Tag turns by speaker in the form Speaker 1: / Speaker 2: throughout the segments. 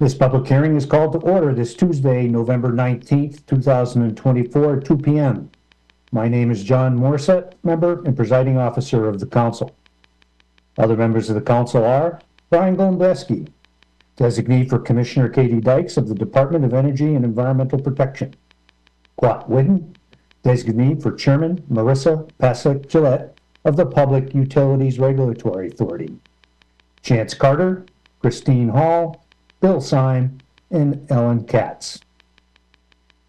Speaker 1: This public hearing is called to order this Tuesday, November 19th, 2024, at 2 p.m. My name is John Morissette, member and presiding officer of the council. Other members of the council are Brian Gombeski, designee for Commissioner Katie Dykes of the Department of Energy and Environmental Protection. Quat Whidden, designee for Chairman Marissa Pasek-Gillette of the Public Utilities Regulatory Authority. Chance Carter, Christine Hall, Bill Syme, and Ellen Katz.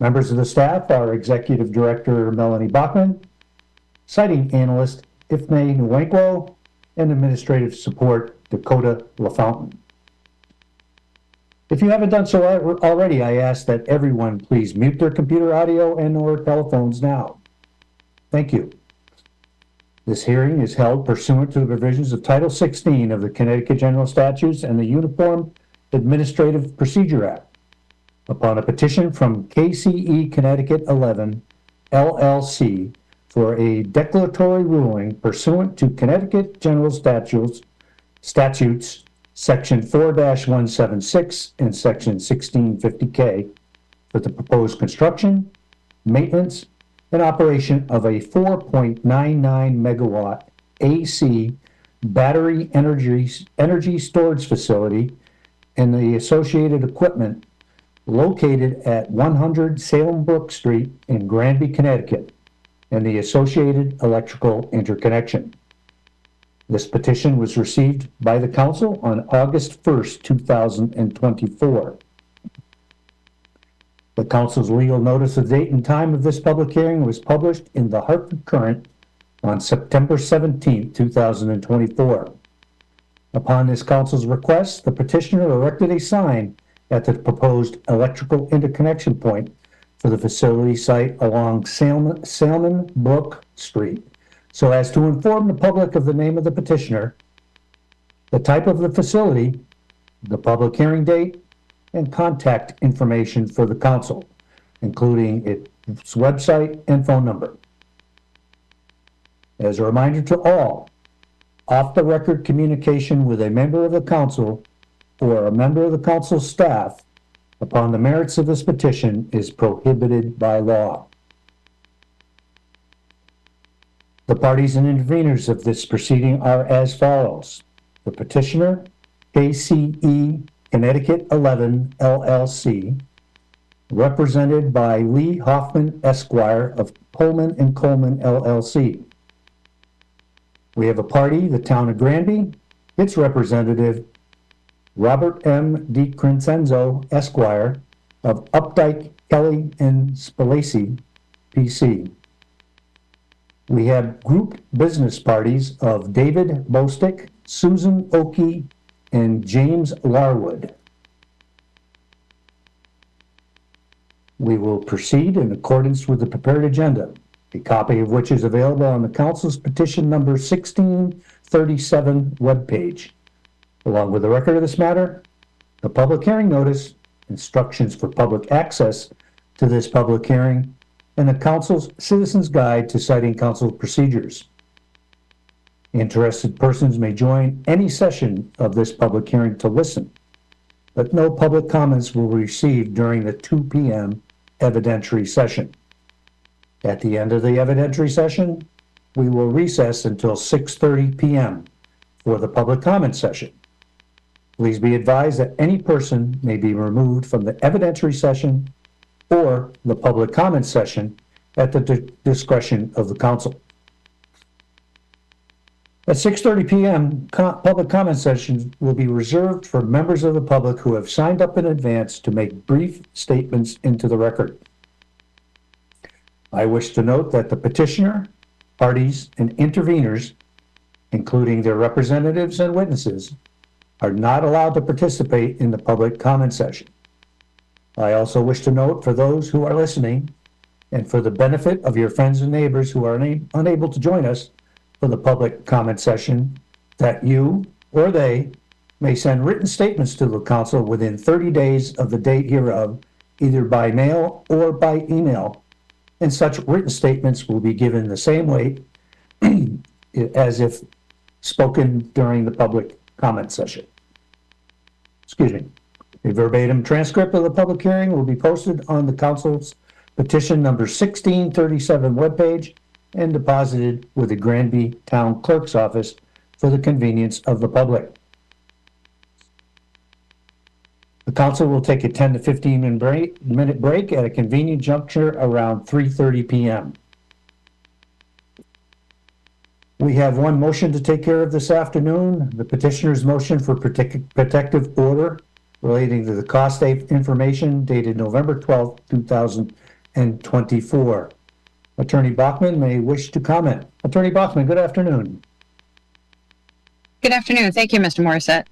Speaker 1: Members of the staff are Executive Director Melanie Bachman, Siting Analyst Ifne Nwankwo, and Administrative Support Dakota LaFountain. If you haven't done so already, I ask that everyone please mute their computer audio and/or telephones now. Thank you. This hearing is held pursuant to the provisions of Title 16 of the Connecticut General Statutes and the Uniform Administrative Procedure Act upon a petition from KCE Connecticut 11 LLC for a declaratory ruling pursuant to Connecticut General Statutes Section 4-176 and Section 1650K for the proposed construction, maintenance, and operation of a 4.99 megawatt AC battery energy storage facility and the associated equipment located at 100 Salem Brook Street in Granby, Connecticut, and the associated electrical interconnection. This petition was received by the council on August 1st, 2024. The council's legal notice of date and time of this public hearing was published in the Hartford Courant on September 17th, 2024. Upon this council's request, the petitioner erected a sign at the proposed electrical interconnection point for the facility site along Salmon Brook Street, so as to inform the public of the name of the petitioner, the type of the facility, the public hearing date, and contact information for the council, including its website and phone number. As a reminder to all, off-the-record communication with a member of the council or a member of the council's staff upon the merits of this petition is prohibited by law. The parties and interveners of this proceeding are as follows. The petitioner, KCE Connecticut 11 LLC, represented by Lee Hoffman Esquire of Pullman and Coleman LLC. We have a party, the town of Granby, its representative, Robert M. DiCrescenzo Esquire of Updike, Kelly and Spalacy, PC. We have group business parties of David Bostick, Susan Oakey, and James Larwood. We will proceed in accordance with the prepared agenda, a copy of which is available on the council's petition number 1637 webpage. Along with the record of this matter, the public hearing notice, instructions for public access to this public hearing, and the council's Citizen's Guide to Citing Council Procedures. Interested persons may join any session of this public hearing to listen, but no public comments will be received during the 2 p.m. evidentiary session. At the end of the evidentiary session, we will recess until 6:30 p.m. for the public comment session. Please be advised that any person may be removed from the evidentiary session or the public comment session at the discretion of the council. At 6:30 p.m., public comment sessions will be reserved for members of the public who have signed up in advance to make brief statements into the record. I wish to note that the petitioner, parties, and interveners, including their representatives and witnesses, are not allowed to participate in the public comment session. I also wish to note for those who are listening, and for the benefit of your friends and neighbors who are unable to join us for the public comment session, that you or they may send written statements to the council within 30 days of the date hereof, either by mail or by email, and such written statements will be given the same weight as if spoken during the public comment session. Excuse me. A verbatim transcript of the public hearing will be posted on the council's petition number 1637 webpage and deposited with the Granby Town Clerk's office for the convenience of the public. The council will take a 10 to 15 minute break at a convenient juncture around 3:30 p.m. We have one motion to take care of this afternoon, the petitioner's motion for protective order relating to the cost information dated November 12, 2024. Attorney Bachman may wish to comment. Attorney Bachman, good afternoon.
Speaker 2: Good afternoon. Thank you, Mr. Morissette.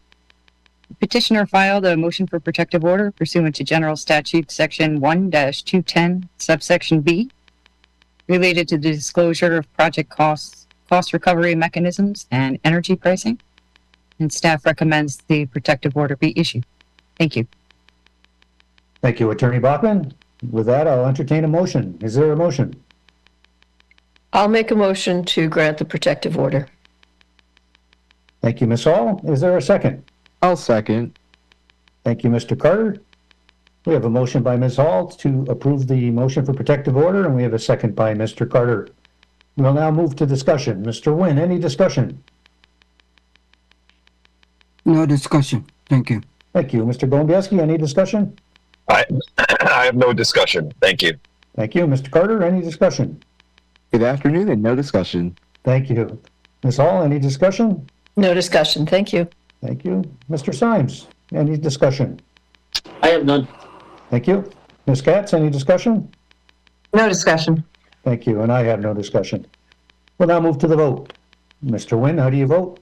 Speaker 2: The petitioner filed a motion for protective order pursuant to General Statute Section 1-210, subsection B, related to the disclosure of project costs, cost recovery mechanisms, and energy pricing. And staff recommends the protective order be issued. Thank you.
Speaker 1: Thank you, Attorney Bachman. With that, I'll entertain a motion. Is there a motion?
Speaker 3: I'll make a motion to grant the protective order.
Speaker 1: Thank you, Ms. Hall. Is there a second?
Speaker 4: I'll second.
Speaker 1: Thank you, Mr. Carter. We have a motion by Ms. Hall to approve the motion for protective order, and we have a second by Mr. Carter. We'll now move to discussion. Mr. Nguyen, any discussion?
Speaker 5: No discussion. Thank you.
Speaker 1: Thank you. Mr. Gombiewski, any discussion?
Speaker 6: I have no discussion. Thank you.
Speaker 1: Thank you. Mr. Carter, any discussion?
Speaker 4: Good afternoon and no discussion.
Speaker 1: Thank you. Ms. Hall, any discussion?
Speaker 3: No discussion. Thank you.
Speaker 1: Thank you. Mr. Symes, any discussion?
Speaker 7: I have none.
Speaker 1: Thank you. Ms. Katz, any discussion?
Speaker 3: No discussion.
Speaker 1: Thank you, and I have no discussion. We'll now move to the vote. Mr. Nguyen, how do you vote?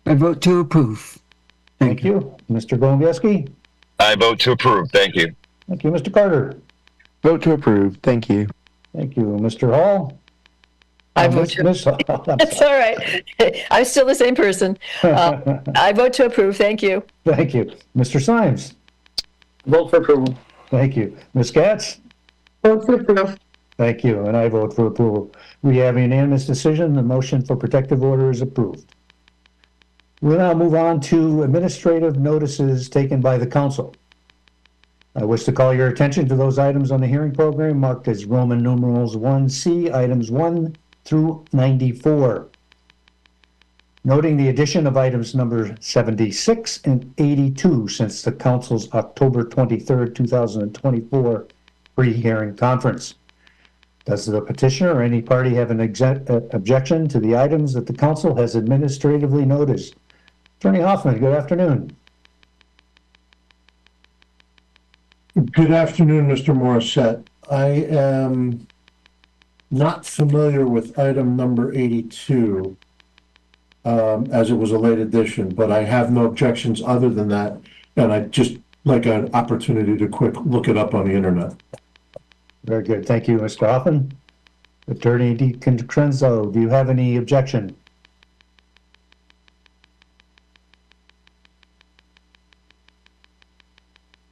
Speaker 5: I vote to approve.
Speaker 1: Thank you. Mr. Gombiewski?
Speaker 6: I vote to approve. Thank you.
Speaker 1: Thank you. Mr. Carter?
Speaker 4: Vote to approve. Thank you.
Speaker 1: Thank you. Mr. Hall?
Speaker 3: I vote to.
Speaker 1: Ms. Hall, I'm
Speaker 3: That's all right. I'm still the same person. I vote to approve. Thank you.
Speaker 1: Thank you. Mr. Symes?
Speaker 7: Vote for approval.
Speaker 1: Thank you. Ms. Katz?
Speaker 3: Vote to approve.
Speaker 1: Thank you, and I vote for approval. We have a unanimous decision. The motion for protective order is approved. We'll now move on to administrative notices taken by the council. I wish to call your attention to those items on the hearing program marked as Roman numerals 1C, items 1 through 94. Noting the addition of items number 76 and 82 since the council's October 23rd, 2024 pre-hearing conference. Does the petitioner or any party have an objection to the items that the council has administratively noticed? Attorney Hoffman, good afternoon.
Speaker 8: Good afternoon, Mr. Morissette. I am not familiar with item number 82, as it was a late addition, but I have no objections other than that, and I'd just like an opportunity to quick look it up on the internet.
Speaker 1: Very good. Thank you, Mr. Hoffman. Attorney DiCenzo, do you have any objection?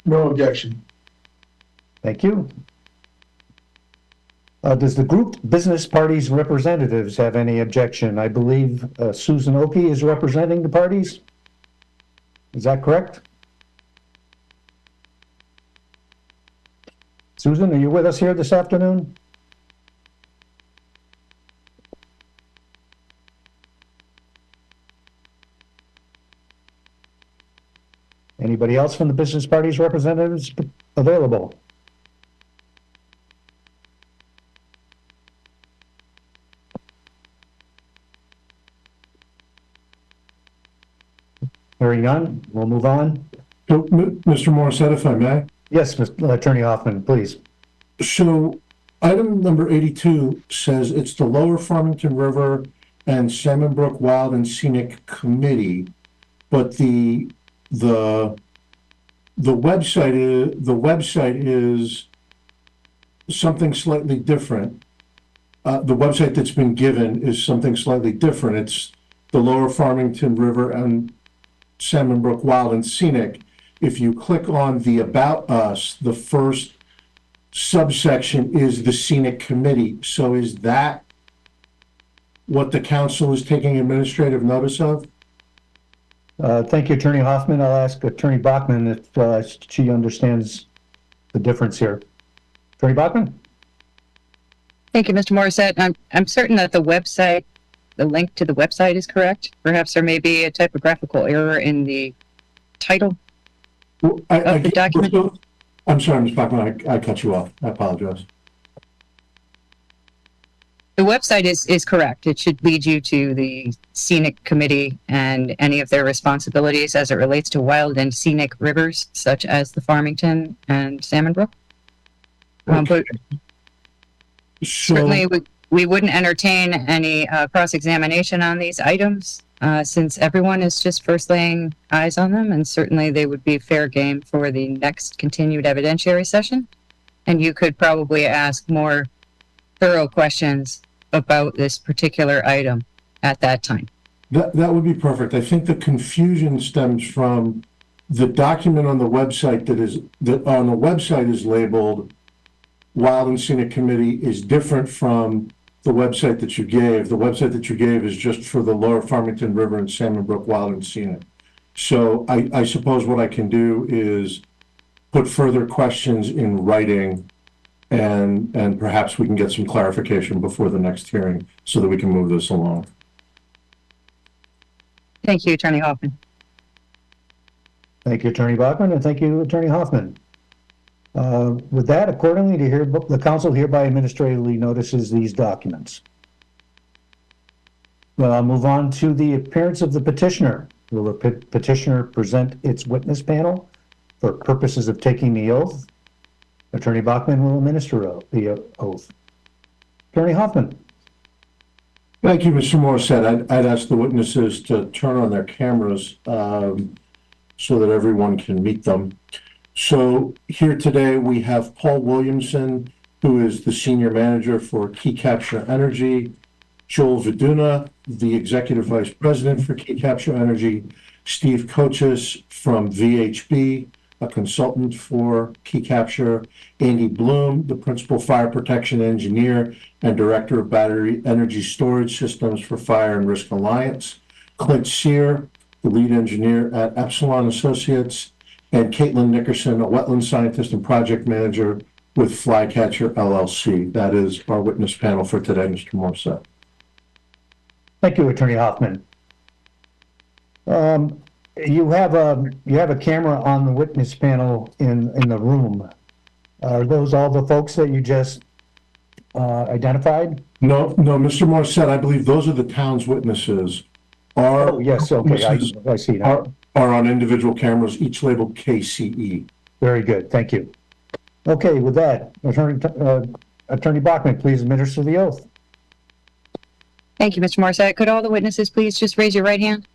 Speaker 8: No objection.
Speaker 1: Thank you. Does the group business parties representatives have any objection? I believe Susan Oki is representing the parties. Is that correct? Susan, are you with us here this afternoon? Anybody else from the business parties representatives available? Hearing none, we'll move on.
Speaker 8: So, Mr. Morissette, if I may?
Speaker 1: Yes, Attorney Hoffman, please.
Speaker 8: So item number 82 says it's the Lower Farmington River and Salmon Brook Wild and Scenic Committee, but the website is something slightly different. The website that's been given is something slightly different. It's the Lower Farmington River and Salmon Brook Wild and Scenic. If you click on the About Us, the first subsection is the Scenic Committee. So is that what the council is taking administrative notice of?
Speaker 1: Thank you, Attorney Hoffman. I'll ask Attorney Bachman if she understands the difference here. Attorney Bachman?
Speaker 2: Thank you, Mr. Morissette. I'm certain that the website, the link to the website is correct. Perhaps there may be a typographical error in the title
Speaker 8: Well,
Speaker 2: of the document.
Speaker 8: I'm sorry, Ms. Bachman, I cut you off. I apologize.
Speaker 2: The website is correct. It should lead you to the scenic committee and any of their responsibilities as it relates to wild and scenic rivers, such as the Farmington and Salmon Brook. But certainly we wouldn't entertain any cross-examination on these items since everyone is just first laying eyes on them, and certainly they would be fair game for the next continued evidentiary session. And you could probably ask more thorough questions about this particular item at that time.
Speaker 8: That would be perfect. I think the confusion stems from the document on the website is labeled Wild and Scenic Committee is different from the website that you gave. The website that you gave is just for the Lower Farmington River and Salmon Brook Wild and Scenic. So I suppose what I can do is put further questions in writing, and perhaps we can get some clarification before the next hearing so that we can move this along.
Speaker 2: Thank you, Attorney Hoffman.
Speaker 1: Thank you, Attorney Bachman, and thank you, Attorney Hoffman. With that, accordingly, the council hereby administratively notices these documents. Well, I'll move on to the appearance of the petitioner. Will the petitioner present its witness panel for purposes of taking the oath? Attorney Bachman will administer the oath. Attorney Hoffman.
Speaker 8: Thank you, Mr. Morissette. I'd ask the witnesses to turn on their cameras so that everyone can meet them. So here today we have Paul Williamson, who is the Senior Manager for Key Capture Energy, Joel Viduna, the Executive Vice President for Key Capture Energy, Steve Kochis from VHB, a consultant for Key Capture, Andy Bloom, the Principal Fire Protection Engineer and Director of Battery Energy Storage Systems for Fire and Risk Alliance, Clint Sear, the Lead Engineer at Epsilon Associates, and Caitlin Nickerson, a Wetland Scientist and Project Manager with Flycatcher LLC. That is our witness panel for today, Mr. Morissette.
Speaker 1: Thank you, Attorney Hoffman. You have a camera on the witness panel in the room. Are those all the folks that you just identified?
Speaker 8: No, Mr. Morissette, I believe those are the town's witnesses.
Speaker 1: Oh, yes, okay, I see now.
Speaker 8: Are on individual cameras, each labeled KCE.
Speaker 1: Very good, thank you. Okay, with that, Attorney Bachman, please administer the oath.
Speaker 2: Thank you, Mr. Morissette. Could all the witnesses please just raise your right hand?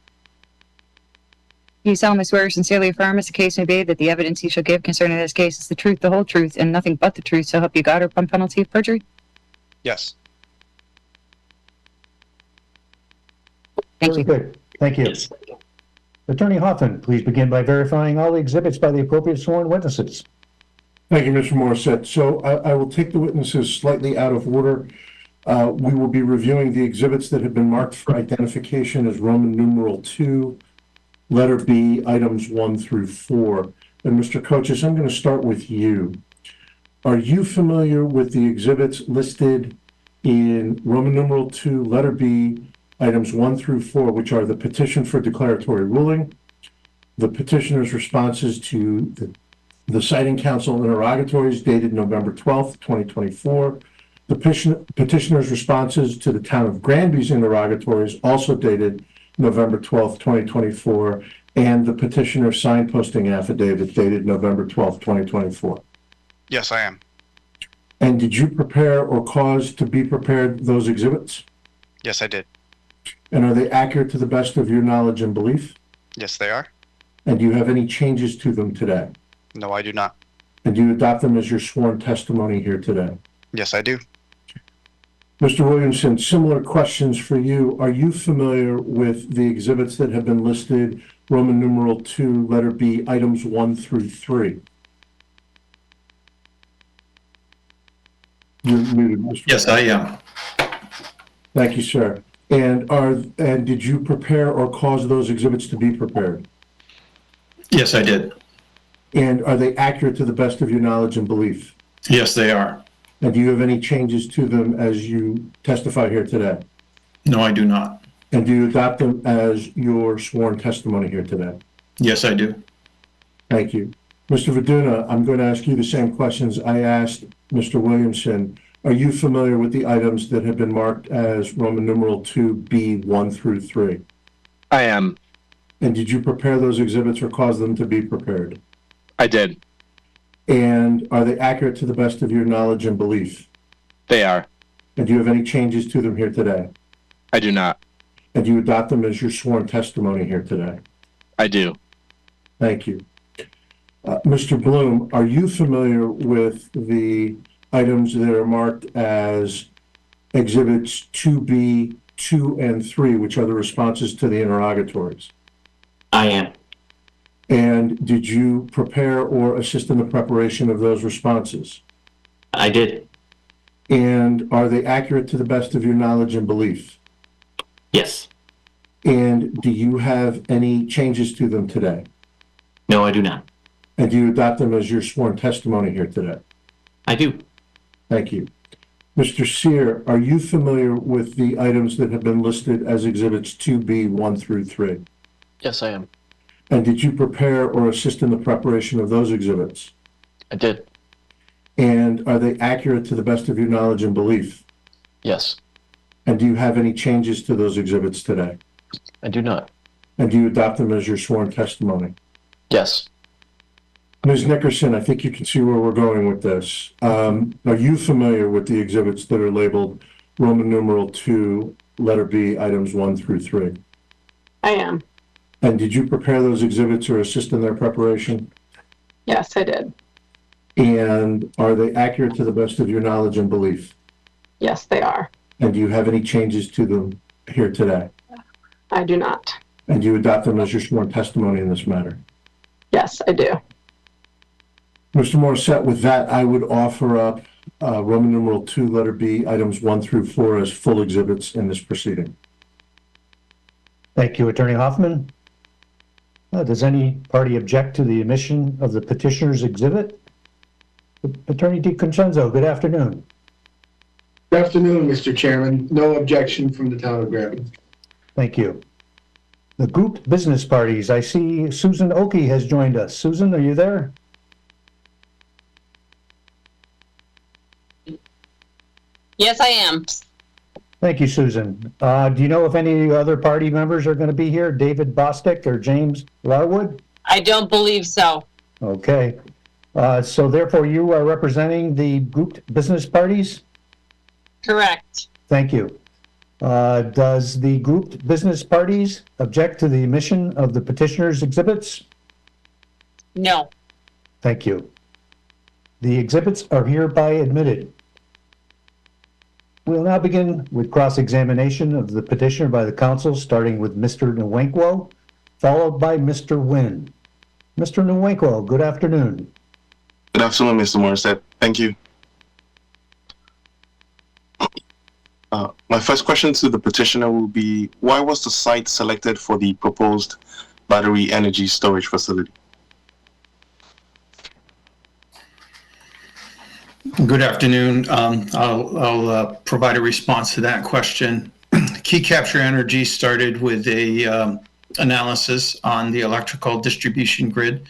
Speaker 2: Do you solemnly swear or sincerely affirm, as the case may be, that the evidence you shall give concerning this case is the truth, the whole truth, and nothing but the truth, so help you God, or upon penalty of perjury?
Speaker 9: Yes.
Speaker 2: Thank you.
Speaker 1: Very good, thank you. Attorney Hoffman, please begin by verifying all the exhibits by the appropriate sworn witnesses.
Speaker 8: Thank you, Mr. Morissette. So I will take the witnesses slightly out of order. We will be reviewing the exhibits that have been marked for identification as Roman numeral 2, letter B, items 1 through 4. And Mr. Kochis, I'm going to start with you. Are you familiar with the exhibits listed in Roman numeral 2, letter B, items 1 through 4, which are the petition for declaratory ruling, the petitioner's responses to the citing council interrogatories dated November 12th, 2024, the petitioner's responses to the town of Granby's interrogatories, also dated November 12th, 2024, and the petitioner's signposting affidavit dated November 12th, 2024?
Speaker 9: Yes, I am.
Speaker 8: And did you prepare or cause to be prepared those exhibits?
Speaker 9: Yes, I did.
Speaker 8: And are they accurate to the best of your knowledge and belief?
Speaker 9: Yes, they are.
Speaker 8: And do you have any changes to them today?
Speaker 9: No, I do not.
Speaker 8: And do you adopt them as your sworn testimony here today?
Speaker 9: Yes, I do.
Speaker 8: Mr. Williamson, similar questions for you. Are you familiar with the exhibits that have been listed, Roman numeral 2, letter B, items 1 through 3? You're muted, Mr.
Speaker 10: Yes, I am.
Speaker 8: Thank you, sir. And did you prepare or cause those exhibits to be prepared?
Speaker 10: Yes, I did.
Speaker 8: And are they accurate to the best of your knowledge and belief?
Speaker 10: Yes, they are.
Speaker 8: And do you have any changes to them as you testify here today?
Speaker 10: No, I do not.
Speaker 8: And do you adopt them as your sworn testimony here today?
Speaker 10: Yes, I do.
Speaker 8: Thank you. Mr. Verduna, I'm going to ask you the same questions I asked Mr. Williamson. Are you familiar with the items that have been marked as Roman numeral 2B 1 through 3?
Speaker 11: I am.
Speaker 8: And did you prepare those exhibits or cause them to be prepared?
Speaker 11: I did.
Speaker 8: And are they accurate to the best of your knowledge and belief?
Speaker 11: They are.
Speaker 8: And do you have any changes to them here today?
Speaker 11: I do not.
Speaker 8: And do you adopt them as your sworn testimony here today?
Speaker 11: I do.
Speaker 8: Thank you. Mr. Bloom, are you familiar with the items that are marked as exhibits 2B, 2, and 3, which are the responses to the interrogatories?
Speaker 7: I am.
Speaker 8: And did you prepare or assist in the preparation of those responses?
Speaker 7: I did.
Speaker 8: And are they accurate to the best of your knowledge and belief?
Speaker 7: Yes.
Speaker 8: And do you have any changes to them today?
Speaker 7: No, I do not.
Speaker 8: And do you adopt them as your sworn testimony here today?
Speaker 7: I do.
Speaker 8: Thank you. Mr. Sear, are you familiar with the items that have been listed as exhibits 2B 1 through 3?
Speaker 7: Yes, I am.
Speaker 8: And did you prepare or assist in the preparation of those exhibits?
Speaker 7: I did.
Speaker 8: And are they accurate to the best of your knowledge and belief?
Speaker 7: Yes.
Speaker 8: And do you have any changes to those exhibits today?
Speaker 7: I do not.
Speaker 8: And do you adopt them as your sworn testimony?
Speaker 7: Yes.
Speaker 8: Ms. Nickerson, I think you can see where we're going with this. Are you familiar with the exhibits that are labeled Roman numeral 2, letter B, items 1 through 3?
Speaker 12: I am.
Speaker 8: And did you prepare those exhibits or assist in their preparation?
Speaker 12: Yes, I did.
Speaker 8: And are they accurate to the best of your knowledge and belief?
Speaker 12: Yes, they are.
Speaker 8: And do you have any changes to them here today?
Speaker 12: I do not.
Speaker 8: And do you adopt them as your sworn testimony in this matter?
Speaker 12: Yes, I do.
Speaker 8: Mr. Morissette, with that, I would offer up Roman numeral 2, letter B, items 1 through 4 as full exhibits in this proceeding.
Speaker 1: Thank you, Attorney Hoffman. Does any party object to the omission of the petitioner's exhibit? Attorney DiConcenzo, good afternoon.
Speaker 13: Good afternoon, Mr. Chairman. No objection from the town of Granby.
Speaker 1: Thank you. The grouped business parties, I see Susan Oki has joined us. Susan, are you there?
Speaker 12: Yes, I am.
Speaker 1: Thank you, Susan. Do you know if any other party members are going to be here? David Bostic or James Larwood?
Speaker 12: I don't believe so.
Speaker 1: Okay. So therefore you are representing the grouped business parties?
Speaker 12: Correct.
Speaker 1: Thank you. Does the grouped business parties object to the omission of the petitioner's exhibits?
Speaker 12: No.
Speaker 1: Thank you. The exhibits are hereby admitted. We'll now begin with cross-examination of the petitioner by the council, starting with Mr. Nwankwo, followed by Mr. Nguyen. Mr. Nwankwo, good afternoon.
Speaker 14: Good afternoon, Mr. Morissette. Thank you. My first question to the petitioner will be, why was the site selected for the proposed battery energy storage facility?
Speaker 10: Good afternoon. I'll provide a response to that question. Key Capture Energy started with a analysis on the electrical distribution grid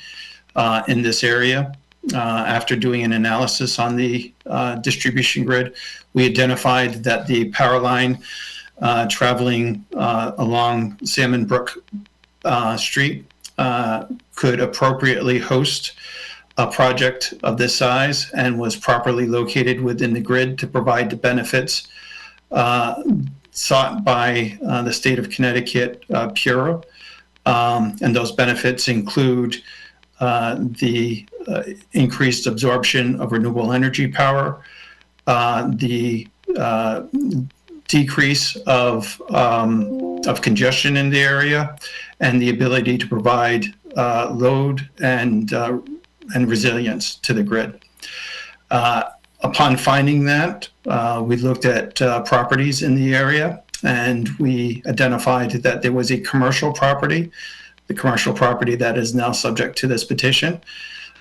Speaker 10: in this area. After doing an analysis on the distribution grid, we identified that the power line traveling along Salmon Brook Street could appropriately host a project of this size and was properly located within the grid to provide the benefits sought by the state of Connecticut Bureau. And those benefits include the increased absorption of renewable energy power, the decrease of congestion in the area, and the ability to provide load and resilience to the grid. Upon finding that, we looked at properties in the area and we identified that there was a commercial property. The commercial property that is now subject to this petition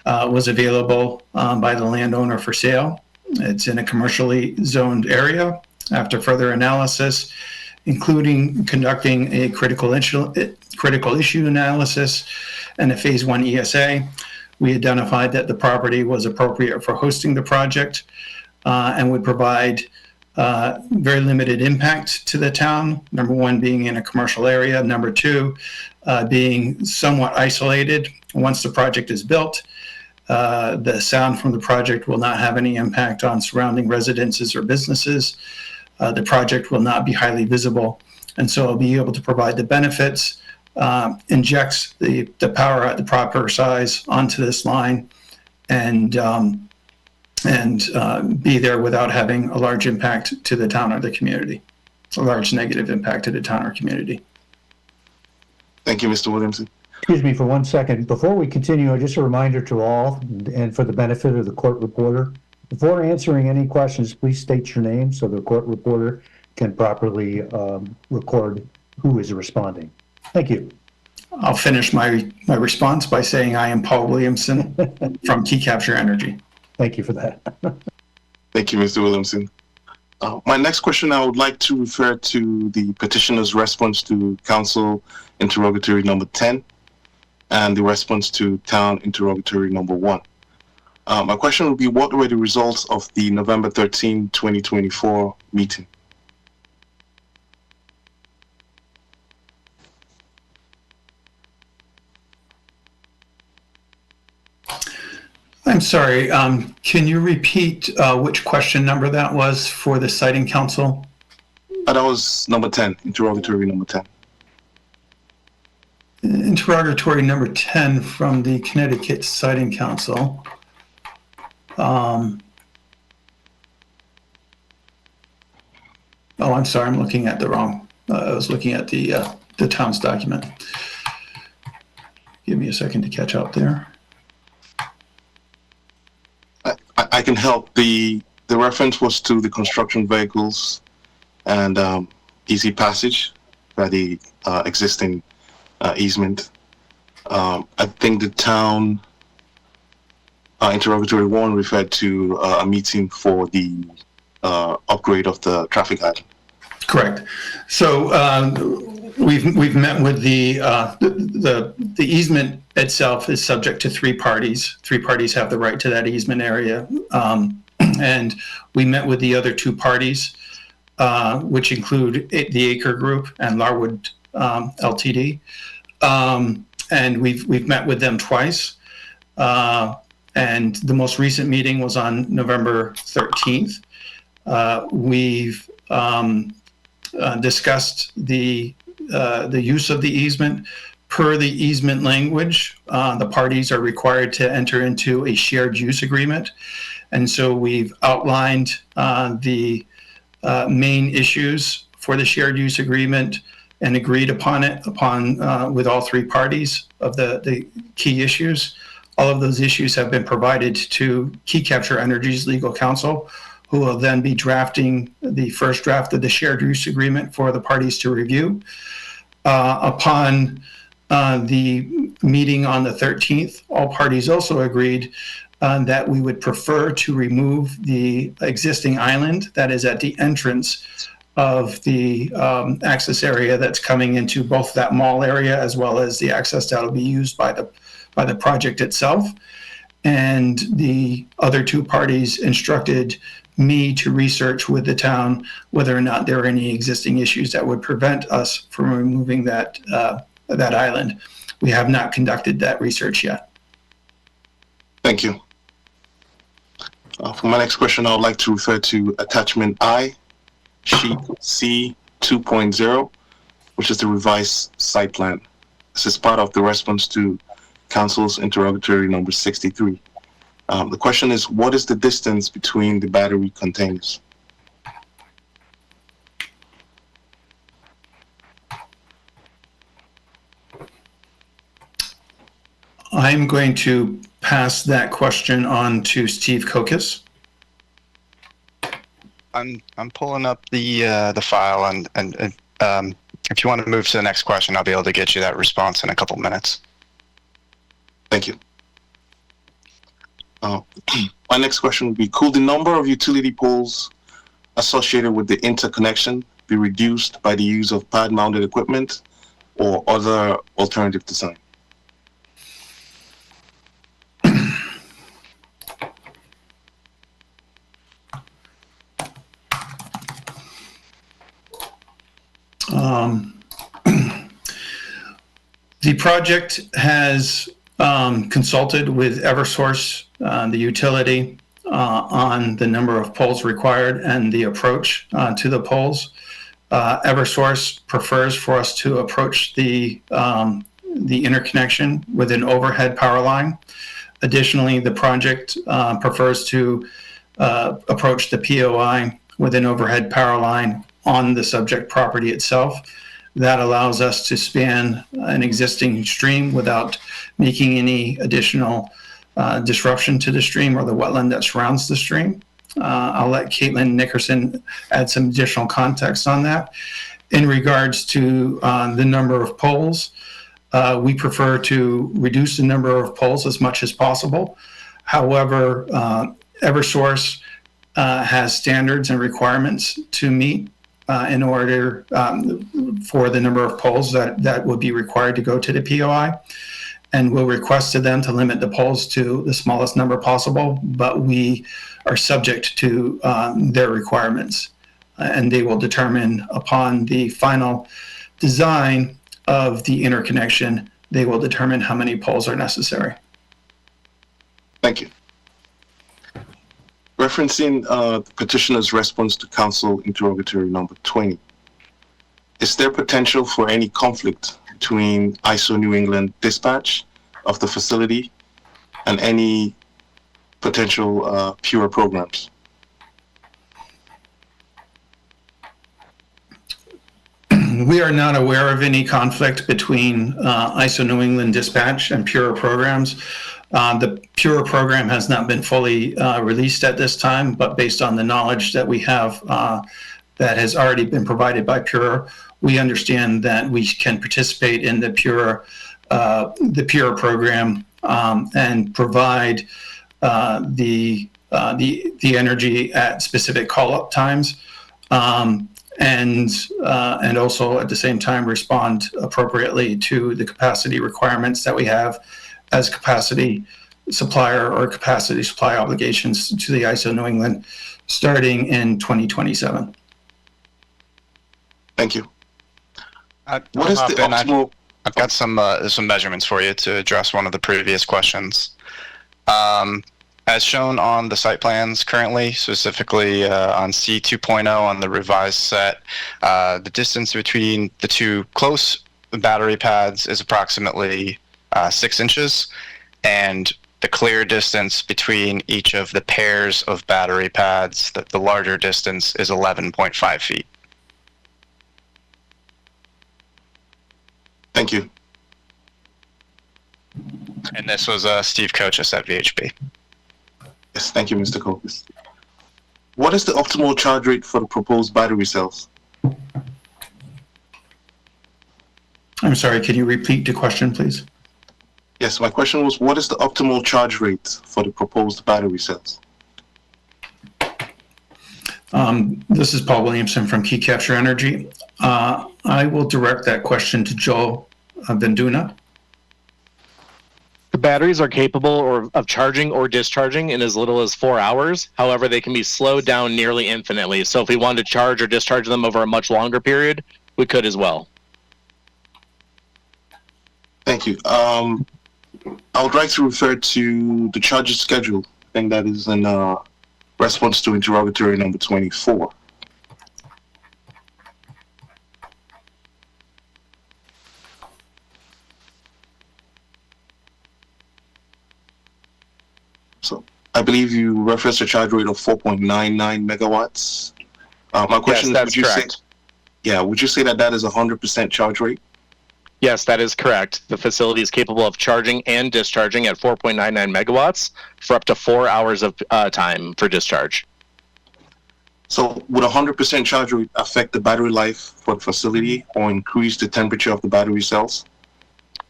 Speaker 10: was available by the landowner for sale. It's in a commercially zoned area. After further analysis, including conducting a critical issue analysis and a phase 1 ESA, we identified that the property was appropriate for hosting the project and would provide very limited impact to the town. Number one, being in a commercial area. Number two, being somewhat isolated. Once the project is built, the sound from the project will not have any impact on surrounding residences or businesses. The project will not be highly visible, and so it'll be able to provide the benefits, injects the power at the proper size onto this line, and be there without having a large impact to the town or the community, a large negative impact to the town or community.
Speaker 14: Thank you, Mr. Williamson.
Speaker 1: Excuse me for 1 second. Before we continue, just a reminder to all, and for the benefit of the court reporter, before answering any questions, please state your name so the court reporter can properly record who is responding. Thank you.
Speaker 10: I'll finish my response by saying I am Paul Williamson from Key Capture Energy.
Speaker 1: Thank you for that.
Speaker 14: Thank you, Mr. Williamson. My next question, I would like to refer to the petitioner's response to council interrogatory number 10 and the response to town interrogatory number 1. My question would be, what were the results of the November 13, 2024 meeting?
Speaker 10: I'm sorry, can you repeat which question number that was for the siting council?
Speaker 14: That was number 10, interrogatory number 10.
Speaker 10: Interrogatory number 10 from the Connecticut Siting Council. Oh, I'm sorry, I'm looking at the wrong, I was looking at the town's document. Give me a second to catch up there.
Speaker 14: I can help. The reference was to the construction vehicles and easy passage by the existing easement. I think the town interrogatory 1 referred to a meeting for the upgrade of the traffic island.
Speaker 10: Correct. So we've met with the easement itself is subject to 3 parties. 3 parties have the right to that easement area, and we met with the other 2 parties, which include the Acre Group and Larwood Ltd. And we've met with them twice. And the most recent meeting was on November 13th. We've discussed the use of the easement. Per the easement language, the parties are required to enter into a shared use agreement. And so we've outlined the main issues for the shared use agreement and agreed upon it with all 3 parties of the key issues. All of those issues have been provided to Key Capture Energy's legal counsel, who will then be drafting the first draft of the shared use agreement for the parties to review. Upon the meeting on the 13th, all parties also agreed that we would prefer to remove the existing island that is at the entrance of the access area that's coming into both that mall area as well as the access that will be used by the project itself. And the other 2 parties instructed me to research with the town whether or not there are any existing issues that would prevent us from removing that island. We have not conducted that research yet.
Speaker 14: Thank you. For my next question, I would like to refer to attachment I, sheet C 2.0, which is the revised site plan. This is part of the response to Council's interrogatory number 63. The question is, what is the distance between the battery containers?
Speaker 10: I'm going to pass that question on to Steve Kokis.
Speaker 9: I'm pulling up the file and if you want to move to the next question, I'll be able to get you that response in a couple minutes.
Speaker 14: Thank you. My next question would be, could the number of utility poles associated with the interconnection be reduced by the use of pad-mounted equipment or other alternative design?
Speaker 10: The project has consulted with Eversource, the utility, on the number of poles required and the approach to the poles. Eversource prefers for us to approach the interconnection with an overhead power line. Additionally, the project prefers to approach the POI with an overhead power line on the subject property itself. That allows us to span an existing stream without making any additional disruption to the stream or the wetland that surrounds the stream. I'll let Caitlin Nickerson add some additional context on that. In regards to the number of poles, we prefer to reduce the number of poles as much as possible. However, Eversource has standards and requirements to meet in order for the number of poles that would be required to go to the POI. And we'll request to them to limit the poles to the smallest number possible, but we are subject to their requirements. And they will determine upon the final design of the interconnection, they will determine how many poles are necessary.
Speaker 14: Thank you. Referencing the petitioner's response to council interrogatory number 20, is there potential for any conflict between ISO New England dispatch of the facility and any potential PURA programs?
Speaker 10: We are not aware of any conflict between ISO New England dispatch and PURA programs. The PURA program has not been fully released at this time, but based on the knowledge that we have that has already been provided by PURA, we understand that we can participate in the PURA program and provide the energy at specific call-up times, and also at the same time respond appropriately to the capacity requirements that we have as capacity supplier or capacity supply obligations to the ISO New England starting in 2027.
Speaker 14: Thank you.
Speaker 9: What is the optimal? I've got some measurements for you to address one of the previous questions. As shown on the site plans currently, specifically on C2.0 on the revised set, the distance between the two close battery pads is approximately 6 inches, and the clear distance between each of the pairs of battery pads, the larger distance, is 11.5 feet.
Speaker 14: Thank you.
Speaker 9: And this was Steve Kochis at VHB.
Speaker 14: Yes, thank you, Mr. Kochis. What is the optimal charge rate for the proposed battery cells?
Speaker 10: I'm sorry, can you repeat the question, please?
Speaker 14: Yes, my question was, what is the optimal charge rate for the proposed battery cells?
Speaker 10: This is Paul Williamson from Key Capture Energy. I will direct that question to Joel Venduna.
Speaker 11: The batteries are capable of charging or discharging in as little as 4 hours. However, they can be slowed down nearly infinitely. So if we wanted to charge or discharge them over a much longer period, we could as well.
Speaker 14: Thank you. I would like to refer to the charges schedule. I think that is in response to interrogatory number 24. So I believe you referenced a charge rate of 4.99 megawatts. My question
Speaker 11: yes,
Speaker 14: is, would you
Speaker 11: correct.
Speaker 14: say, would you say that that is 100% charge rate?
Speaker 11: Yes, that is correct. The facility is capable of charging and discharging at 4.99 megawatts for up to 4 hours of time for discharge.
Speaker 14: So would 100% charge rate affect the battery life for the facility or increase the temperature of the battery cells?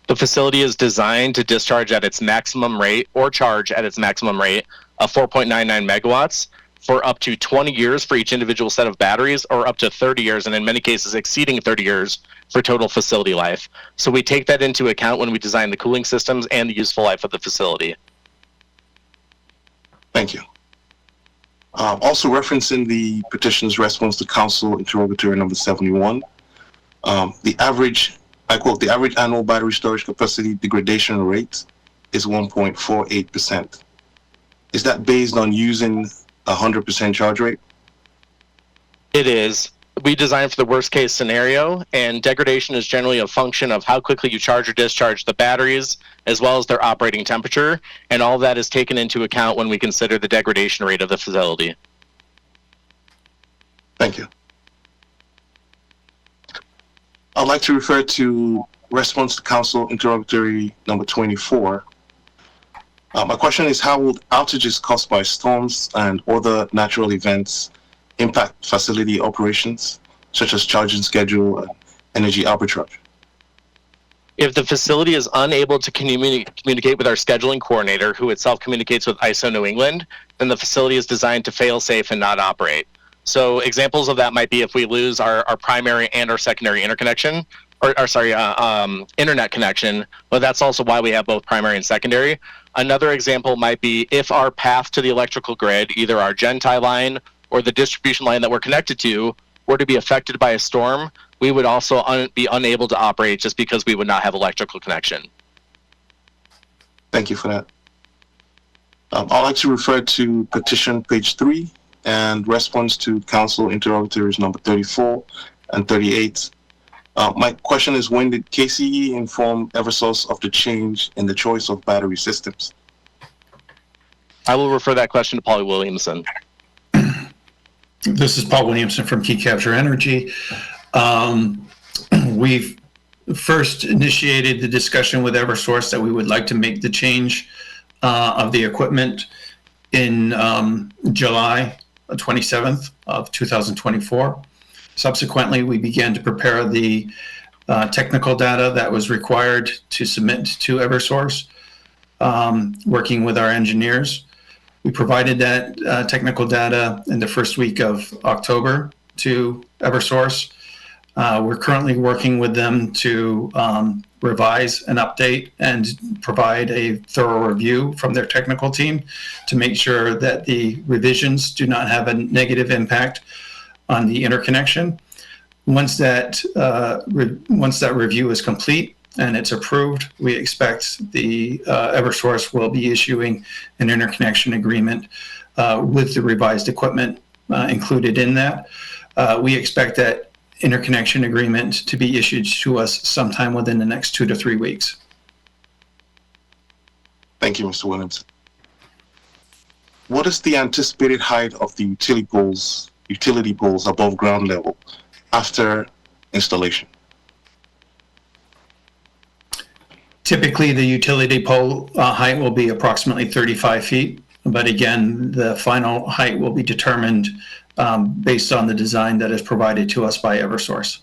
Speaker 11: The facility is designed to discharge at its maximum rate or charge at its maximum rate of 4.99 megawatts for up to 20 years for each individual set of batteries, or up to 30 years, and in many cases exceeding 30 years for total facility life. So we take that into account when we design the cooling systems and the useful life of the facility.
Speaker 14: Thank you. Also referencing the petition's response to council interrogatory number 71, the average, I quote, the average annual battery storage capacity degradation rate is 1.48%. Is that based on using 100% charge rate?
Speaker 11: It is. We design for the worst case scenario, and degradation is generally a function of how quickly you charge or discharge the batteries, as well as their operating temperature, and all of that is taken into account when we consider the degradation rate of the facility.
Speaker 14: Thank you. I'd like to refer to response to council interrogatory number 24. My question is, how will outages caused by storms and other natural events impact facility operations, such as charging schedule and energy arbitrage?
Speaker 11: If the facility is unable to communicate with our scheduling coordinator, who itself communicates with ISO New England, then the facility is designed to fail safe and not operate. So examples of that might be if we lose our primary and our secondary interconnection, internet connection, but that's also why we have both primary and secondary. Another example might be if our path to the electrical grid, either our gen-tie line or the distribution line that we're connected to, were to be affected by a storm, we would also be unable to operate just because we would not have electrical connection.
Speaker 14: Thank you for that. I'd like to refer to petition page 3 and response to council interrogatories number 34 and 38. My question is, when did KCE inform Eversource of the change in the choice of battery systems?
Speaker 11: I will refer that question to Paul Williamson.
Speaker 10: This is Paul Williamson from Key Capture Energy. We've first initiated the discussion with Eversource that we would like to make the change of the equipment in July 27th of 2024. Subsequently, we began to prepare the technical data that was required to submit to Eversource, working with our engineers. We provided that technical data in the first week of October to Eversource. We're currently working with them to revise and update and provide a thorough review from their technical team to make sure that the revisions do not have a negative impact on the interconnection. Once that review is complete and it's approved, we expect the Eversource will be issuing an interconnection agreement with the revised equipment included in that. We expect that interconnection agreement to be issued to us sometime within the next 2 to 3 weeks.
Speaker 14: Thank you, Mr. Williams. What is the anticipated height of the utility poles above ground level after installation?
Speaker 10: Typically, the utility pole height will be approximately 35 feet, but again, the final height will be determined based on the design that is provided to us by Eversource.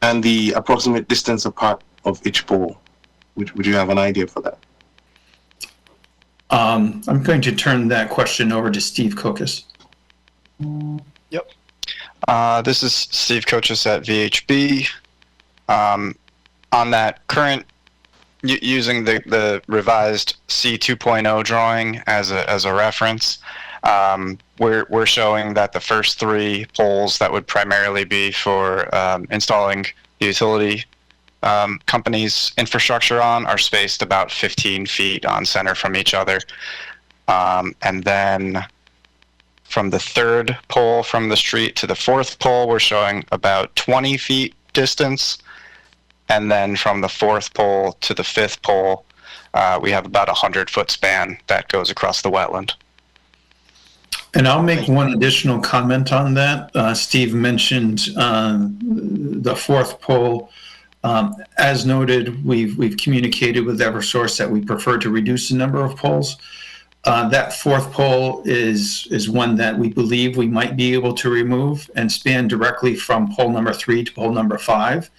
Speaker 14: And the approximate distance apart of each pole, would you have an idea for that?
Speaker 10: I'm going to turn that question over to Steve Kokos.
Speaker 9: Yep. This is Steve Kokos at VHB. On that current, using the revised C2.0 drawing as a reference, we're showing that the first 3 poles that would primarily be for installing the utility company's infrastructure on are spaced about 15 feet on center from each other. And then from the 3rd pole from the street to the 4th pole, we're showing about 20 feet distance. And then from the 4th pole to the 5th pole, we have about 100-foot span that goes across the wetland.
Speaker 10: And I'll make one additional comment on that. Steve mentioned the 4th pole. As noted, we've communicated with Eversource that we prefer to reduce the number of poles. That fourth pole is one that we believe we might be able to remove and span directly from pole number 3 to pole number 5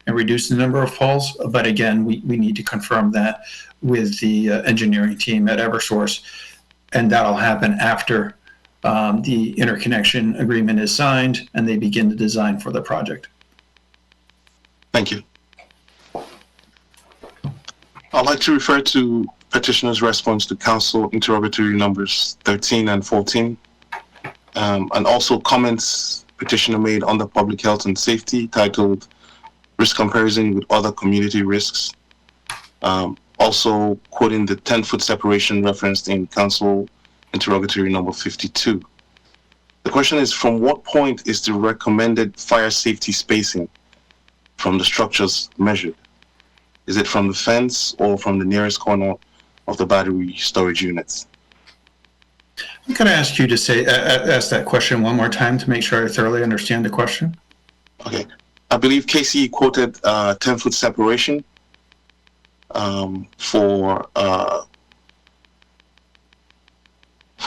Speaker 10: and reduce the number of poles. But again, we need to confirm that with the engineering team at Eversource, and that'll happen after the interconnection agreement is signed and they begin the design for the project.
Speaker 14: Thank you. I'd like to refer to petitioner's response to council interrogatory numbers 13 and 14, and also comments petitioner made under public health and safety titled risk comparison with other community risks. Also quoting the 10-foot separation referenced in council interrogatory number 52. The question is, from what point is the recommended fire safety spacing from the structures measured? Is it from the fence or from the nearest corner of the battery storage units?
Speaker 10: I'm going to ask you to ask that question one more time to make sure I thoroughly understand the question.
Speaker 14: Okay. I believe KC quoted 10-foot separation for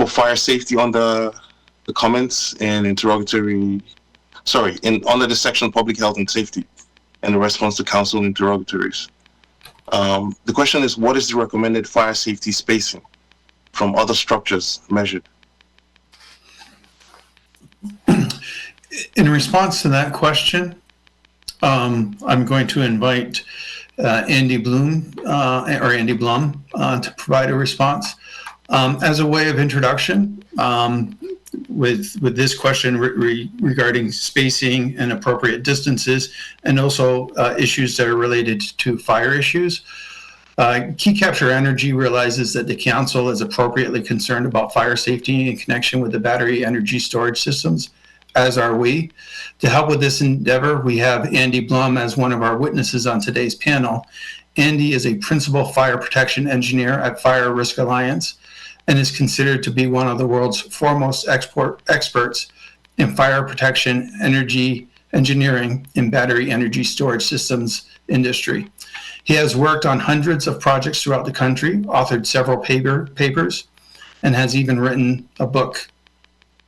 Speaker 14: fire safety under the comments in interrogatory, under the section public health and safety and the response to council interrogatories. The question is, what is the recommended fire safety spacing from other structures measured?
Speaker 10: In response to that question, I'm going to invite Andy Blum to provide a response. As a way of introduction, with this question regarding spacing and appropriate distances, and also issues that are related to fire issues. Key Capture Energy realizes that the council is appropriately concerned about fire safety in connection with the battery energy storage systems, as are we. To help with this endeavor, we have Andy Blum as one of our witnesses on today's panel. Andy is a principal fire protection engineer at Fire Risk Alliance and is considered to be one of the world's foremost experts in fire protection, energy engineering, and battery energy storage systems industry. He has worked on hundreds of projects throughout the country, authored several papers, and has even written a book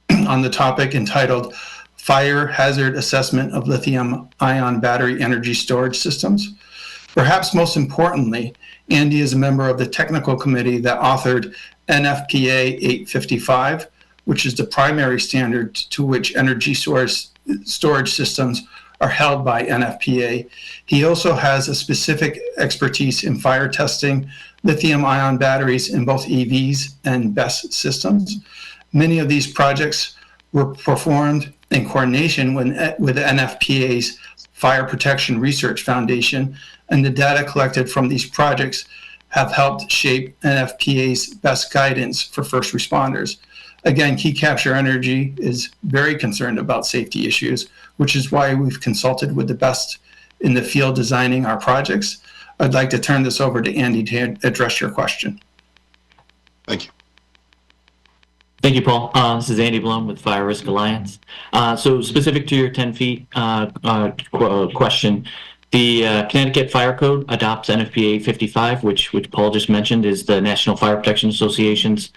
Speaker 10: on the topic entitled Fire Hazard Assessment of Lithium-Ion Battery Energy Storage Systems. Perhaps most importantly, Andy is a member of the technical committee that authored NFPA 855, which is the primary standard to which energy storage systems are held by NFPA. He also has a specific expertise in fire testing lithium-ion batteries in both EVs and BESS systems. Many of these projects were performed in coordination with NFPA's Fire Protection Research Foundation, and the data collected from these projects have helped shape NFPA's best guidance for first responders. Again, Key Capture Energy is very concerned about safety issues, which is why we've consulted with the best in the field designing our projects. I'd like to turn this over to Andy to address your question.
Speaker 14: Thank you.
Speaker 15: Thank you, Paul. This is Andy Blum with Fire Risk Alliance. So specific to your 10 feet question, the Connecticut Fire Code adopts NFPA 55, which Paul just mentioned is the National Fire Protection Association's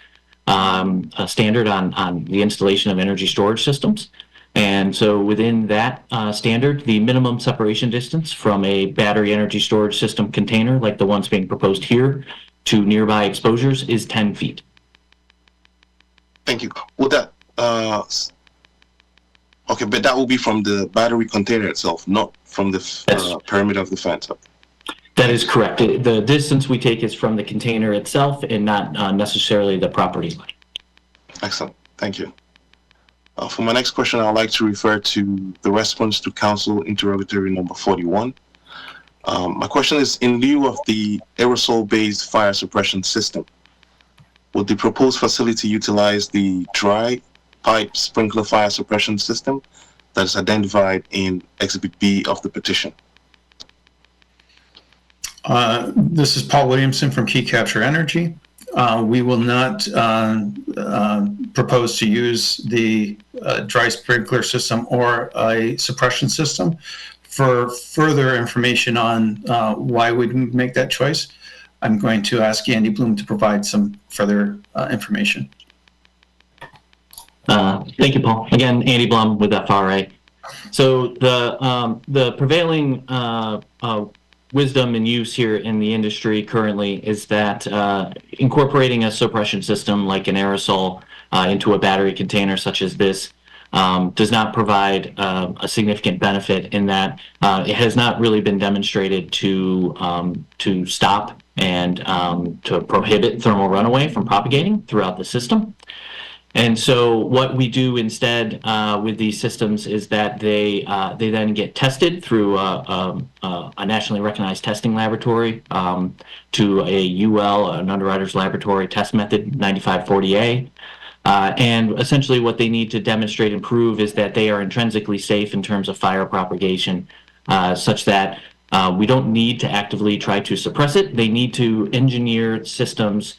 Speaker 15: standard on the installation of energy storage systems. And so within that standard, the minimum separation distance from a battery energy storage system container, like the ones being proposed here, to nearby exposures is 10 feet.
Speaker 14: Thank you. Would that, okay, but that will be from the battery container itself, not from the perimeter of the fence.
Speaker 15: That is correct. The distance we take is from the container itself and not necessarily the property line.
Speaker 14: Excellent. Thank you. For my next question, I'd like to refer to the response to council interrogatory number 41. My question is, in lieu of the aerosol-based fire suppression system, would the proposed facility utilize the dry pipe sprinkler fire suppression system that is identified in Exhibit B of the petition?
Speaker 10: This is Paul Williamson from Key Capture Energy. We will not propose to use the dry sprinkler system or a suppression system. For further information on why we make that choice, I'm going to ask Andy Bloom to provide some further information.
Speaker 15: Thank you, Paul. Again, Andy Blum with FRA. So the prevailing wisdom and use here in the industry currently is that incorporating a suppression system like an aerosol into a battery container such as this does not provide a significant benefit in that it has not really been demonstrated to stop and to prohibit thermal runaway from propagating throughout the system. And so what we do instead with these systems is that they then get tested through a nationally recognized testing laboratory to a UL, an underwriter's laboratory test method, 9540A. And essentially what they need to demonstrate and prove is that they are intrinsically safe in terms of fire propagation, such that we don't need to actively try to suppress it. They need to engineer systems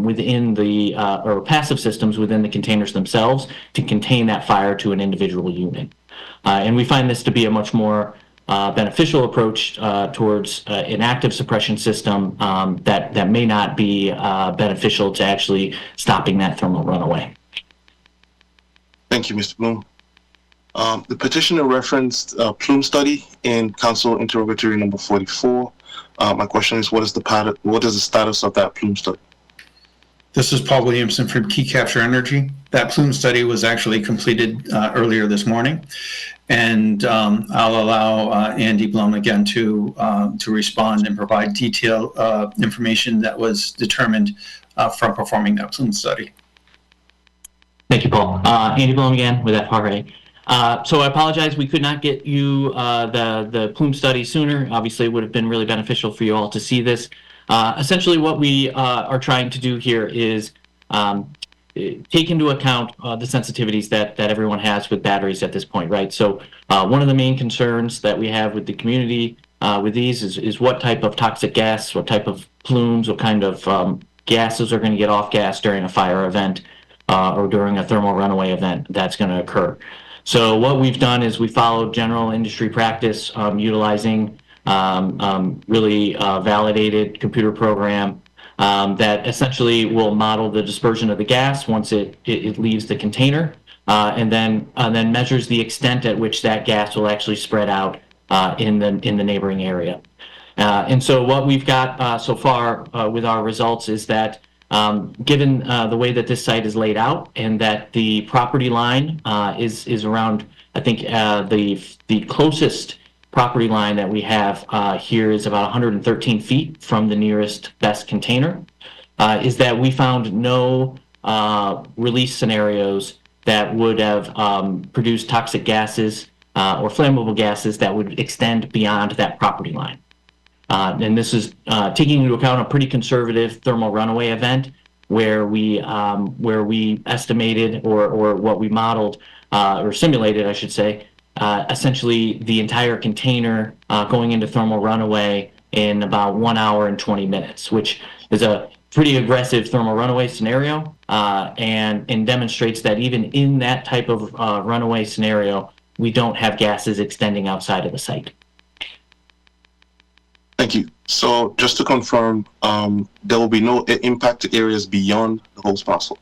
Speaker 15: within the, or passive systems within the containers themselves to contain that fire to an individual unit. And we find this to be a much more beneficial approach towards an active suppression system that may not be beneficial to actually stopping that thermal runaway.
Speaker 14: Thank you, Mr. Bloom. The petitioner referenced a plume study in council interrogatory number 44. My question is, what is the status of that plume study?
Speaker 10: This is Paul Williamson from Key Capture Energy. That plume study was actually completed earlier this morning, and I'll allow Andy Blum again to respond and provide detailed information that was determined from performing that plume study.
Speaker 15: Thank you, Paul. Andy Blum again with FRA. So I apologize, we could not get you the plume study sooner. Obviously, it would have been really beneficial for you all to see this. Essentially, what we are trying to do here is take into account the sensitivities that everyone has with batteries at this point, right? So one of the main concerns that we have with the community with these is what type of toxic gas, what type of plumes, what kind of gases are going to get off gas during a fire event or during a thermal runaway event that's going to occur. So what we've done is we followed general industry practice utilizing really validated computer program that essentially will model the dispersion of the gas once it leaves the container, and then measures the extent at which that gas will actually spread out in the neighboring area. And so what we've got so far with our results is that given the way that this site is laid out and that the property line is around, I think the closest property line that we have here is about 113 feet from the nearest best container, is that we found no release scenarios that would have produced toxic gases or flammable gases that would extend beyond that property line. And this is taking into account a pretty conservative thermal runaway event where we estimated or what we modeled or simulated, I should say, essentially the entire container going into thermal runaway in about 1 hour and 20 minutes, which is a pretty aggressive thermal runaway scenario and demonstrates that even in that type of runaway scenario, we don't have gases extending outside of the site.
Speaker 14: Thank you. So just to confirm, there will be no impacted areas beyond the host parcel.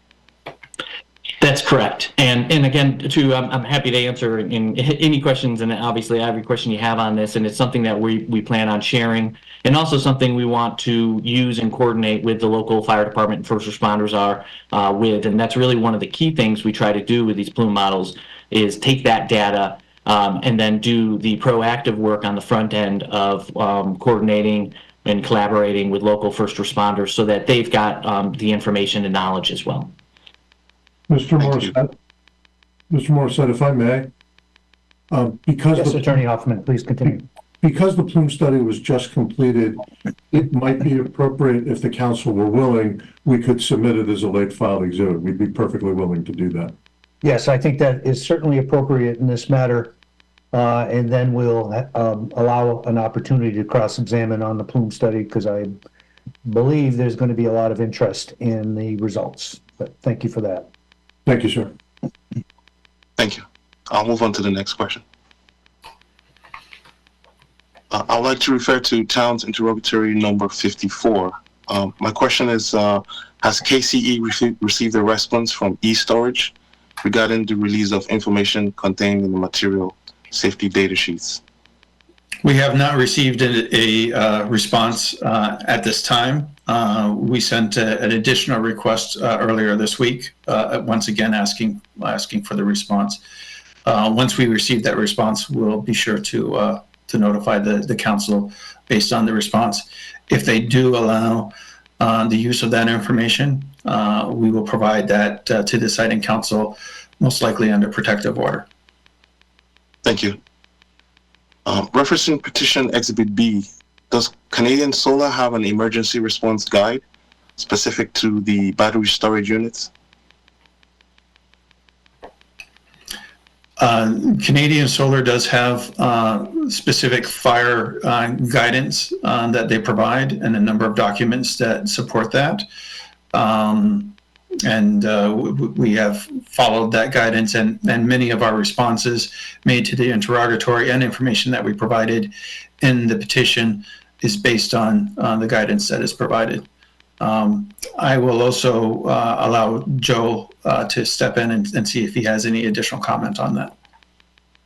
Speaker 15: That's correct. And again, too, I'm happy to answer in any questions, and obviously every question you have on this, and it's something that we plan on sharing, and also something we want to use and coordinate with the local fire department and first responders with. And that's really one of the key things we try to do with these plume models is take that data and then do the proactive work on the front end of coordinating and collaborating with local first responders so that they've got the information and knowledge as well.
Speaker 8: Mr. Morissette, if I may, because
Speaker 1: yes, Attorney Hoffman, please continue.
Speaker 8: Because the plume study was just completed, it might be appropriate if the council were willing, we could submit it as a late filed exhibit. We'd be perfectly willing to do that.
Speaker 1: Yes, I think that is certainly appropriate in this matter, and then we'll allow an opportunity to cross-examine on the plume study because I believe there's going to be a lot of interest in the results. But thank you for that.
Speaker 8: Thank you, sir.
Speaker 14: Thank you. I'll move on to the next question. I would like to refer to Town's interrogatory number 54. My question is, has KCE received a response from e-storage regarding the release of information contained in the material safety data sheets?
Speaker 10: We have not received a response at this time. We sent an additional request earlier this week, once again asking for the response. Once we receive that response, we'll be sure to notify the council based on the response. If they do allow the use of that information, we will provide that to the citing council, most likely under protective order.
Speaker 14: Thank you. Referencing petition Exhibit B, does Canadian Solar have an emergency response guide specific to the battery storage units?
Speaker 10: Canadian Solar does have specific fire guidance that they provide and a number of documents that support that. We have followed that guidance, and many of our responses made to the interrogatory and information that we provided in the petition is based on the guidance that is provided. I will also allow Joe to step in and see if he has any additional comment on that.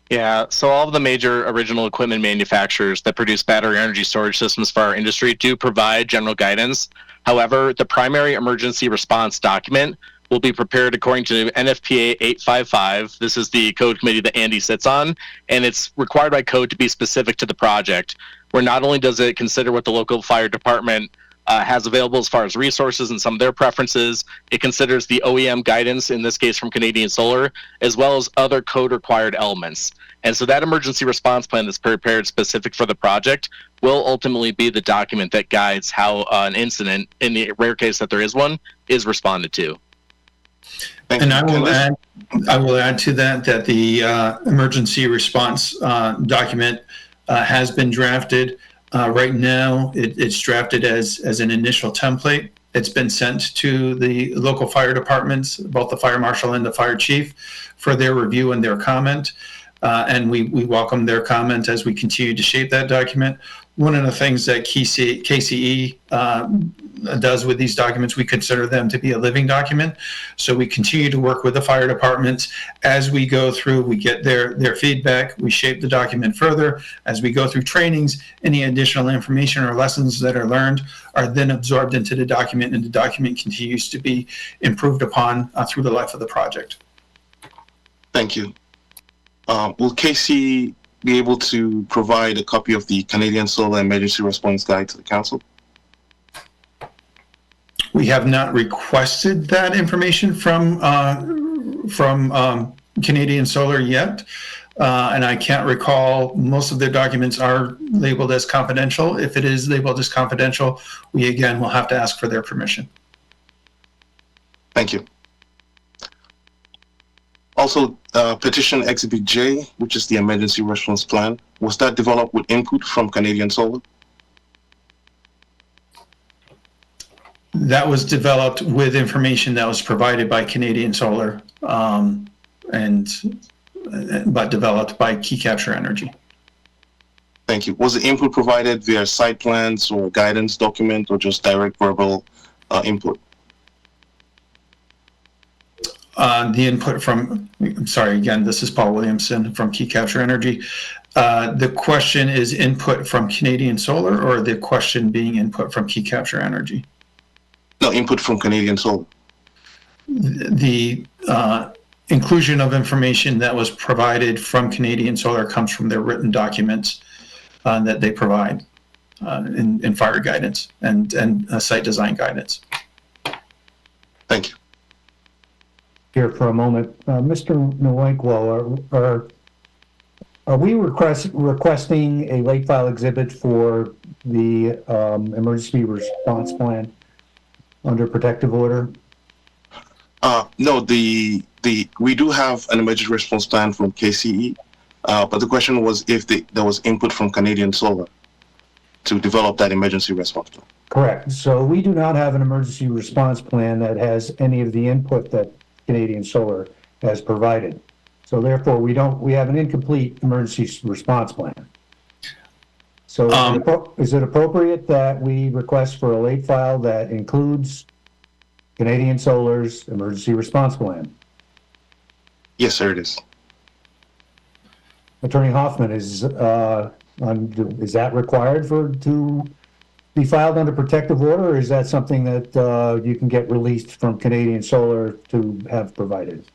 Speaker 11: Yeah, so all of the major original equipment manufacturers that produce battery energy storage systems for our industry do provide general guidance. However, the primary emergency response document will be prepared according to NFPA 855. This is the code committee that Andy sits on, and it's required by code to be specific to the project, where not only does it consider what the local fire department has available as far as resources and some of their preferences, it considers the OEM guidance, in this case from Canadian Solar, as well as other code required elements. And so that emergency response plan that's prepared specific for the project will ultimately be the document that guides how an incident, in the rare case that there is one, is responded to.
Speaker 10: And I will add to that the emergency response document has been drafted. Right now, it's drafted as an initial template. It's been sent to the local fire departments, both the fire marshal and the fire chief, for their review and their comment. And we welcome their comment as we continue to shape that document. One of the things that KCE does with these documents, we consider them to be a living document. So we continue to work with the fire departments as we go through, we get their feedback, we shape the document further. As we go through trainings, any additional information or lessons that are learned are then absorbed into the document, and the document continues to be improved upon through the life of the project.
Speaker 14: Thank you. Will KC be able to provide a copy of the Canadian Solar Emergency Response Guide to the Council?
Speaker 10: We have not requested that information from Canadian Solar yet, and I can't recall. Most of their documents are labeled as confidential. If it is labeled as confidential, we again will have to ask for their permission.
Speaker 14: Thank you. Also, petition Exhibit J, which is the emergency response plan, was that developed with input from Canadian Solar?
Speaker 10: That was developed with information that was provided by Canadian Solar, but developed by Key Capture Energy.
Speaker 14: Thank you. Was the input provided via site plans or guidance document, or just direct verbal input?
Speaker 10: The input from, I'm sorry, again, this is Paul Williamson from Key Capture Energy. The question is input from Canadian Solar, or the question being input from Key Capture Energy?
Speaker 14: No, input from Canadian Solar.
Speaker 10: The inclusion of information that was provided from Canadian Solar comes from their written documents that they provide in fire guidance and site design guidance.
Speaker 14: Thank you.
Speaker 1: Here for a moment. Mr. Nwankwo, are we requesting a late file exhibit for the emergency response plan under protective order?
Speaker 14: No, we do have an emergency response plan from KCE, but the question was if there was input from Canadian Solar to develop that emergency response plan.
Speaker 1: Correct. So we do not have an emergency response plan that has any of the input that Canadian Solar has provided. So therefore we have an incomplete emergency response plan. So is it appropriate that we request for a late file that includes Canadian Solar's emergency response plan?
Speaker 14: Yes, sir, it is.
Speaker 1: Attorney Hoffman, is that required to be filed under protective order, or is that something that you can get released from Canadian Solar to have provided?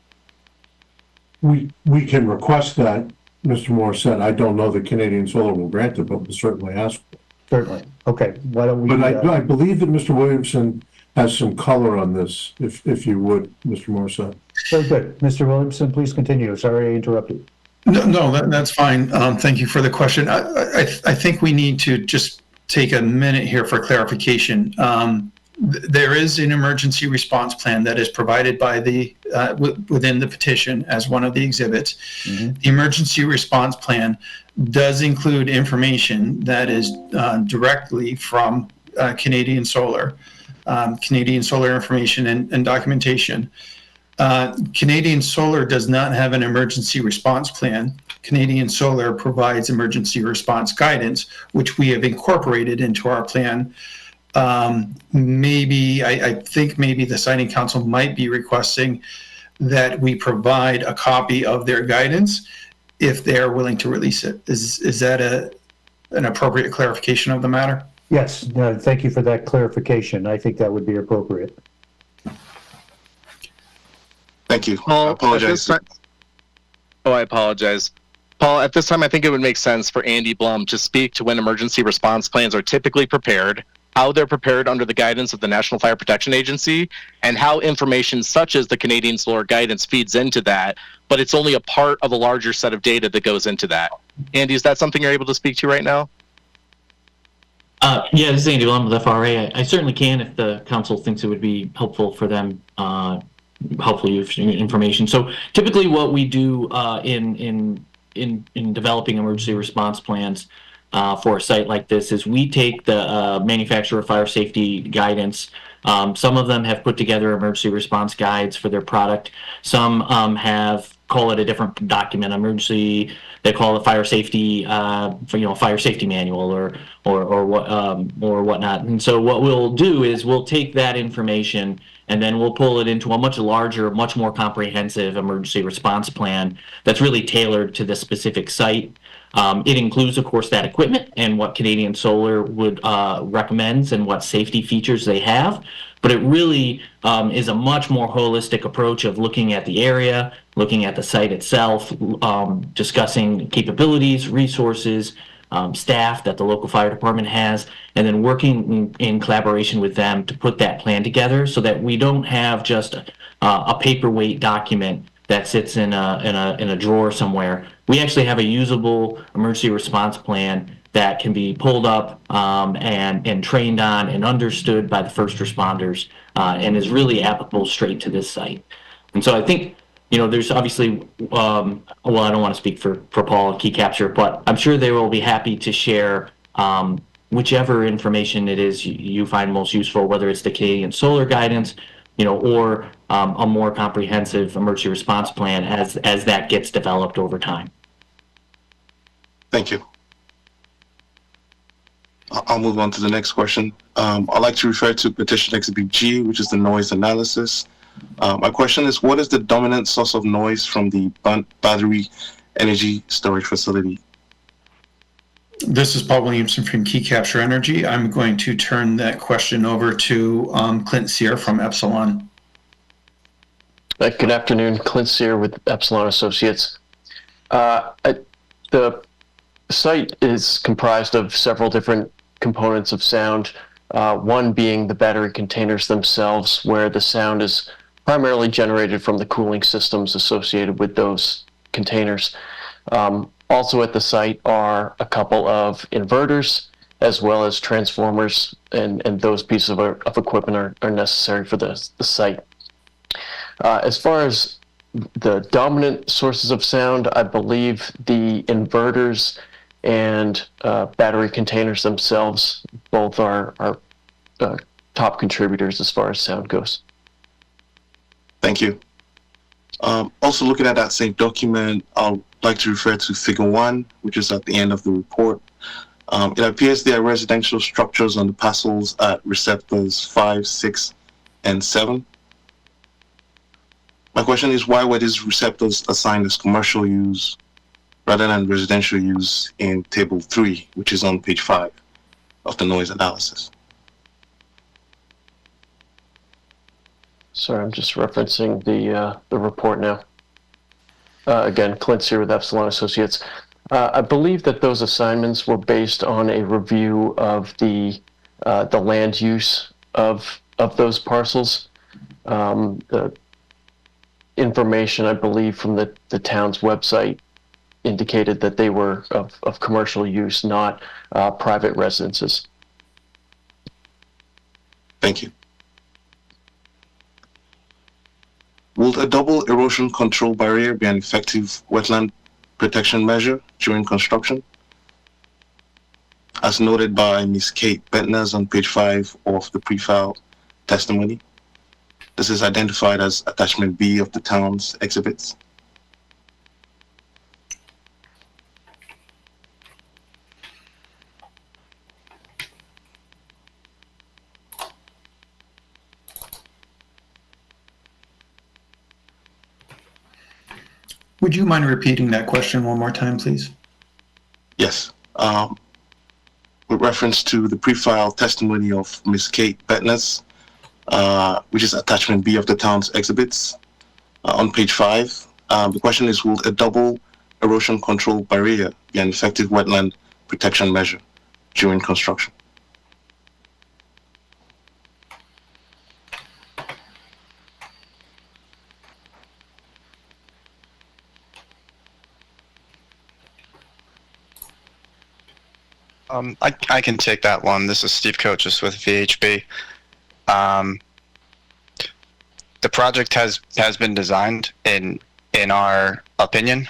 Speaker 8: We can request that, Mr. Morissette. I don't know that Canadian Solar will grant it, but we'll certainly ask.
Speaker 1: Certainly. Okay, why don't we?
Speaker 8: But I believe that Mr. Williamson has some color on this, if you would, Mr. Morissette.
Speaker 1: Very good. Mr. Williamson, please continue. Sorry I interrupted.
Speaker 10: No, that's fine. Thank you for the question. I think we need to just take a minute here for clarification. There is an emergency response plan that is provided by within the petition as one of the exhibits. Mm-hmm. The emergency response plan does include information that is directly from Canadian Solar information and documentation. Canadian Solar does not have an emergency response plan. Canadian Solar provides emergency response guidance, which we have incorporated into our plan. I think maybe the Siting Council might be requesting that we provide a copy of their guidance if they're willing to release it. Is that an appropriate clarification of the matter?
Speaker 1: Yes, thank you for that clarification. I think that would be appropriate.
Speaker 14: Thank you.
Speaker 11: Paul,
Speaker 14: I apologize.
Speaker 11: I apologize. Paul, at this time, I think it would make sense for Andy Blum to speak to when emergency response plans are typically prepared, how they're prepared under the guidance of the National Fire Protection Agency, and how information such as the Canadian Solar guidance feeds into that, but it's only a part of a larger set of data that goes into that. Andy, is that something you're able to speak to right now?
Speaker 15: Yeah, this is Andy Blum with FRA. I certainly can if the council thinks it would be helpful for them, helpful information. So typically what we do in developing emergency response plans for a site like this is we take the manufacturer fire safety guidance. Some of them have put together emergency response guides for their product. Some call it a different document, they call it fire safety, fire safety manual or whatnot. And so what we'll do is we'll take that information and then we'll pull it into a much larger, much more comprehensive emergency response plan that's really tailored to the specific site. It includes, of course, that equipment and what Canadian Solar would recommends and what safety features they have. But it really is a much more holistic approach of looking at the area, looking at the site itself, discussing capabilities, resources, staff that the local fire department has, and then working in collaboration with them to put that plan together so that we don't have just a paperweight document that sits in a drawer somewhere. We actually have a usable emergency response plan that can be pulled up and trained on and understood by the first responders and is really applicable straight to this site. And so I think, there's obviously, I don't want to speak for Paul and Key Capture, but I'm sure they will be happy to share whichever information it is you find most useful, whether it's the Canadian Solar guidance, or a more comprehensive emergency response plan as that gets developed over time.
Speaker 14: Thank you. I'll move on to the next question. I'd like to refer to petition exhibit G, which is the noise analysis. My question is, what is the dominant source of noise from the battery energy storage facility?
Speaker 10: This is Paul Williamson from Key Capture Energy. I'm going to turn that question over to Clint Sear from Epsilon.
Speaker 7: Good afternoon, Clint Sear with Epsilon Associates. The site is comprised of several different components of sound, one being the battery containers themselves, where the sound is primarily generated from the cooling systems associated with those containers. Also at the site are a couple of inverters, as well as transformers, and those pieces of equipment are necessary for the site. As far as the dominant sources of sound, I believe the inverters and battery containers themselves both are top contributors as far as sound goes.
Speaker 14: Thank you. Also looking at that same document, I'd like to refer to figure 1, which is at the end of the report. It appears there are residential structures on the parcels at receptors 5, 6, and 7. My question is, why were these receptors assigned as commercial use rather than residential use in Table 3, which is on page 5 of the noise analysis?
Speaker 7: Sorry, I'm just referencing the report now. Again, Clint's here with Epsilon Associates. I believe that those assignments were based on a review of the land use of those parcels. The information, I believe, from the town's website indicated that they were of commercial use, not private residences.
Speaker 14: Thank you. Will a double erosion control barrier be an effective wetland protection measure during construction? As noted by Ms. Kate Bentners on page 5 of the pre-file testimony, this is identified as attachment B of the town's exhibits.
Speaker 10: Would you mind repeating that question one more time, please?
Speaker 14: Yes. With reference to the pre-file testimony of Ms. Kate Bentners, which is attachment B of the town's exhibits, on page 5, the question is, will a double erosion control barrier be an effective wetland protection measure during construction?
Speaker 9: I can take that one. This is Steve Coaches with VHB. The project has been designed, in our opinion,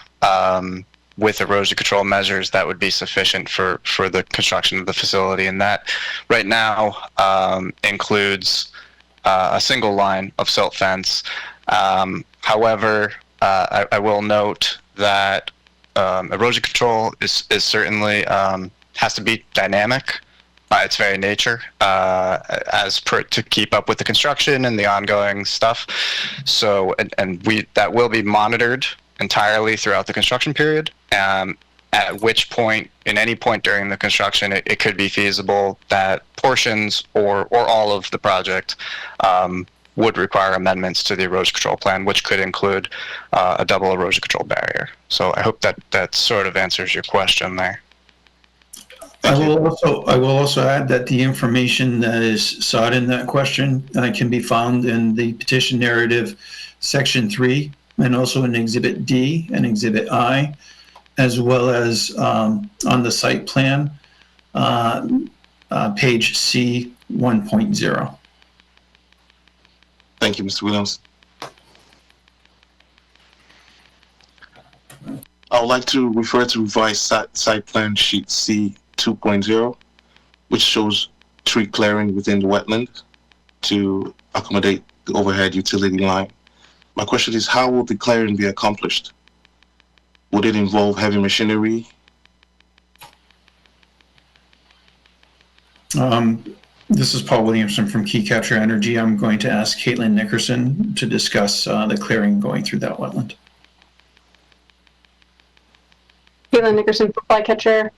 Speaker 9: with erosion control measures that would be sufficient for the construction of the facility, and that right now includes a single line of silt fence. However, I will note that erosion control is certainly has to be dynamic by its very nature, to keep up with the construction and the ongoing stuff. So, and that will be monitored entirely throughout the construction period. At which point, in any point during the construction, it could be feasible that portions or all of the project would require amendments to the erosion control plan, which could include a double erosion control barrier. So I hope that sort of answers your question there.
Speaker 10: I will also add that the information that is sought in that question can be found in the petition narrative section 3, and also in Exhibit D and Exhibit I, as well as on the site plan, page C 1.0.
Speaker 14: Thank you, Mr. Williams. I would like to refer to revised site plan sheet C 2.0, which shows tree clearing within the wetland to accommodate the overhead utility line. My question is, how will the clearing be accomplished? Would it involve heavy machinery?
Speaker 10: This is Paul Williamson from Key Capture Energy. I'm going to ask Caitlin Nickerson to discuss the clearing going through that wetland.
Speaker 16: Caitlin Nickerson for Flycatcher.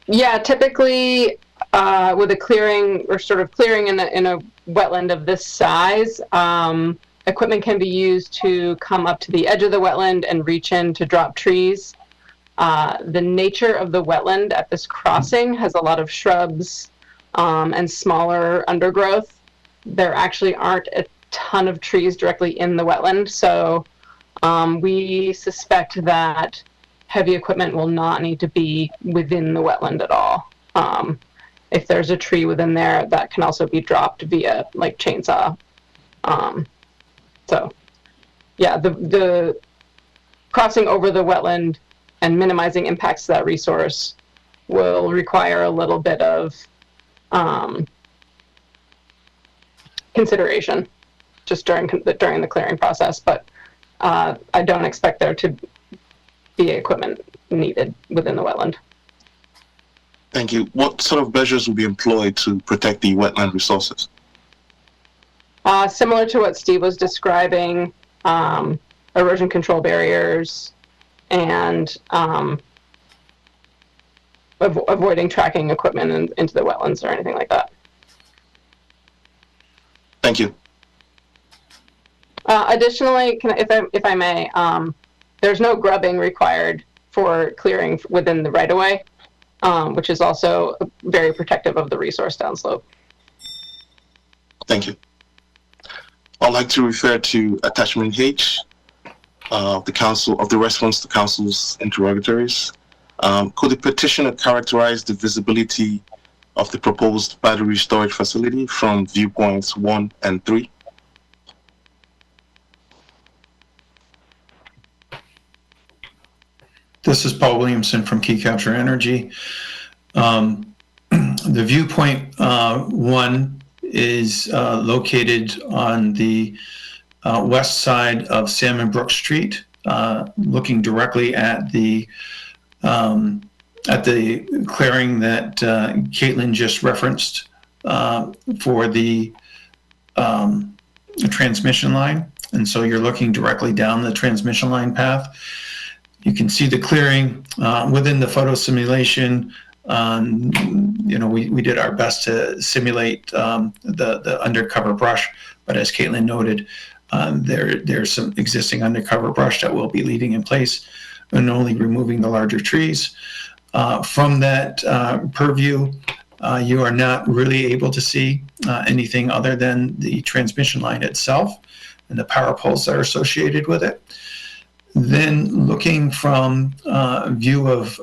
Speaker 16: Yeah, typically with a clearing or sort of clearing in a wetland of this size, equipment can be used to come up to the edge of the wetland and reach in to drop trees. The nature of the wetland at this crossing has a lot of shrubs and smaller undergrowth. There actually aren't a ton of trees directly in the wetland, so we suspect that heavy equipment will not need to be within the wetland at all. If there's a tree within there, that can also be dropped via like chainsaw. So yeah, the crossing over the wetland and minimizing impacts to that resource will require a little bit of consideration just during the clearing process, but I don't expect there to be equipment needed within the wetland.
Speaker 14: Thank you. What sort of measures will be employed to protect the wetland resources?
Speaker 16: Similar to what Steve was describing, erosion control barriers and avoiding tracking equipment into the wetlands or anything like that.
Speaker 14: Thank you.
Speaker 16: Additionally, if I may, there's no grubbing required for clearing within the right-of-way, which is also very protective of the resource downslope.
Speaker 14: Thank you. I'd like to refer to attachment H of the response to council's interrogatories. Could the petitioner characterize the visibility of the proposed battery storage facility from viewpoints 1 and 3?
Speaker 10: This is Paul Williamson from Key Capture Energy. The viewpoint 1 is located on the west side of Salmon Brook Street, looking directly at the clearing that Caitlin just referenced for the transmission line. And so you're looking directly down the transmission line path. You can see the clearing within the photo simulation. We did our best to simulate the undercover brush, but as Caitlin noted, there's some existing undercover brush that will be leaving in place and only removing the larger trees. From that purview, you are not really able to see anything other than the transmission line itself and the power poles that are associated with it. Then looking from view of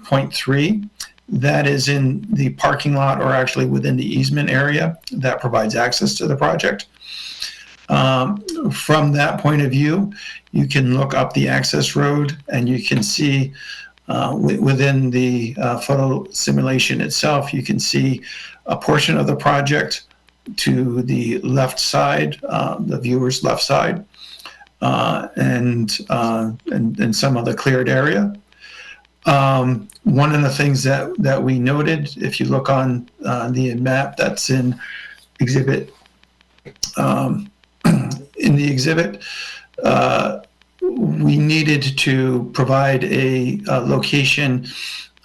Speaker 10: point 3, that is in the parking lot or actually within the easement area that provides access to the project. From that point of view, you can look up the access road and you can see within the photo simulation itself, you can see a portion of the project to the left side, the viewer's left side, and some of the cleared area. One of the things that we noted, if you look on the map that's in exhibit, we needed to provide a location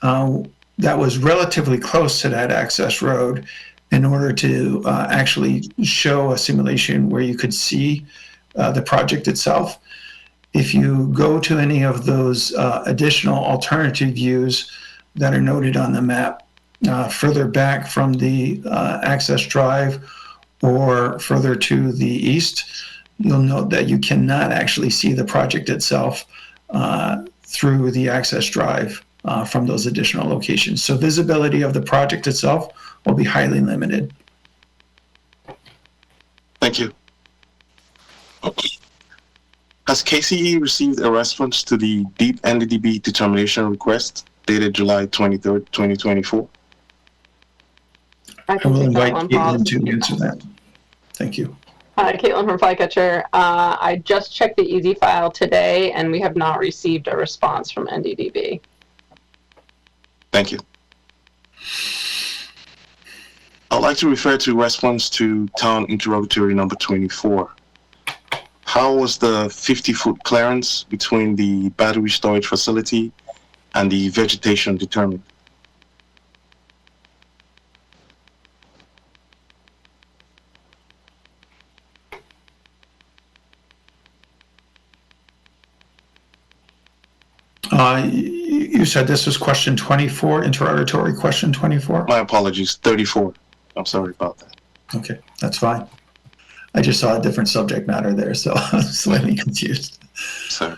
Speaker 10: that was relatively close to that access road in order to actually show a simulation where you could see the project itself. If you go to any of those additional alternative views that are noted on the map, further back from the access drive or further to the east, you'll note that you cannot actually see the project itself through the access drive from those additional locations. So visibility of the project itself will be highly limited.
Speaker 14: Thank you. Has KCE received a response to the deep NDDB determination request dated July 23rd, 2024?
Speaker 16: I
Speaker 10: will invite Caitlin to answer that. Thank you.
Speaker 16: Caitlin from Flycatcher. I just checked the easy file today and we have not received a response from NDDB.
Speaker 14: Thank you. I'd like to refer to response to town interrogatory number 24. How was the 50-foot clearance between the battery storage facility and the vegetation determined?
Speaker 10: You said this was question 24, interrogatory question 24?
Speaker 14: My apologies, 34. I'm sorry about that.
Speaker 10: Okay, that's fine. I just saw a different subject matter there, so I'm slightly confused.
Speaker 14: Sorry.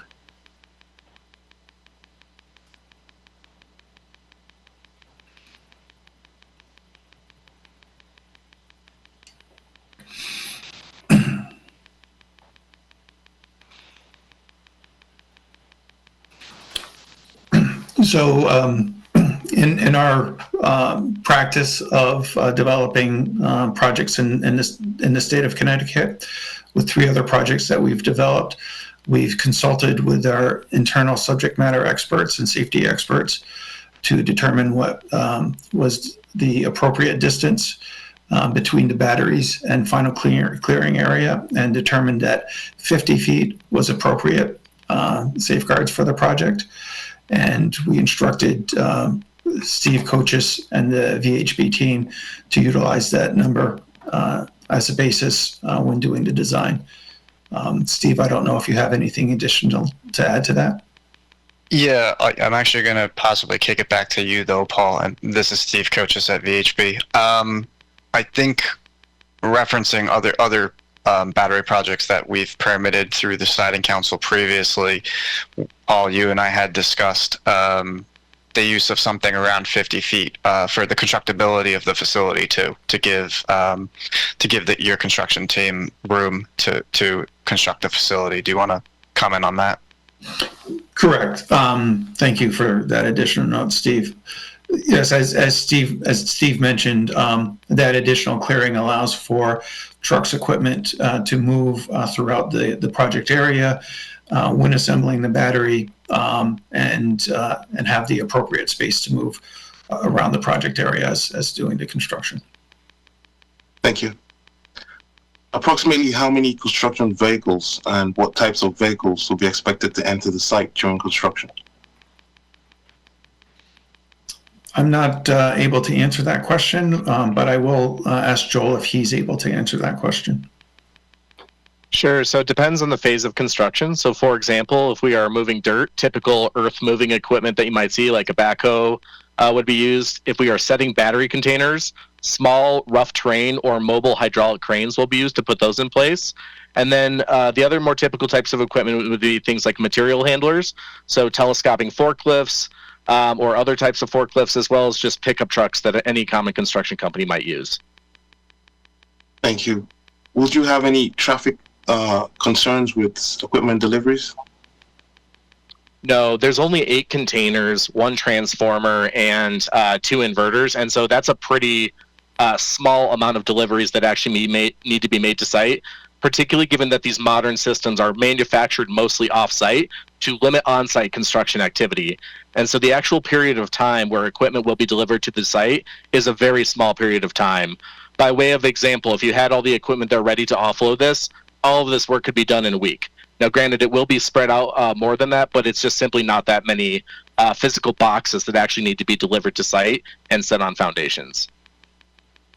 Speaker 10: So in our practice of developing projects in the state of Connecticut, with 3 other projects that we've developed, we've consulted with our internal subject matter experts and safety experts to determine what was the appropriate distance between the batteries and final clearing area, and determined that 50 feet was appropriate safeguards for the project. And we instructed Steve Coaches and the VHB team to utilize that number as a basis when doing the design. Steve, I don't know if you have anything additional to add to that.
Speaker 9: Yeah, I'm actually going to possibly kick it back to you, though, Paul. And this is Steve Coaches at VHB. I think referencing other battery projects that we've permitted through the siting council previously, Paul, you and I had discussed the use of something around 50 feet for the constructability of the facility to give your construction team room to construct the facility. Do you want to comment on that?
Speaker 10: Correct. Thank you for that additional note, Steve. Yes, as Steve mentioned, that additional clearing allows for trucks, equipment to move throughout the project area when assembling the battery, and have the appropriate space to move around the project area as doing the construction.
Speaker 14: Thank you. Approximately how many construction vehicles and what types of vehicles will be expected to enter the site during construction?
Speaker 10: I'm not able to answer that question, but I will ask Joel if he's able to answer that question.
Speaker 11: Sure. So it depends on the phase of construction. So, for example, if we are moving dirt, typical earth moving equipment that you might see, like a backhoe, would be used. If we are setting battery containers, small rough terrain or mobile hydraulic cranes will be used to put those in place. And then the other more typical types of equipment would be things like material handlers, so telescoping forklifts or other types of forklifts, as well as just pickup trucks that any common construction company might use.
Speaker 14: Thank you. Would you have any traffic concerns with equipment deliveries?
Speaker 11: No, there's only 8 containers, 1 transformer, and 2 inverters, and so that's a pretty small amount of deliveries that actually need to be made to site, particularly given that these modern systems are manufactured mostly off-site to limit on-site construction activity. And so the actual period of time where equipment will be delivered to the site is a very small period of time. By way of example, if you had all the equipment there ready to offload this, all of this work could be done in a week. Now, granted, it will be spread out more than that, but it's just simply not that many physical boxes that actually need to be delivered to site and set on foundations.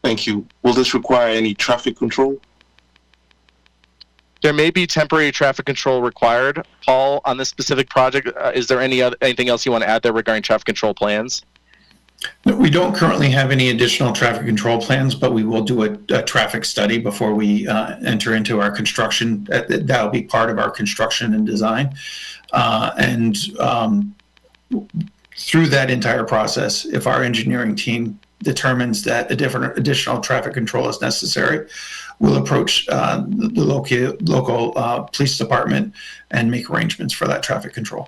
Speaker 14: Thank you. Will this require any traffic control?
Speaker 11: There may be temporary traffic control required. Paul, on this specific project, is there anything else you want to add there regarding traffic control plans?
Speaker 10: No, we don't currently have any additional traffic control plans, but we will do a traffic study before we enter into our construction. That'll be part of our construction and design. Through that entire process, if our engineering team determines that additional traffic control is necessary, we'll approach the local police department and make arrangements for that traffic control.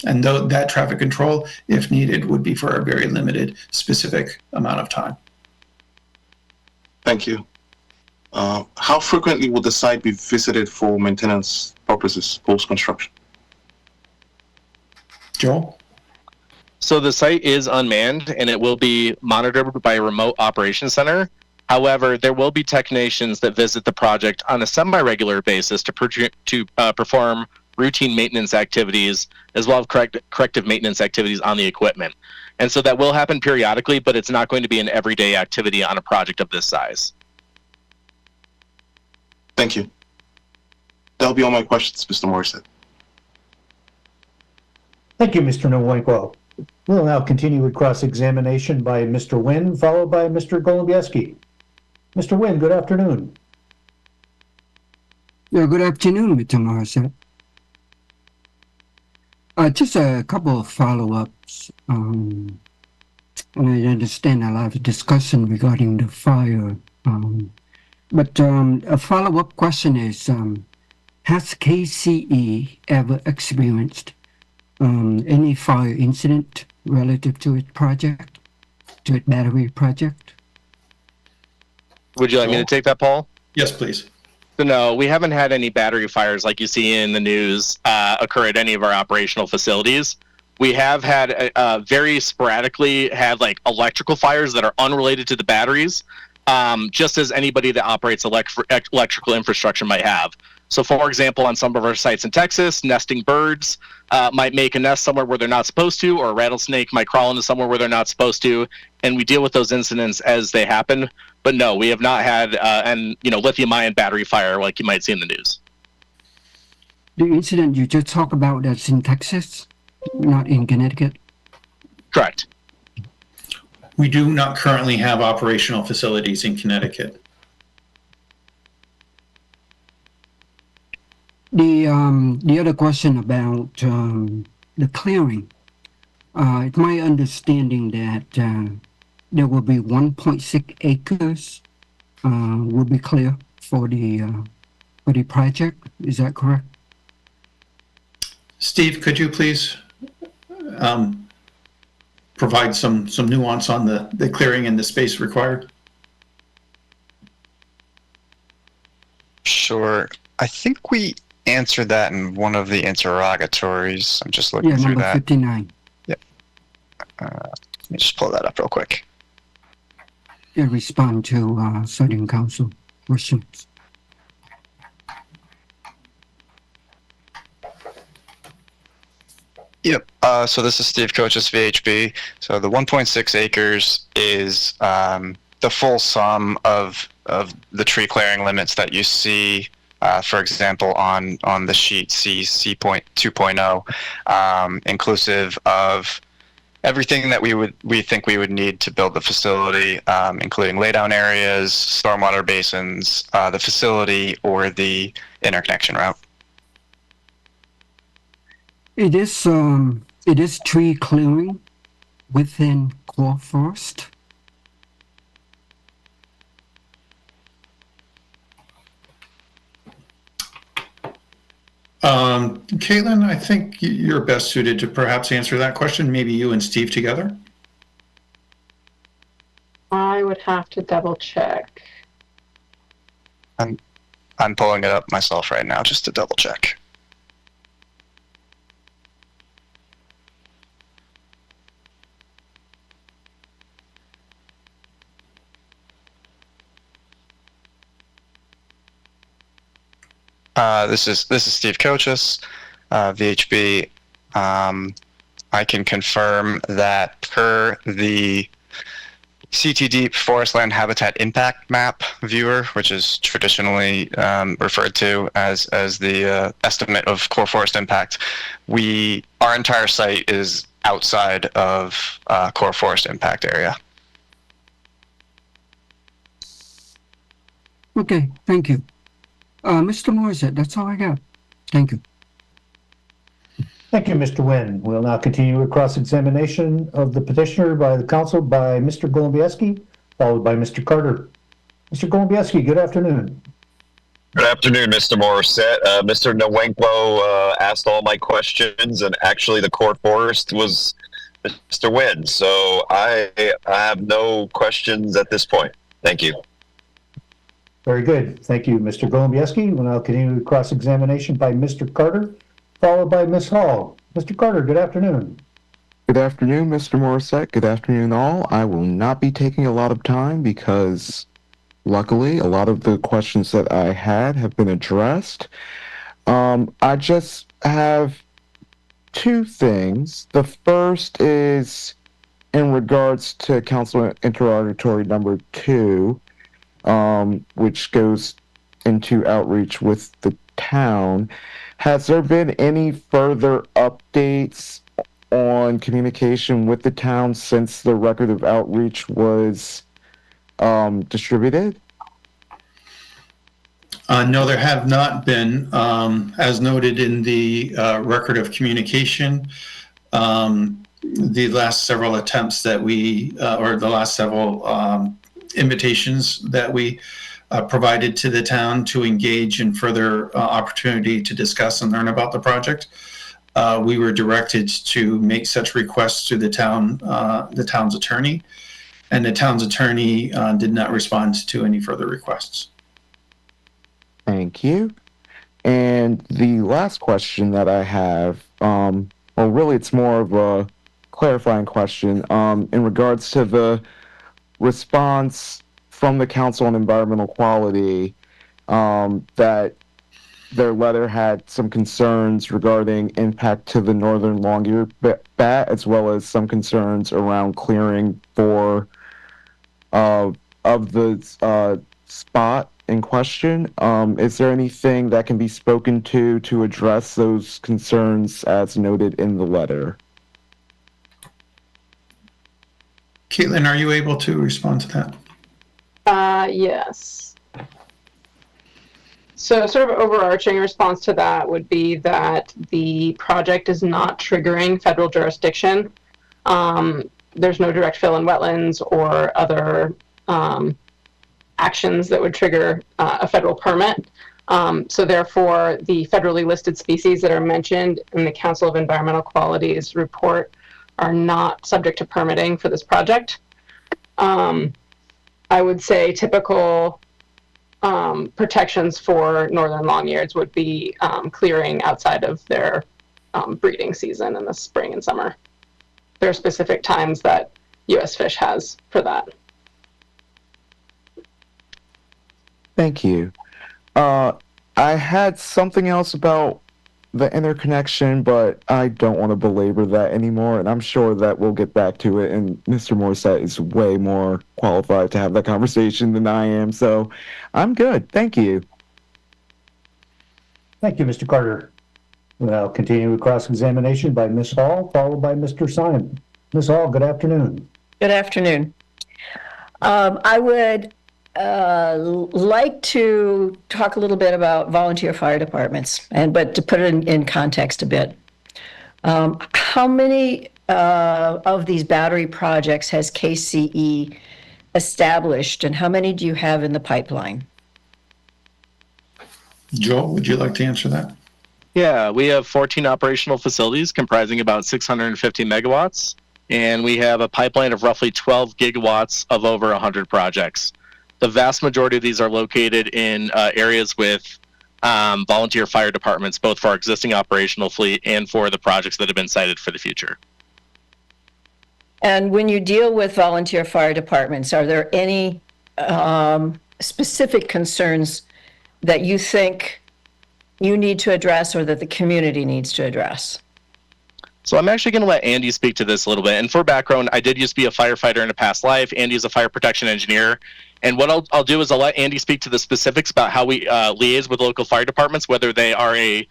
Speaker 10: And though that traffic control, if needed, would be for a very limited, specific amount of time.
Speaker 14: Thank you. How frequently will the site be visited for maintenance purposes post-construction?
Speaker 10: Joel?
Speaker 11: So the site is unmanned and it will be monitored by a remote operations center. However, there will be technicians that visit the project on a semi-regular basis to perform routine maintenance activities, as well as corrective maintenance activities on the equipment. And so that will happen periodically, but it's not going to be an everyday activity on a project of this size.
Speaker 14: Thank you. That'll be all my questions, Mr. Morrison.
Speaker 1: Thank you, Mr. Nowinko. We'll now continue with cross-examination by Mr. Nguyen, followed by Mr. Golubieski. Mr. Nguyen, good afternoon.
Speaker 5: Yeah, good afternoon, Mr. Morrison. Just a couple of follow-ups. And I understand a lot of discussion regarding the fire. But a follow-up question is, has KCE ever experienced any fire incident relative to its project, to its battery project?
Speaker 11: Would you like me to take that, Paul?
Speaker 10: Yes, please.
Speaker 11: So no, we haven't had any battery fires like you see in the news occur at any of our operational facilities. We have had very sporadically had like electrical fires that are unrelated to the batteries, just as anybody that operates electrical infrastructure might have. So, for example, on some of our sites in Texas, nesting birds might make a nest somewhere where they're not supposed to, or a rattlesnake might crawl into somewhere where they're not supposed to, and we deal with those incidents as they happen. But no, we have not had lithium-ion battery fire like you might see in the news.
Speaker 5: The incident you just talked about, that's in Texas, not in Connecticut?
Speaker 11: Correct.
Speaker 10: We do not currently have operational facilities in Connecticut.
Speaker 5: The other question about the clearing. It's my understanding that there will be 1.6 acres will be clear for the project. Is that correct?
Speaker 10: Steve, could you please provide some nuance on the clearing and the space required?
Speaker 9: Sure. I think we answered that in one of the interrogatories. I'm just looking through
Speaker 5: number
Speaker 9: that.
Speaker 5: 59.
Speaker 9: Yep. Let me just pull that up real quick.
Speaker 5: Yeah, respond to Southern Council questions.
Speaker 9: Yep. So this is Steve Coaches, VHB. So the 1.6 acres is the full sum of the tree clearing limits that you see, for example, on the sheet C.2.0, inclusive of everything that we think we would need to build the facility, including laydown areas, stormwater basins, the facility, or the interconnection route.
Speaker 5: It is tree clearing within core forest.
Speaker 10: Caitlin, I think you're best suited to perhaps answer that question. Maybe you and Steve together.
Speaker 16: I would have to double check.
Speaker 9: I'm pulling it up myself right now just to double check. This is Steve Coaches, VHB. I can confirm that per the CT Deep Forest Land Habitat Impact Map viewer, which is traditionally referred to as the estimate of core forest impact, our entire site is outside of core forest impact area.
Speaker 5: Okay, thank you. Mr. Morissette, that's all I got. Thank you.
Speaker 1: Thank you, Mr. Nguyen. We'll now continue with cross-examination of the petitioner by the council by Mr. Golubieski, followed by Mr. Carter. Mr. Golubieski, good afternoon.
Speaker 6: Good afternoon, Mr. Morissette. Mr. Nwankwo asked all my questions, and actually the core forest was Mr. Nguyen, so I have no questions at this point. Thank you.
Speaker 1: Very good. Thank you, Mr. Golubieski. We'll now continue with cross-examination by Mr. Carter, followed by Ms. Hall. Mr. Carter, good afternoon.
Speaker 4: Good afternoon, Mr. Morissette. Good afternoon, all. I will not be taking a lot of time because, luckily, a lot of the questions that I had have been addressed. I just have two things. The first is in regards to Council Interrogatory number 2, which goes into outreach with the town. Has there been any further updates on communication with the town since the record of outreach was distributed?
Speaker 10: No, there have not been. As noted in the record of communication, the last several attempts that or the last several invitations that we provided to the town to engage in further opportunity to discuss and learn about the project. We were directed to make such requests to the town's attorney, and the town's attorney did not respond to any further requests.
Speaker 4: Thank you. And the last question that I have, well, really, it's more of a clarifying question. In regards to the response from the Council on Environmental Quality, that their letter had some concerns regarding impact to the northern long-eared bat, as well as some concerns around clearing for of the spot in question. Is there anything that can be spoken to address those concerns as noted in the letter?
Speaker 10: Caitlin, are you able to respond to that?
Speaker 16: Yes. So sort of overarching response to that would be that the project is not triggering federal jurisdiction. There's no direct fill in wetlands or other actions that would trigger a federal permit. So therefore, the federally listed species that are mentioned in the Council of Environmental Quality's report are not subject to permitting for this project. I would say typical protections for northern long-eareds would be clearing outside of their breeding season in the spring and summer. There are specific times that U.S. Fish has for that.
Speaker 4: Thank you. I had something else about the interconnection, but I don't want to belabor that anymore, and I'm sure that we'll get back to it, and Mr. Morissette is way more qualified to have that conversation than I am, so I'm good. Thank you.
Speaker 1: Thank you, Mr. Carter. We'll continue with cross-examination by Ms. Hall, followed by Mr. Simon. Ms. Hall, good afternoon.
Speaker 3: Good afternoon. I would like to talk a little bit about volunteer fire departments, but to put it in context a bit. How many of these battery projects has KCE established, and how many do you have in the pipeline?
Speaker 10: Joel, would you like to answer that?
Speaker 11: Yeah, we have 14 operational facilities comprising about 650 megawatts, and we have a pipeline of roughly 12 gigawatts of over 100 projects. The vast majority of these are located in areas with volunteer fire departments, both for our existing operational fleet and for the projects that have been cited for the future.
Speaker 3: And when you deal with volunteer fire departments, are there any specific concerns that you think you need to address or that the community needs to address?
Speaker 11: So I'm actually going to let Andy speak to this a little bit. And for background, I did used to be a firefighter in a past life. Andy is a fire protection engineer. And what I'll do is I'll let Andy speak to the specifics about how we liaise with local fire departments, whether they are a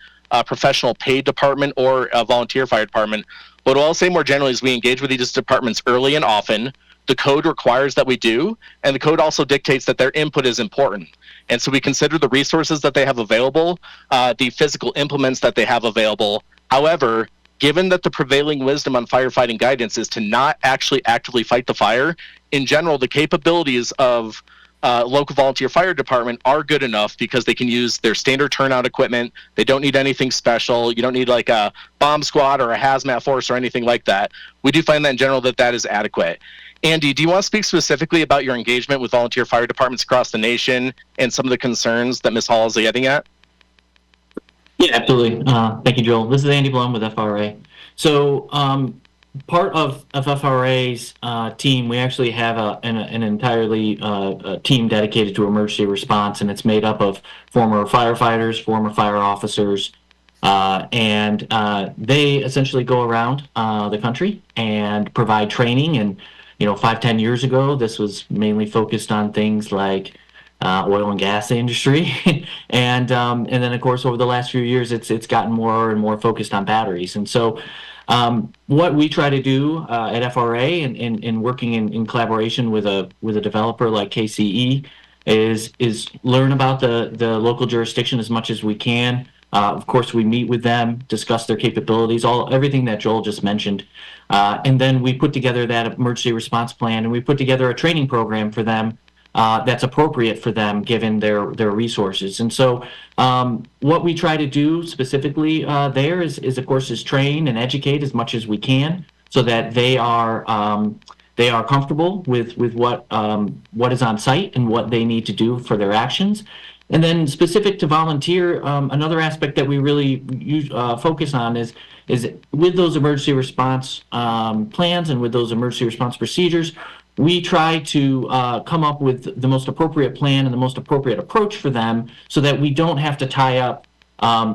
Speaker 11: professional paid department or a volunteer fire department. But what I'll say more generally is we engage with these departments early and often. The code requires that we do, and the code also dictates that their input is important. And so we consider the resources that they have available, the physical implements that they have available. However, given that the prevailing wisdom on firefighting guidance is to not actually actively fight the fire, in general, the capabilities of local volunteer fire department are good enough because they can use their standard turnout equipment. They don't need anything special. You don't need like a bomb squad or a hazmat force or anything like that. We do find that in general that is adequate. Andy, do you want to speak specifically about your engagement with volunteer fire departments across the nation and some of the concerns that Ms. Hall is getting at?
Speaker 15: Yeah, absolutely. Thank you, Joel. This is Andy Blum with FRA. So part of FRA's team, we actually have an entirely team dedicated to emergency response, and it's made up of former firefighters, former fire officers, and they essentially go around the country and provide training. And 5-10 years ago, this was mainly focused on things like oil and gas industry, and then of course over the last few years, it's gotten more and more focused on batteries. And so, what we try to do at FRA and working in collaboration with a developer like KCE is learn about the local jurisdiction as much as we can. Of course, we meet with them, discuss their capabilities, everything that Joel just mentioned. And then we put together that emergency response plan, and we put together a training program for them that's appropriate for them given their resources. And so what we try to do specifically there is of course train and educate as much as we can so that they are comfortable with what is on site and what they need to do for their actions. And then specific to volunteer, another aspect that we really focus on is with those emergency response plans and with those emergency response procedures, we try to come up with the most appropriate plan and the most appropriate approach for them so that we don't have to tie up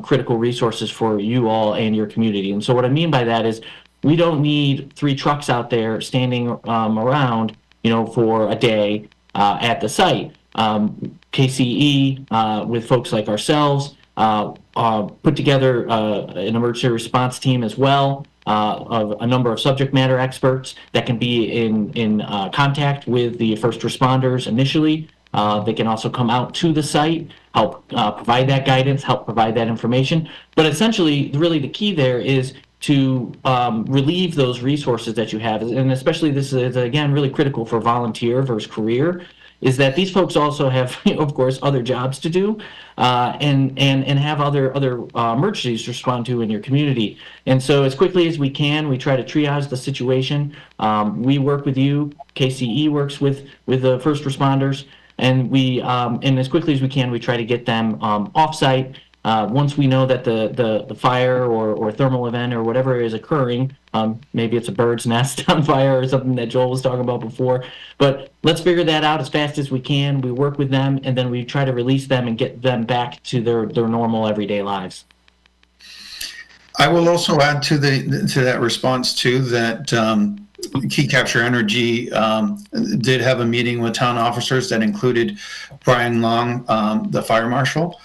Speaker 15: critical resources for you all and your community. And so what I mean by that is we don't need 3 trucks out there standing around, for a day at the site. KCE, with folks like ourselves, put together an emergency response team as well of a number of subject matter experts that can be in contact with the first responders initially. They can also come out to the site, help provide that guidance, help provide that information. But essentially, really the key there is to relieve those resources that you have. And especially this is, again, really critical for volunteer versus career, is that these folks also have, of course, other jobs to do and have other emergencies to respond to in your community. And so as quickly as we can, we try to triage the situation. We work with you. KCE works with the first responders. And and as quickly as we can, we try to get them off-site. Once we know that the fire or thermal event or whatever is occurring, maybe it's a bird's nest on fire or something that Joel was talking about before, but let's figure that out as fast as we can. We work with them, and then we try to release them and get them back to their normal everyday lives.
Speaker 10: I will also add to that response too that Key Capture Energy did have a meeting with town officers that included Brian Long, the fire marshal,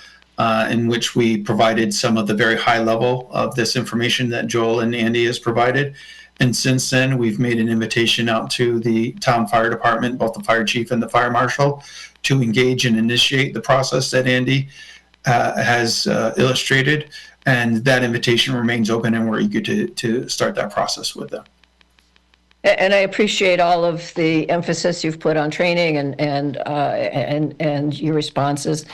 Speaker 10: in which we provided some of the very high level of this information that Joel and Andy has provided. And since then, we've made an invitation out to the town fire department, both the fire chief and the fire marshal, to engage and initiate the process that Andy has illustrated. And that invitation remains open, and we're eager to start that process with them.
Speaker 3: And I appreciate all of the emphasis you've put on training and your responses.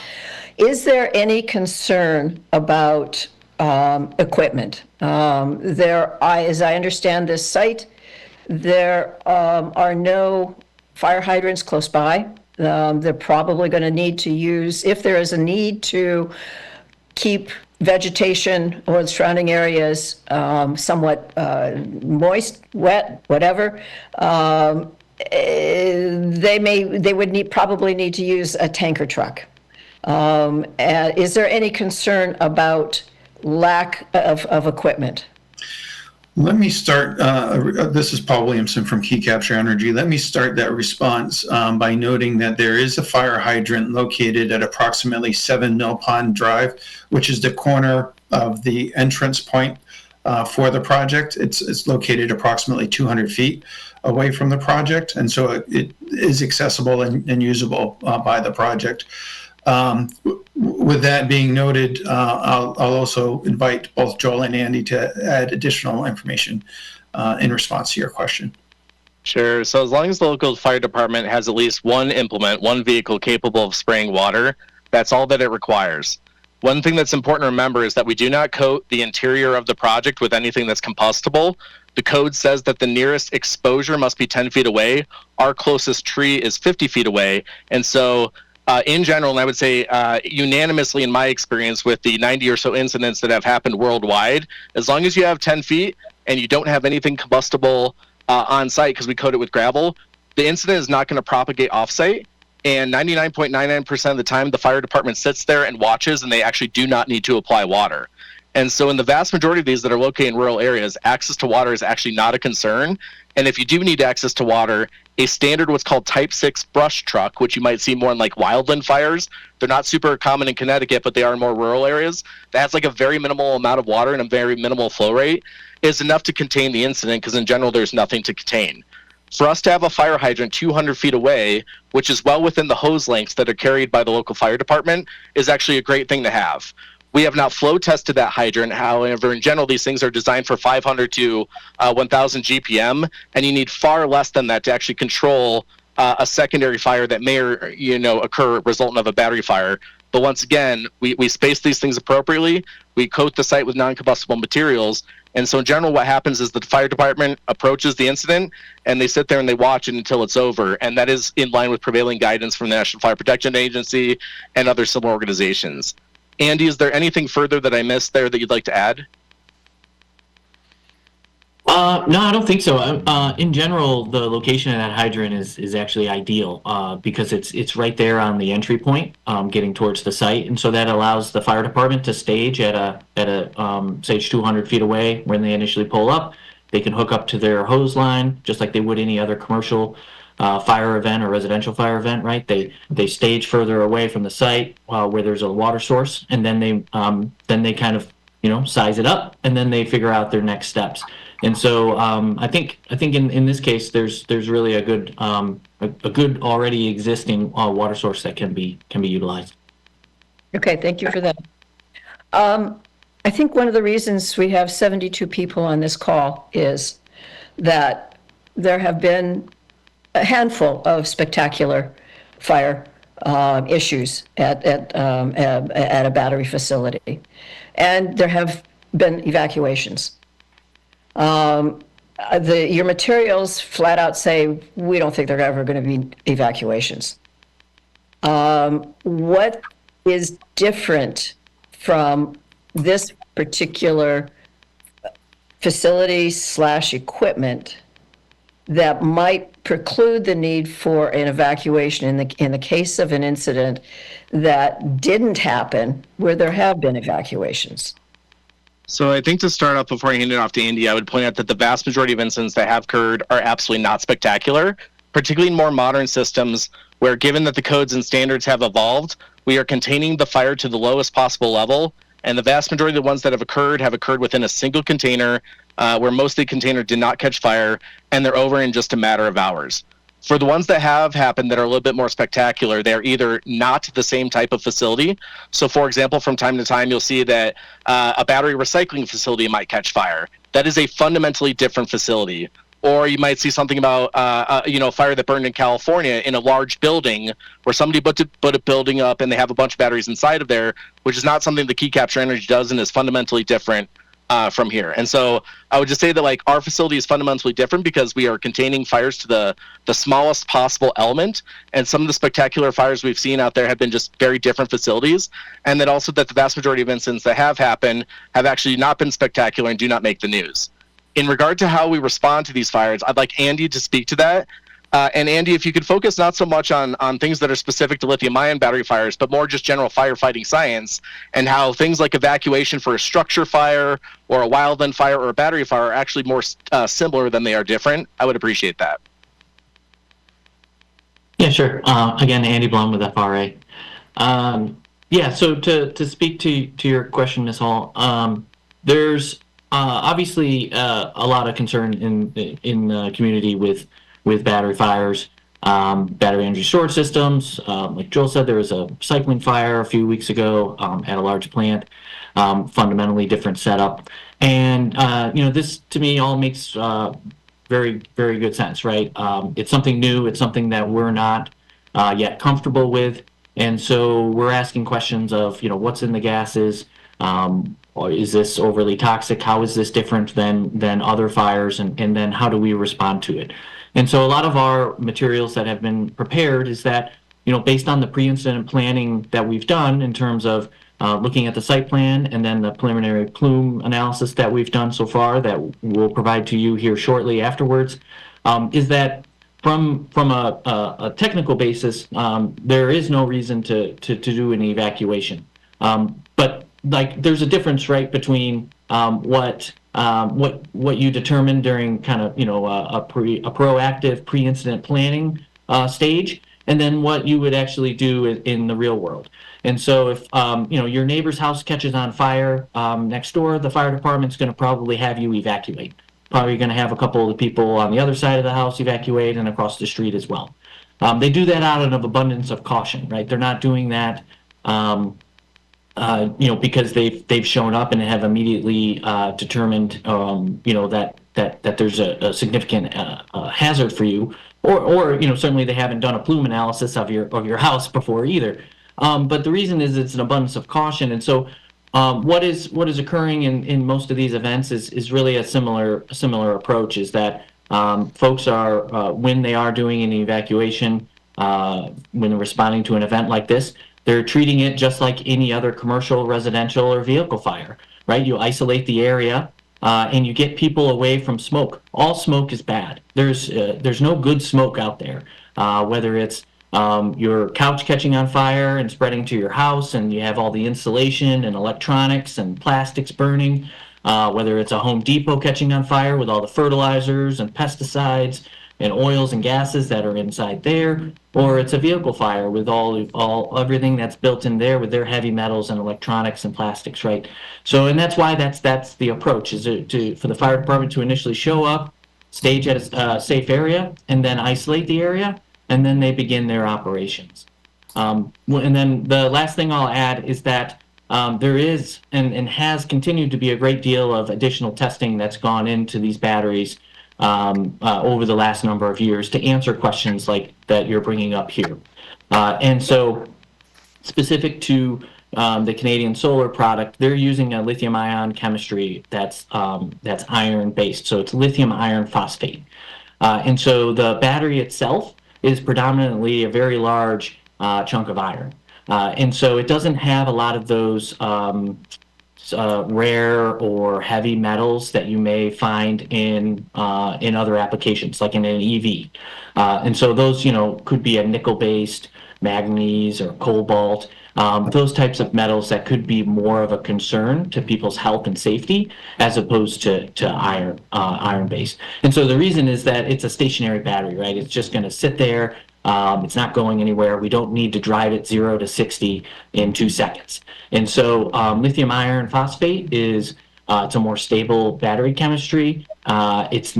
Speaker 3: Is there any concern about equipment? As I understand this site, there are no fire hydrants close by. They're probably going to need to use, if there is a need to keep vegetation or the surrounding areas somewhat moist, wet, whatever, they would probably need to use a tanker truck. Is there any concern about lack of equipment?
Speaker 10: Let me start. This is Paul Williamson from Key Capture Energy. Let me start that response by noting that there is a fire hydrant located at approximately 7 Mill Pond Drive, which is the corner of the entrance point for the project. It's located approximately 200 feet away from the project, and so it is accessible and usable by the project. With that being noted, I'll also invite both Joel and Andy to add additional information in response to your question.
Speaker 11: Sure. So as long as the local fire department has at least one vehicle capable of spraying water, that's all that it requires. One thing that's important to remember is that we do not coat the interior of the project with anything that's combustible. The code says that the nearest exposure must be 10 feet away. Our closest tree is 50 feet away. And so in general, and I would say unanimously in my experience with the 90 or so incidents that have happened worldwide, as long as you have 10 feet and you don't have anything combustible on site, because we coat it with gravel, the incident is not going to propagate off site. And 99.99% of the time, the fire department sits there and watches, and they actually do not need to apply water. And so in the vast majority of these that are located in rural areas, access to water is actually not a concern. And if you do need access to water, a standard what's called Type 6 brush truck, which you might see more in like wildland fires, they're not super common in Connecticut, but they are in more rural areas, that has like a very minimal amount of water and a very minimal flow rate, is enough to contain the incident, because in general there's nothing to contain. For us to have a fire hydrant 200 feet away, which is well within the hose lengths that are carried by the local fire department, is actually a great thing to have. We have not flow tested that hydrant. However, in general, these things are designed for 500 to 1,000 GPM, and you need far less than that to actually control a secondary fire that may occur resultant of a battery fire. But once again, we space these things appropriately. We coat the site with non-combustible materials. And so in general, what happens is the fire department approaches the incident and they sit there and they watch it until it's over. And that is in line with prevailing guidance from the National Fire Protection Agency and other similar organizations. Andy, is there anything further that I missed there that you'd like to add?
Speaker 15: No, I don't think so. In general, the location of that hydrant is actually ideal because it's right there on the entry point, getting towards the site, and so that allows the fire department to stage at a stage 200 feet away when they initially pull up. They can hook up to their hose line just like they would any other commercial fire event or residential fire event. Right? They stage further away from the site where there's a water source, and then they kind of size it up, and then they figure out their next steps. And so I think in this case there's really a good already existing water source that can be utilized.
Speaker 3: Okay, thank you for that. I think one of the reasons we have 72 people on this call is that there have been a handful of spectacular fire issues at a battery facility, and there have been evacuations. Your materials flat out say we don't think there are ever going to be evacuations. What is different from this particular facility/equipment that might preclude the need for an evacuation in the case of an incident that didn't happen where there have been evacuations?
Speaker 11: So I think to start off, before I hand it off to Andy, I would point out that the vast majority of incidents that have occurred are absolutely not spectacular, particularly in more modern systems where, given that the codes and standards have evolved, we are containing the fire to the lowest possible level. And the vast majority of the ones that have occurred within a single container where most of the container did not catch fire, and they're over in just a matter of hours. For the ones that have happened that are a little bit more spectacular, they're either not the same type of facility. So, for example, from time to time, you'll see that a battery recycling facility might catch fire. That is a fundamentally different facility. Or you might see something about, a fire that burned in California in a large building where somebody put a building up and they have a bunch of batteries inside of there, which is not something the Key Capture Energy does and is fundamentally different from here. And so I would just say that our facility is fundamentally different because we are containing fires to the smallest possible element. And some of the spectacular fires we've seen out there have been just very different facilities. And that also that the vast majority of incidents that have happened have actually not been spectacular and do not make the news. In regard to how we respond to these fires, I'd like Andy to speak to that. And Andy, if you could focus not so much on things that are specific to lithium-ion battery fires, but more just general firefighting science and how things like evacuation for a structure fire or a wildland fire or a battery fire are actually more similar than they are different, I would appreciate that.
Speaker 15: Yeah, sure. Again, Andy Blum with FRA. So to speak to your question, Ms. Hall, there's obviously a lot of concern in the community with battery fires, battery energy storage systems. Like Joel said, there was a recycling fire a few weeks ago at a large plant, fundamentally different setup. And, this to me all makes very, very good sense, right? It's something new. It's something that we're not yet comfortable with. And so we're asking questions of, what's in the gases? Or is this overly toxic? How is this different than other fires? And then how do we respond to it? And so a lot of our materials that have been prepared is that, based on the pre-incident planning that we've done in terms of looking at the site plan and then the preliminary plume analysis that we've done so far that we'll provide to you here shortly afterwards, is that from a technical basis, there is no reason to do an evacuation. But there's a difference, right, between what you determine during kind of a proactive pre-incident planning stage, and then what you would actually do in the real world. And so if your neighbor's house catches on fire next door, the fire department's going to probably have you evacuate. Probably going to have a couple of the people on the other side of the house evacuate and across the street as well. They do that out of abundance of caution, right? They're not doing that because they've shown up and have immediately determined, that there's a significant hazard for you, or certainly they haven't done a plume analysis of your house before either. But the reason is it's an abundance of caution, and so what is occurring in most of these events is really a similar approach. Is that folks are when they are doing an evacuation, when they're responding to an event like this, they're treating it just like any other commercial, residential, or vehicle fire. Right? You isolate the area. And you get people away from smoke. All smoke is bad. There's no good smoke out there. Whether it's your couch catching on fire and spreading to your house, and you have all the insulation and electronics and plastics burning, whether it's a Home Depot catching on fire with all the fertilizers and pesticides and oils and gases that are inside there, or it's a vehicle fire with everything that's built in there with their heavy metals and electronics and plastics, right? So, and that's why that's the approach, is for the fire department to initially show up, stage at a safe area, and then isolate the area, and then they begin their operations. And then the last thing I'll add is that there is and has continued to be a great deal of additional testing that's gone into these batteries over the last number of years to answer questions like that you're bringing up here. And so specific to the Canadian Solar product, they're using a lithium-ion chemistry that's iron-based. So it's lithium iron phosphate. And so the battery itself is predominantly a very large chunk of iron. And so it doesn't have a lot of those rare or heavy metals that you may find in other applications, like in an EV. And so those, could be a nickel-based, manganese, or cobalt. Those types of metals that could be more of a concern to people's health and safety, as opposed to iron-based. And so the reason is that it's a stationary battery, right? It's just going to sit there. It's not going anywhere. We don't need to drive it 0 to 60 in 2 seconds. And so lithium iron phosphate is it's a more stable battery chemistry. It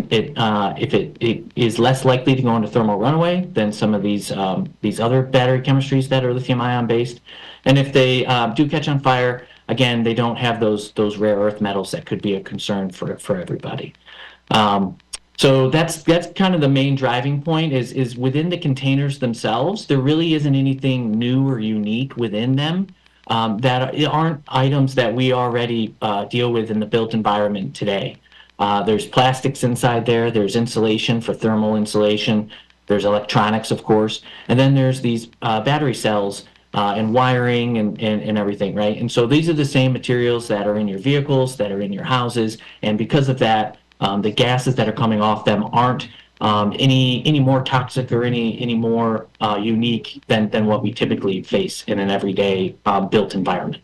Speaker 15: is less likely to go into thermal runaway than some of these other battery chemistries that are lithium ion based. And if they do catch on fire, again, they don't have those rare earth metals that could be a concern for everybody. So that's kind of the main driving point is within the containers themselves. There really isn't anything new or unique within them that aren't items that we already deal with in the built environment today. There's plastics inside there. There's insulation for thermal insulation. There's electronics, of course. And then there's these battery cells and wiring and everything, right? And so these are the same materials that are in your vehicles, that are in your houses. And because of that, the gases that are coming off them aren't any more toxic or any more unique than what we typically face in an everyday built environment.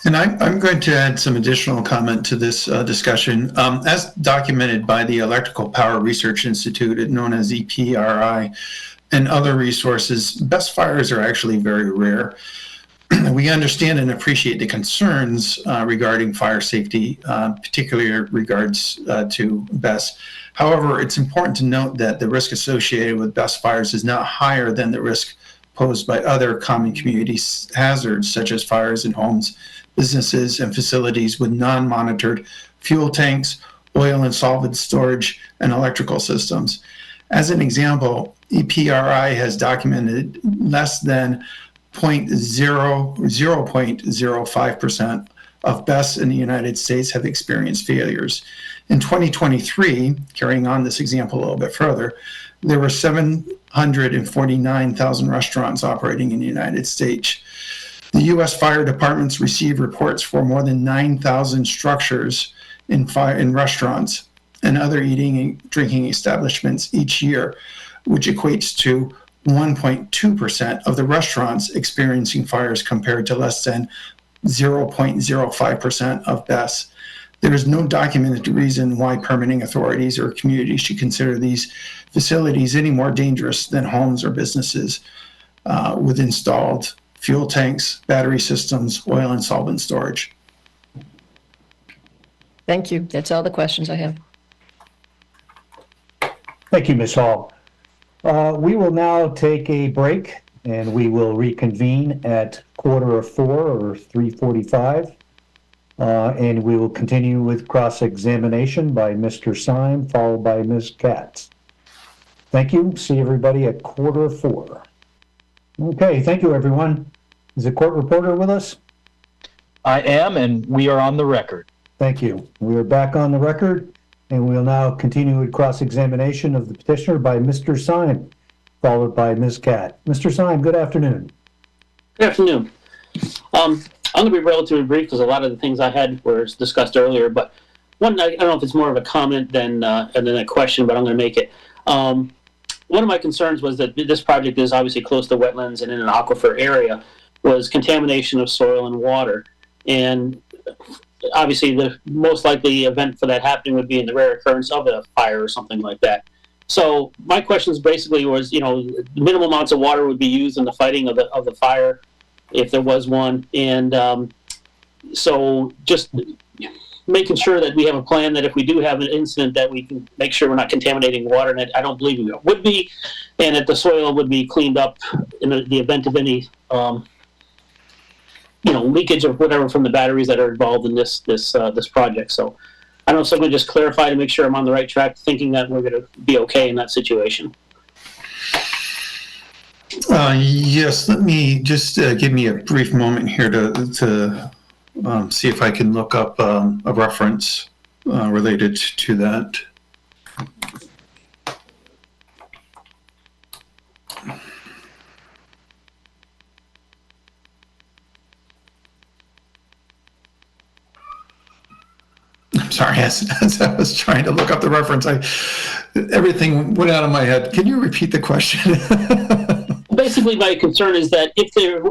Speaker 10: And I'm going to add some additional comment to this discussion. As documented by the Electrical Power Research Institute, known as EPRI, and other resources, best fires are actually very rare. We understand and appreciate the concerns regarding fire safety, particularly regards to BESS. However, it's important to note that the risk associated with BESS fires is not higher than the risk posed by other common community hazards, such as fires in homes, businesses, and facilities with non-monitored fuel tanks, oil and solvent storage, and electrical systems. As an example, EPRI has documented less than 0.05% of BESS in the United States have experienced failures. In 2023, carrying on this example a little bit further, there were 749,000 restaurants operating in the United States. The U.S. fire departments receive reports for more than 9,000 structures in restaurants and other eating and drinking establishments each year, which equates to 1.2% of the restaurants experiencing fires compared to less than 0.05% of BESS. There is no documented reason why permitting authorities or communities should consider these facilities any more dangerous than homes or businesses with installed fuel tanks, battery systems, oil and solvent storage.
Speaker 3: Thank you. That's all the questions I have.
Speaker 1: Thank you, Ms. Hall. We will now take a break, and we will reconvene at 3:45 or 3:45. And we will continue with cross-examination by Mr. Syme, followed by Ms. Katz. Thank you. See everybody at 3:45. Okay, thank you, everyone. Is the court reporter with us?
Speaker 17: I am, and we are on the record.
Speaker 1: Thank you. We are back on the record, and we'll now continue with cross-examination of the petitioner by Mr. Syme, followed by Ms. Cat. Mr. Syme, good afternoon.
Speaker 18: Good afternoon. I'm going to be relatively brief because a lot of the things I had were discussed earlier, but one, I don't know if it's more of a comment than a question, but I'm going to make it. One of my concerns was that this project is obviously close to wetlands and in an aquifer area, was contamination of soil and water. And obviously the most likely event for that happening would be in the rare occurrence of a fire or something like that. So my questions basically was, minimal amounts of water would be used in the fighting of the fire, if there was one, and so just making sure that we have a plan that if we do have an incident that we can make sure we're not contaminating water, and I don't believe we would be, and that the soil would be cleaned up in the event of any leakage of whatever from the batteries that are involved in this project. So I don't know if someone just clarify to make sure I'm on the right track, thinking that we're going to be okay in that situation.
Speaker 10: Yes, let me just give me a brief moment here to see if I can look up a reference related to that. I'm sorry, as I was trying to look up the reference, everything went out of my head. Can you repeat the question?
Speaker 18: Basically, my concern is that if there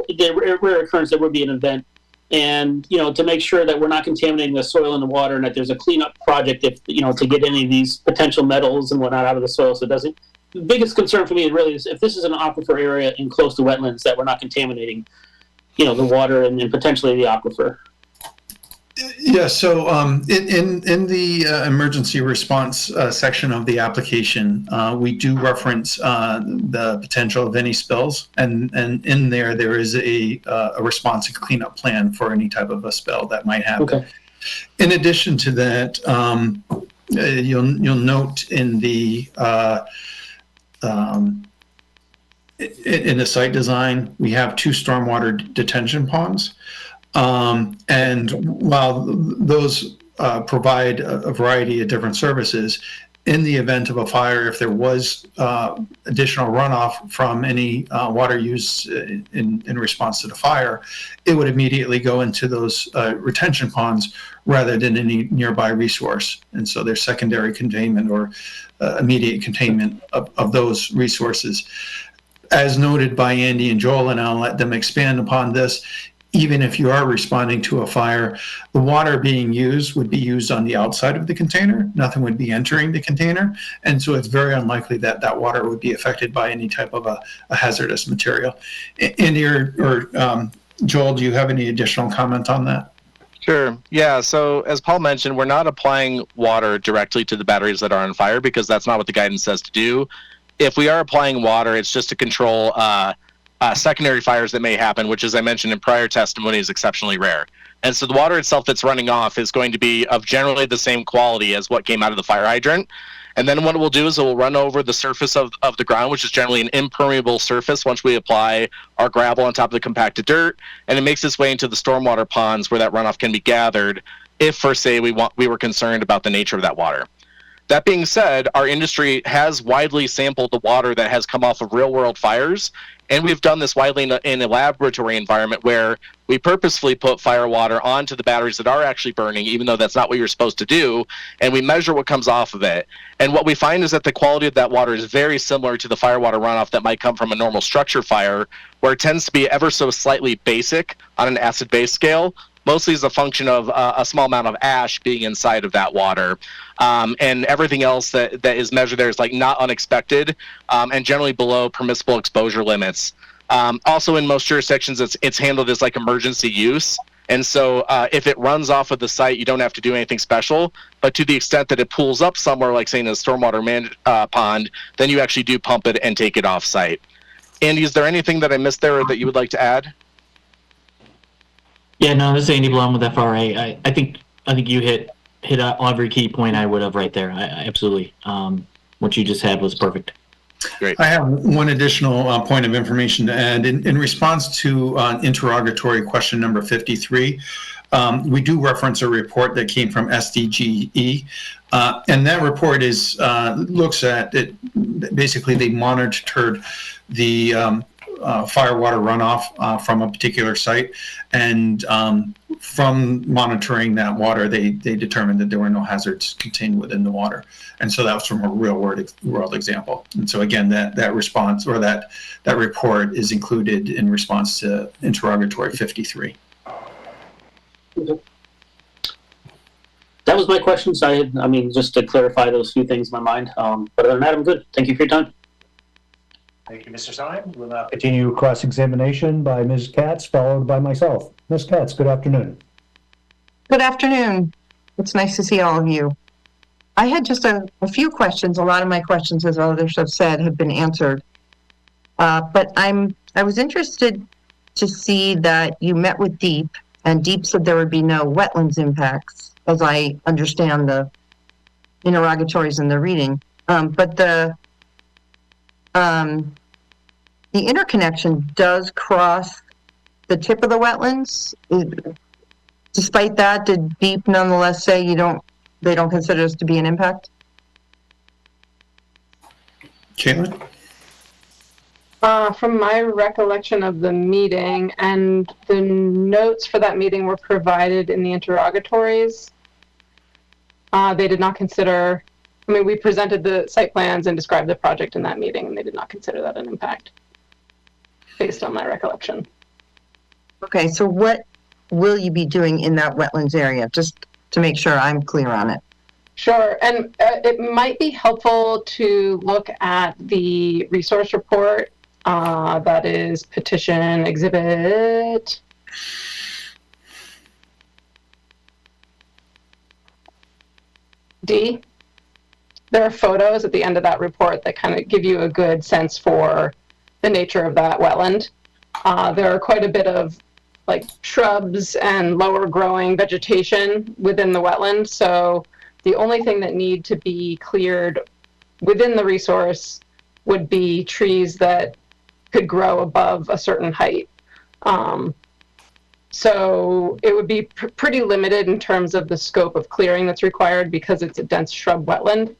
Speaker 18: rare occurrence, there would be an event, and to make sure that we're not contaminating the soil and the water, and that there's a cleanup project if to get any of these potential metals and whatnot out of the soil. So it doesn't. The biggest concern for me really is if this is an aquifer area and close to wetlands, that we're not contaminating, the water and potentially the aquifer.
Speaker 10: Yeah, so in the emergency response section of the application, we do reference the potential of any spills, and in there is a response and cleanup plan for any type of a spill that might happen. Okay. In addition to that, you'll note in the site design, we have 2 stormwater detention ponds. And while those provide a variety of different services, in the event of a fire, if there was additional runoff from any water use in response to the fire, it would immediately go into those retention ponds rather than any nearby resource. And so there's secondary containment or immediate containment of those resources. As noted by Andy and Joel, and I'll let them expand upon this, even if you are responding to a fire, the water being used would be used on the outside of the container. Nothing would be entering the container. And so it's very unlikely that that water would be affected by any type of a hazardous material. Andy or Joel, do you have any additional comment on that?
Speaker 11: Sure. Yeah. So as Paul mentioned, we're not applying water directly to the batteries that are on fire because that's not what the guidance says to do. If we are applying water, it's just to control secondary fires that may happen, which, as I mentioned in prior testimony, is exceptionally rare. And so the water itself that's running off is going to be of generally the same quality as what came out of the fire hydrant. And then what it will do is it will run over the surface of the ground, which is generally an impermeable surface once we apply our gravel on top of the compacted dirt. And it makes its way into the stormwater ponds where that runoff can be gathered if, for say, we were concerned about the nature of that water. That being said, our industry has widely sampled the water that has come off of real-world fires, and we've done this widely in a laboratory environment where we purposefully put fire water onto the batteries that are actually burning, even though that's not what you're supposed to do, and we measure what comes off of it. And what we find is that the quality of that water is very similar to the firewater runoff that might come from a normal structure fire, where it tends to be ever so slightly basic on an acid-base scale, mostly as a function of a small amount of ash being inside of that water. And everything else that is measured there is like not unexpected and generally below permissible exposure limits. Also in most jurisdictions, it's handled as like emergency use. And so if it runs off of the site, you don't have to do anything special. But to the extent that it pools up somewhere, like say in a stormwater pond, then you actually do pump it and take it off site. Andy, is there anything that I missed there that you would like to add?
Speaker 15: Yeah, no, this is Andy Blum with FRA. I think you hit every key point I would have right there. I absolutely. What you just had was perfect.
Speaker 11: Great.
Speaker 10: I have one additional point of information to add. In response to interrogatory question number 53, we do reference a report that came from SDGE, and that report looks at it. Basically, they monitored the fire water runoff from a particular site, and from monitoring that water, they determined that there were no hazards contained within the water, and so that was from a real world example. And so again, that response or that report is included in response to interrogatory 53.
Speaker 18: That was my questions. I mean, just to clarify those few things in my mind. But other than that, I'm good. Thank you for your time.
Speaker 1: Thank you, Mr. Stein. We'll now continue cross-examination by Ms. Katz, followed by myself. Ms. Katz, good afternoon.
Speaker 19: Good afternoon. It's nice to see all of you. I had just a few questions. A lot of my questions, as others have said, have been answered. But I was interested to see that you met with DEEP, and DEEP said there would be no wetlands impacts, as I understand the interrogatories and the reading. But the interconnection does cross the tip of the wetlands. Despite that, did DEEP nonetheless say they don't consider this to be an impact?
Speaker 10: Caitlin?
Speaker 16: From my recollection of the meeting, and the notes for that meeting were provided in the interrogatories, they did not consider, I mean, we presented the site plans and described the project in that meeting, and they did not consider that an impact, based on my recollection.
Speaker 19: Okay, so what will you be doing in that wetlands area, just to make sure I'm clear on it?
Speaker 16: Sure, and it might be helpful to look at the resource report. That is petition exhibit D. There are photos at the end of that report that kind of give you a good sense for the nature of that wetland. There are quite a bit of like shrubs and lower growing vegetation within the wetland. So the only thing that need to be cleared within the resource would be trees that could grow above a certain height. So it would be pretty limited in terms of the scope of clearing that's required because it's a dense shrub wetland.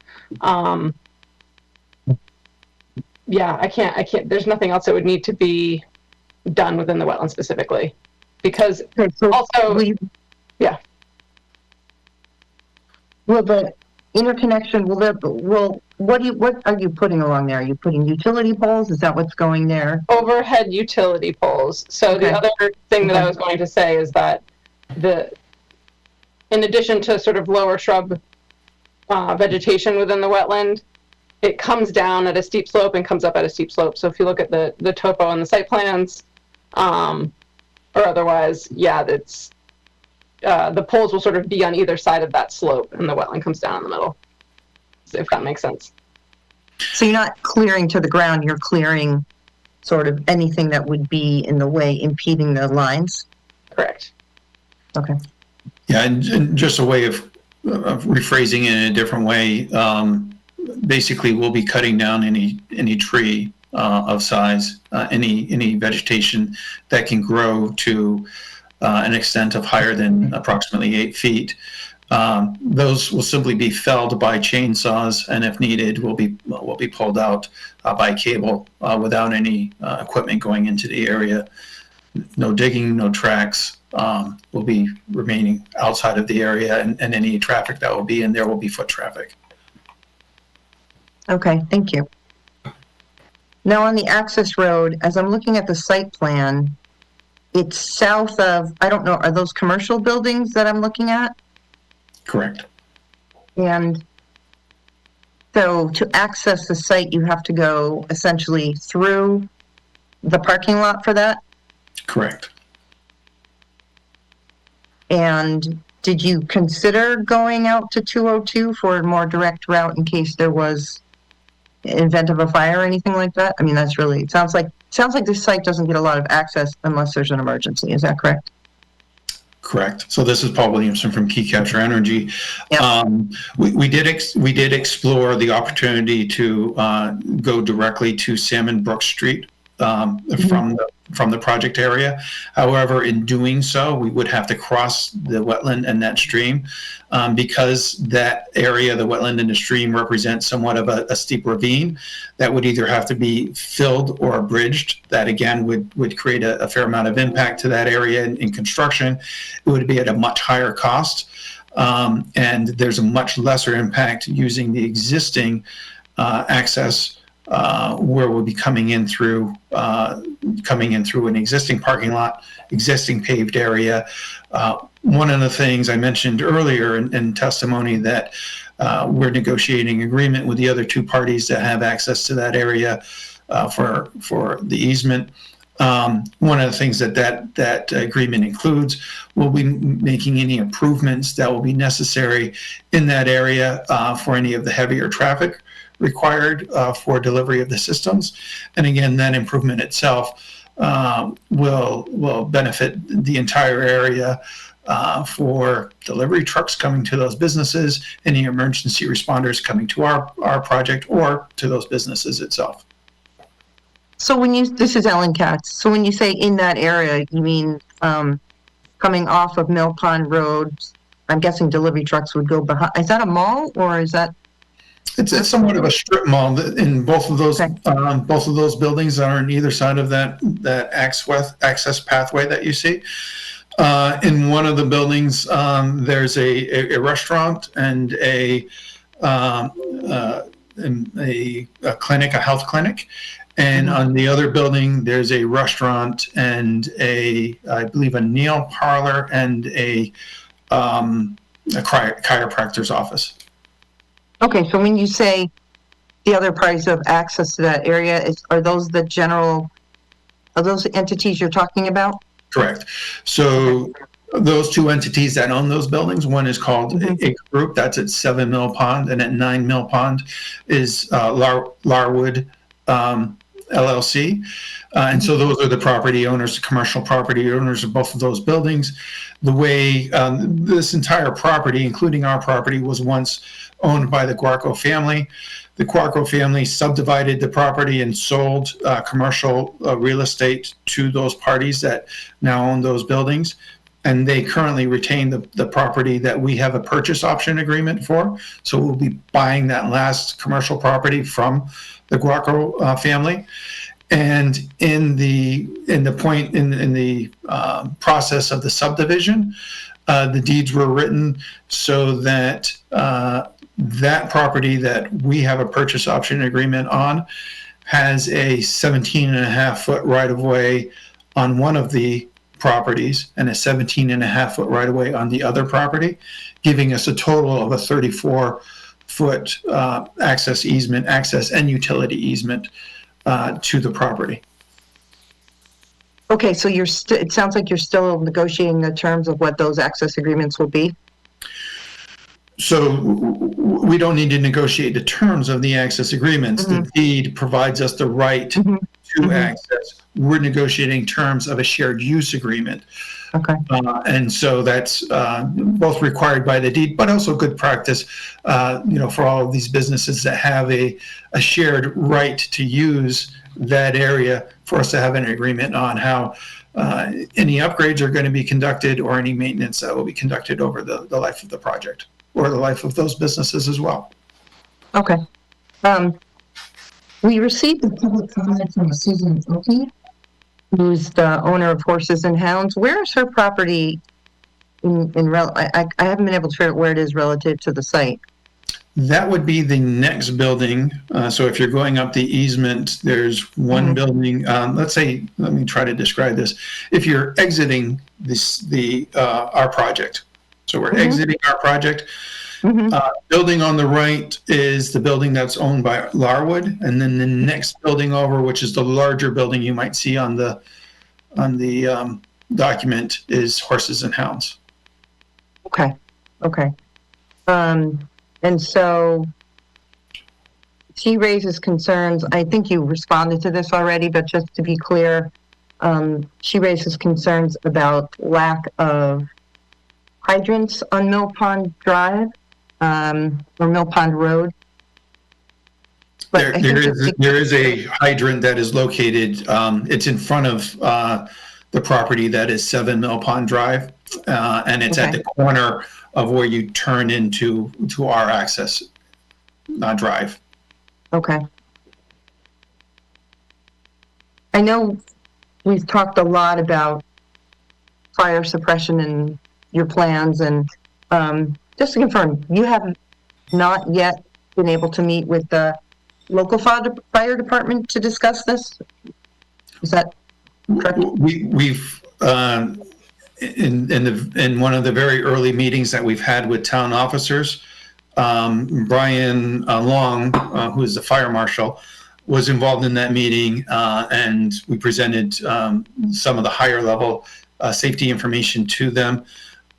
Speaker 16: Yeah, I can't, there's nothing else that would need to be done within the wetland specifically. Because also, yeah.
Speaker 19: Will the interconnection, what are you putting along there? Are you putting utility poles? Is that what's going there?
Speaker 16: Overhead utility poles. So the other thing that I was going to say is that in addition to sort of lower shrub vegetation within the wetland, it comes down at a steep slope and comes up at a steep slope. So if you look at the topo on the site plans, or otherwise, yeah, it's the poles will sort of be on either side of that slope and the wetland comes down in the middle, if that makes sense.
Speaker 19: So you're not clearing to the ground, you're clearing sort of anything that would be in the way impeding the lines?
Speaker 16: Correct.
Speaker 19: Okay.
Speaker 10: Yeah, and just a way of rephrasing it in a different way, basically we'll be cutting down any tree of size, any vegetation that can grow to an extent of higher than approximately 8 feet. Those will simply be felled by chainsaws, and if needed, will be pulled out by cable without any equipment going into the area. No digging, no tracks. Will be remaining outside of the area, and any traffic that will be in there will be foot traffic.
Speaker 19: Okay, thank you. Now on the access road, as I'm looking at the site plan, it's south of, I don't know, are those commercial buildings that I'm looking at?
Speaker 10: Correct.
Speaker 19: And so to access the site, you have to go essentially through the parking lot for that?
Speaker 10: Correct.
Speaker 19: And did you consider going out to 202 for a more direct route in case there was an event of a fire or anything like that? I mean, that's really, it sounds like this site doesn't get a lot of access unless there's an emergency. Is that correct?
Speaker 10: Correct. So this is Paul Williamson from Key Capture Energy. Yep. We did explore the opportunity to go directly to Salmon Brook Street from the project area. However, in doing so, we would have to cross the wetland and that stream because that area, the wetland and the stream, represents somewhat of a steep ravine that would either have to be filled or bridged. That again would create a fair amount of impact to that area in construction. It would be at a much higher cost. And there's a much lesser impact using the existing access where we'll be coming in through an existing parking lot, existing paved area. One of the things I mentioned earlier in testimony that we're negotiating agreement with the other two parties that have access to that area for the easement. One of the things that agreement includes will be making any improvements that will be necessary in that area for any of the heavier traffic required for delivery of the systems. And again, that improvement itself will benefit the entire area for delivery trucks coming to those businesses, any emergency responders coming to our project or to those businesses itself.
Speaker 19: So this is Ellen Katz. So when you say in that area, you mean coming off of Mill Pond Road? I'm guessing delivery trucks would go behind. Is that a mall or is that?
Speaker 10: It's somewhat of a strip mall in both of those buildings that are on either side of that access pathway that you see. In one of the buildings, there's a restaurant and a clinic, a health clinic. And on the other building, there's a restaurant and I believe a nail parlor and a chiropractor's office.
Speaker 19: Okay, so when you say the other parties have access to that area, are those entities you're talking about?
Speaker 10: Correct. So those two entities that own those buildings, one is called a group, that's at 7 Mill Pond, and at 9 Mill Pond is Larwood LLC. And so those are the property owners, the commercial property owners of both of those buildings. The way this entire property, including our property, was once owned by the Guarco family. The Guarco family subdivided the property and sold commercial real estate to those parties that now own those buildings. And they currently retain the property that we have a purchase option agreement for. So we'll be buying that last commercial property from the Guarco family. And in the process of the subdivision, the deeds were written so that that property that we have a purchase option agreement on has a 17.5-foot right-of-way on one of the properties and a 17.5-foot right-of-way on the other property, giving us a total of a 34-foot access and utility easement to the property.
Speaker 19: Okay, so it sounds like you're still negotiating the terms of what those access agreements will be.
Speaker 10: So we don't need to negotiate the terms of the access agreements. The deed provides us the right to access. We're negotiating terms of a shared use agreement.
Speaker 19: Okay.
Speaker 10: And so that's both required by the deed, but also good practice, for all of these businesses that have a shared right to use that area, for us to have an agreement on how any upgrades are going to be conducted or any maintenance that will be conducted over the life of the project or the life of those businesses as well.
Speaker 19: Okay. We received a public comment from Susan Oki, who's the owner of Horses and Hounds. Where is her property I haven't been able to figure out where it is relative to the site.
Speaker 10: That would be the next building. So if you're going up the easement, there's one building. Let me try to describe this. If you're exiting our project, so we're exiting our project. Building on the right is the building that's owned by Larwood, and then the next building over, which is the larger building you might see on the document, is Horses and Hounds.
Speaker 19: Okay. And so she raises concerns. I think you responded to this already, but just to be clear, she raises concerns about lack of hydrants on Mill Pond Drive or Mill Pond Road. but I think
Speaker 10: There is a hydrant that is located, it's in front of the property that is 7 Mill Pond Drive, and it's at the corner of where you turn into our access drive.
Speaker 19: Okay. I know we've talked a lot about fire suppression and your plans, and just to confirm, you have not yet been able to meet with the local fire department to discuss this? Is that correct?
Speaker 10: We've in one of the very early meetings that we've had with town officers, Brian Long, who is the fire marshal, was involved in that meeting, and we presented some of the higher level safety information to them.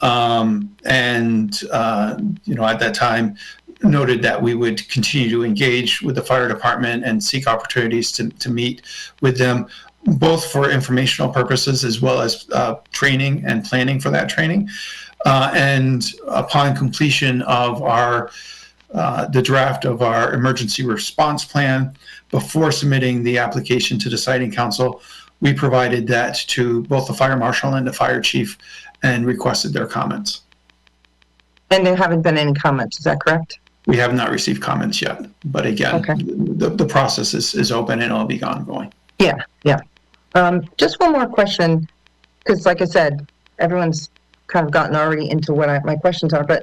Speaker 10: And at that time, noted that we would continue to engage with the fire department and seek opportunities to meet with them, both for informational purposes as well as training and planning for that training. And upon completion of the draft of our emergency response plan, before submitting the application to the siting council, we provided that to both the fire marshal and the fire chief and requested their comments.
Speaker 19: And there haven't been any comments, is that correct?
Speaker 10: We have not received comments yet, but again, the process is open and it'll be ongoing.
Speaker 19: Yeah. Just one more question, because like I said, everyone's kind of gotten already into what my questions are, but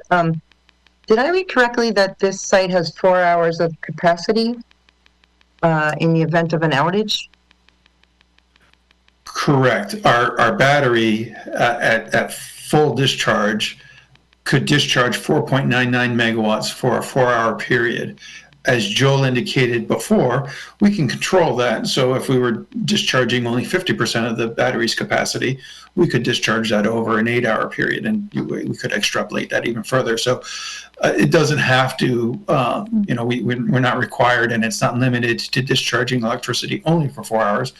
Speaker 19: did I read correctly that this site has 4 hours of capacity in the event of an outage?
Speaker 10: Correct. Our battery at full discharge could discharge 4.99 megawatts for a 4-hour period. As Joel indicated before, we can control that. So if we were discharging only 50% of the battery's capacity, we could discharge that over an 8-hour period, and we could extrapolate that even further. So it doesn't have to, we're not required, and it's not limited to discharging electricity only for 4 hours.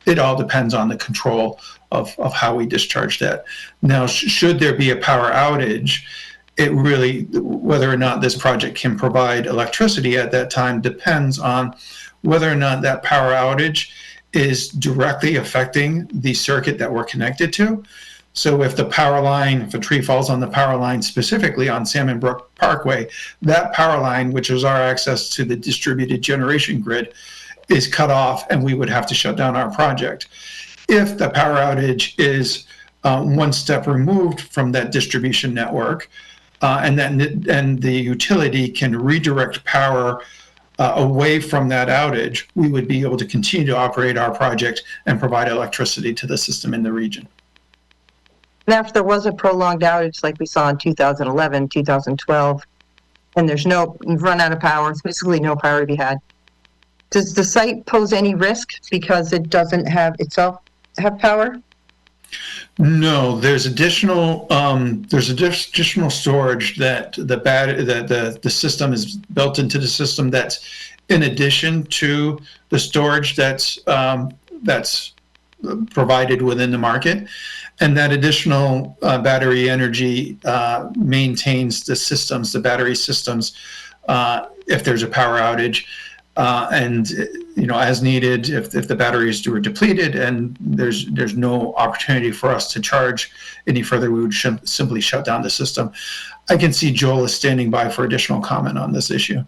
Speaker 10: It all depends on the control of how we discharge that. Now, should there be a power outage, it really, whether or not this project can provide electricity at that time depends on whether or not that power outage is directly affecting the circuit that we're connected to. So if the power line, if a tree falls on the power line, specifically on Salmon Brook Parkway, that power line, which is our access to the distributed generation grid, is cut off and we would have to shut down our project. If the power outage is one step removed from that distribution network, and the utility can redirect power away from that outage, we would be able to continue to operate our project and provide electricity to the system in the region.
Speaker 19: Now, if there was a prolonged outage like we saw in 2011, 2012, and you've run out of power, there's basically no power to be had, does the site pose any risk because it doesn't have power?
Speaker 10: No, there's additional storage that the system is built into the system that's in addition to the storage that's provided within the market, and that additional battery energy maintains the battery systems if there's a power outage. And as needed, if the batteries were depleted and there's no opportunity for us to charge any further, we would simply shut down the system. I can see Joel is standing by for additional comment on this issue.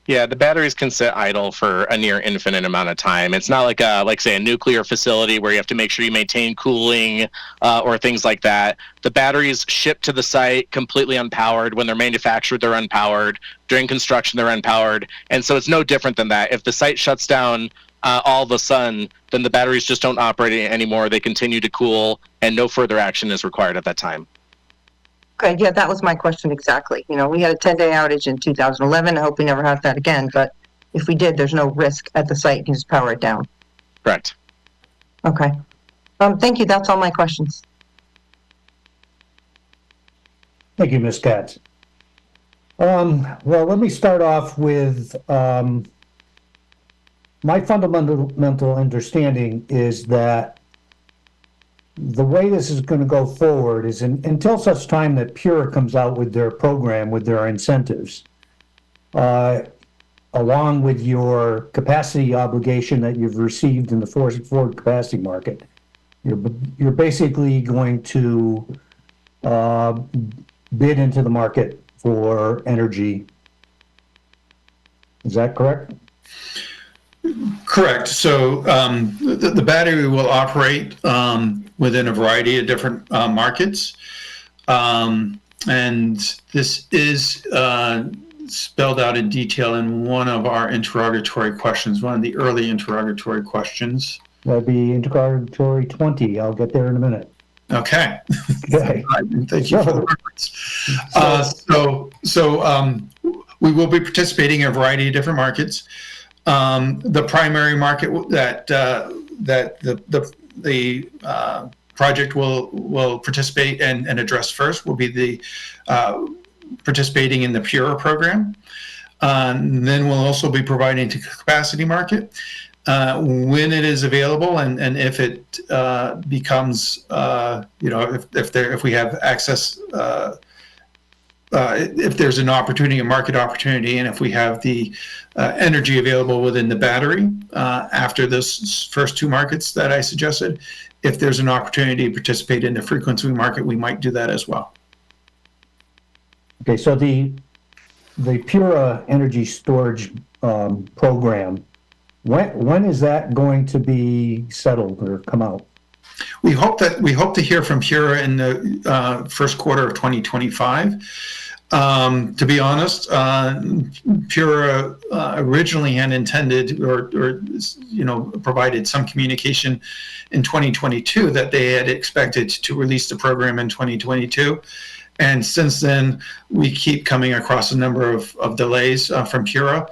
Speaker 11: Yeah, the batteries can sit idle for a near infinite amount of time. It's not like say a nuclear facility where you have to make sure you maintain cooling or things like that. The batteries ship to the site completely unpowered. When they're manufactured, they're unpowered. During construction, they're unpowered. And so it's no different than that. If the site shuts down all of a sudden, then the batteries just don't operate anymore. They continue to cool, and no further action is required at that time.
Speaker 19: Okay, yeah, that was my question exactly. We had a 10-day outage in 2011. I hope we never have that again, but if we did, there's no risk at the site. You can just power it down.
Speaker 11: Correct.
Speaker 19: Okay. Thank you. That's all my questions.
Speaker 1: Thank you, Ms. Katz. Well, let me start off with my fundamental understanding is that the way this is going to go forward is until such time that Pure comes out with their program, with their incentives. along with your capacity obligation that you've received in the forward capacity market, you're basically going to bid into the market for energy. Is that correct?
Speaker 10: Correct. So the battery will operate within a variety of different markets. And this is spelled out in detail in one of our interrogatory questions, one of the early interrogatory questions.
Speaker 1: That'd be interrogatory 20. I'll get there in a minute.
Speaker 10: Okay.
Speaker 1: Okay.
Speaker 10: Thank you for the reference. So we will be participating in a variety of different markets. The primary market that the project will participate and address first will be the participating in the PURA program. Then we'll also be providing to capacity market when it is available, and if it becomes, if we have access, if there's an opportunity, a market opportunity, and if we have the energy available within the battery after those first two markets that I suggested, if there's an opportunity to participate in the frequency market, we might do that as well.
Speaker 1: Okay, so the PURA energy storage program, when is that going to be settled or come out?
Speaker 10: We hope to hear from PURA in the first quarter of 2025. To be honest, PURA originally had intended or provided some communication in 2022 that they had expected to release the program in 2022. And since then, we keep coming across a number of delays from PURA.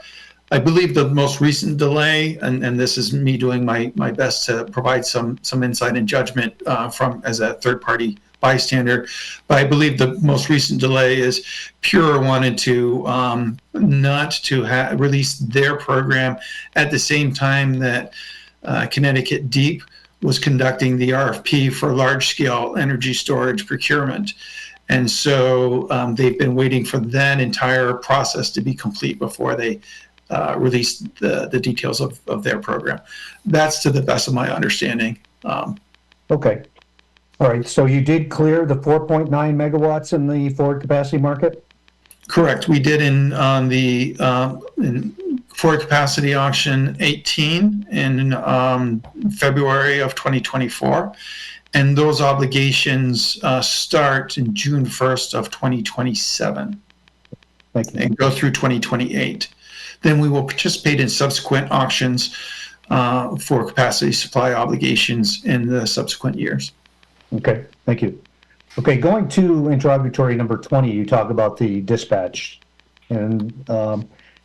Speaker 10: I believe the most recent delay, and this is me doing my best to provide some insight and judgment from as a third-party bystander, but I believe the most recent delay is PURA wanted to not to release their program at the same time that Connecticut Deep was conducting the RFP for large-scale energy storage procurement. And so they've been waiting for that entire process to be complete before they release the details of their program. That's to the best of my understanding.
Speaker 1: Okay. All right. So you did clear the 4.9 megawatts in the forward capacity market?
Speaker 10: Correct. We did in forward capacity auction 18 in February of 2024. And those obligations start in June 1st of 2027.
Speaker 1: Thank you.
Speaker 10: And go through 2028. Then we will participate in subsequent auctions for capacity supply obligations in the subsequent years.
Speaker 1: Okay, thank you. Okay, going to interrogatory number 20, you talk about the dispatch. And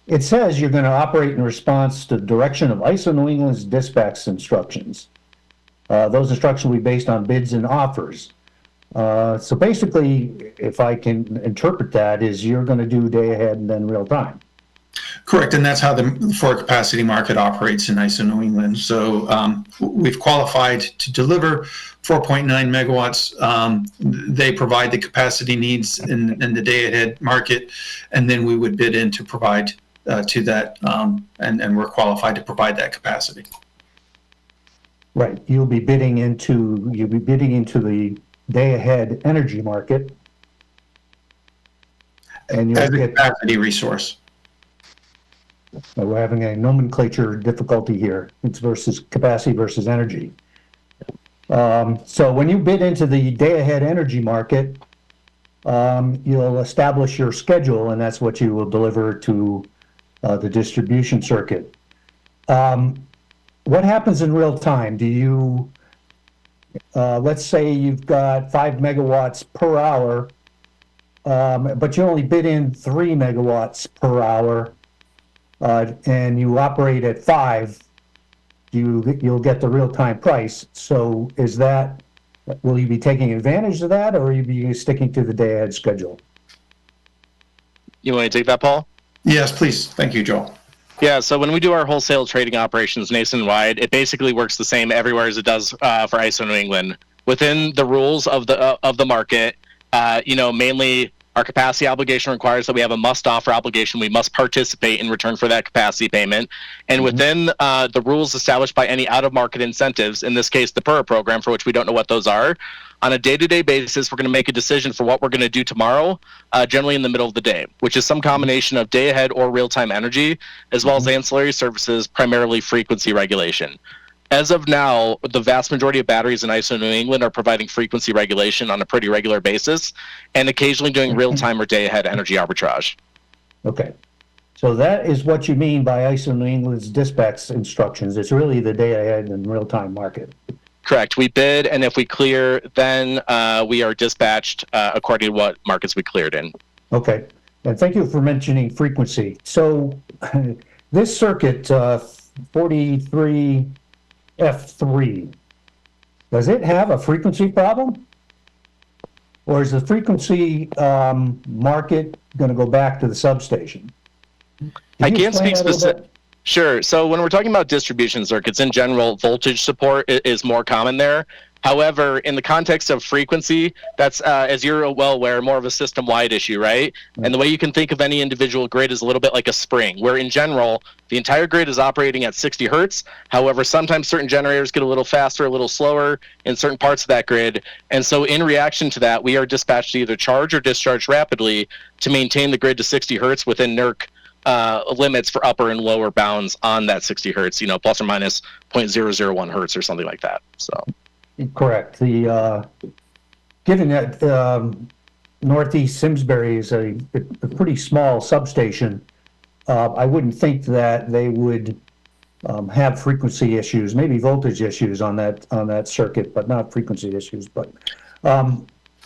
Speaker 1: it says you're going to operate in response to the direction of ISO New England's dispatch instructions. Those instructions will be based on bids and offers. So basically, if I can interpret that, is you're going to do day ahead and then real time.
Speaker 10: Correct, and that's how the forward capacity market operates in ISO New England. So we've qualified to deliver 4.9 megawatts. They provide the capacity needs in the day ahead market, and then we would bid in to provide to that, and we're qualified to provide that capacity.
Speaker 1: Right, you'll be bidding into the day ahead energy market, and you'll
Speaker 10: as a
Speaker 1: get
Speaker 10: capacity resource.
Speaker 1: We're having a nomenclature difficulty here. It's versus capacity versus energy. So when you bid into the day-ahead energy market, you'll establish your schedule, and that's what you will deliver to the distribution circuit. What happens in real time? Do you, let's say you've got 5 megawatts per hour, but you only bid in 3 megawatts per hour, and you operate at 5, you'll get the real-time price. So will you be taking advantage of that, or will you be sticking to the day-ahead schedule?
Speaker 11: You want to take that, Paul?
Speaker 10: Yes, please. Thank you, Joel.
Speaker 11: Yeah, so when we do our wholesale trading operations nationwide, it basically works the same everywhere as it does for ISO New England. Within the rules of the market, mainly Our capacity obligation requires that we have a must-offer obligation. We must participate in return for that capacity payment. And within the rules established by any out-of-market incentives, in this case, the PURA program, for which we don't know what those are, on a day-to-day basis, we're going to make a decision for what we're going to do tomorrow, generally in the middle of the day, which is some combination of day-ahead or real-time energy, as well as ancillary services, primarily frequency regulation. As of now, the vast majority of batteries in ISO New England are providing frequency regulation on a pretty regular basis and occasionally doing real-time or day-ahead energy arbitrage.
Speaker 1: Okay. So that is what you mean by ISO New England's dispatch instructions. It's really the day ahead and real-time market.
Speaker 11: Correct. We bid, and if we clear, then we are dispatched according to what markets we cleared in.
Speaker 1: Okay. And thank you for mentioning frequency. So this circuit, 43... F3, does it have a frequency problem? Or is the frequency market going to go back to the substation?
Speaker 11: I can't speak specific. Sure. So when we're talking about distribution circuits in general, voltage support is more common there. However, in the context of frequency, that's, as you're well aware, more of a system-wide issue, right? And the way you can think of any individual grid is a little bit like a spring, where in general, the entire grid is operating at 60 hertz. However, sometimes certain generators get a little faster, a little slower in certain parts of that grid. And so in reaction to that, we are dispatched to either charge or discharge rapidly to maintain the grid to 60 hertz within NERC limits for upper and lower bounds on that 60 hertz, you know, plus or minus 0.001 hertz or something like that. So.
Speaker 1: Correct. The given that Northeast Simsbury is a pretty small substation, I wouldn't think that they would have frequency issues, maybe voltage issues on that circuit, but not frequency issues. But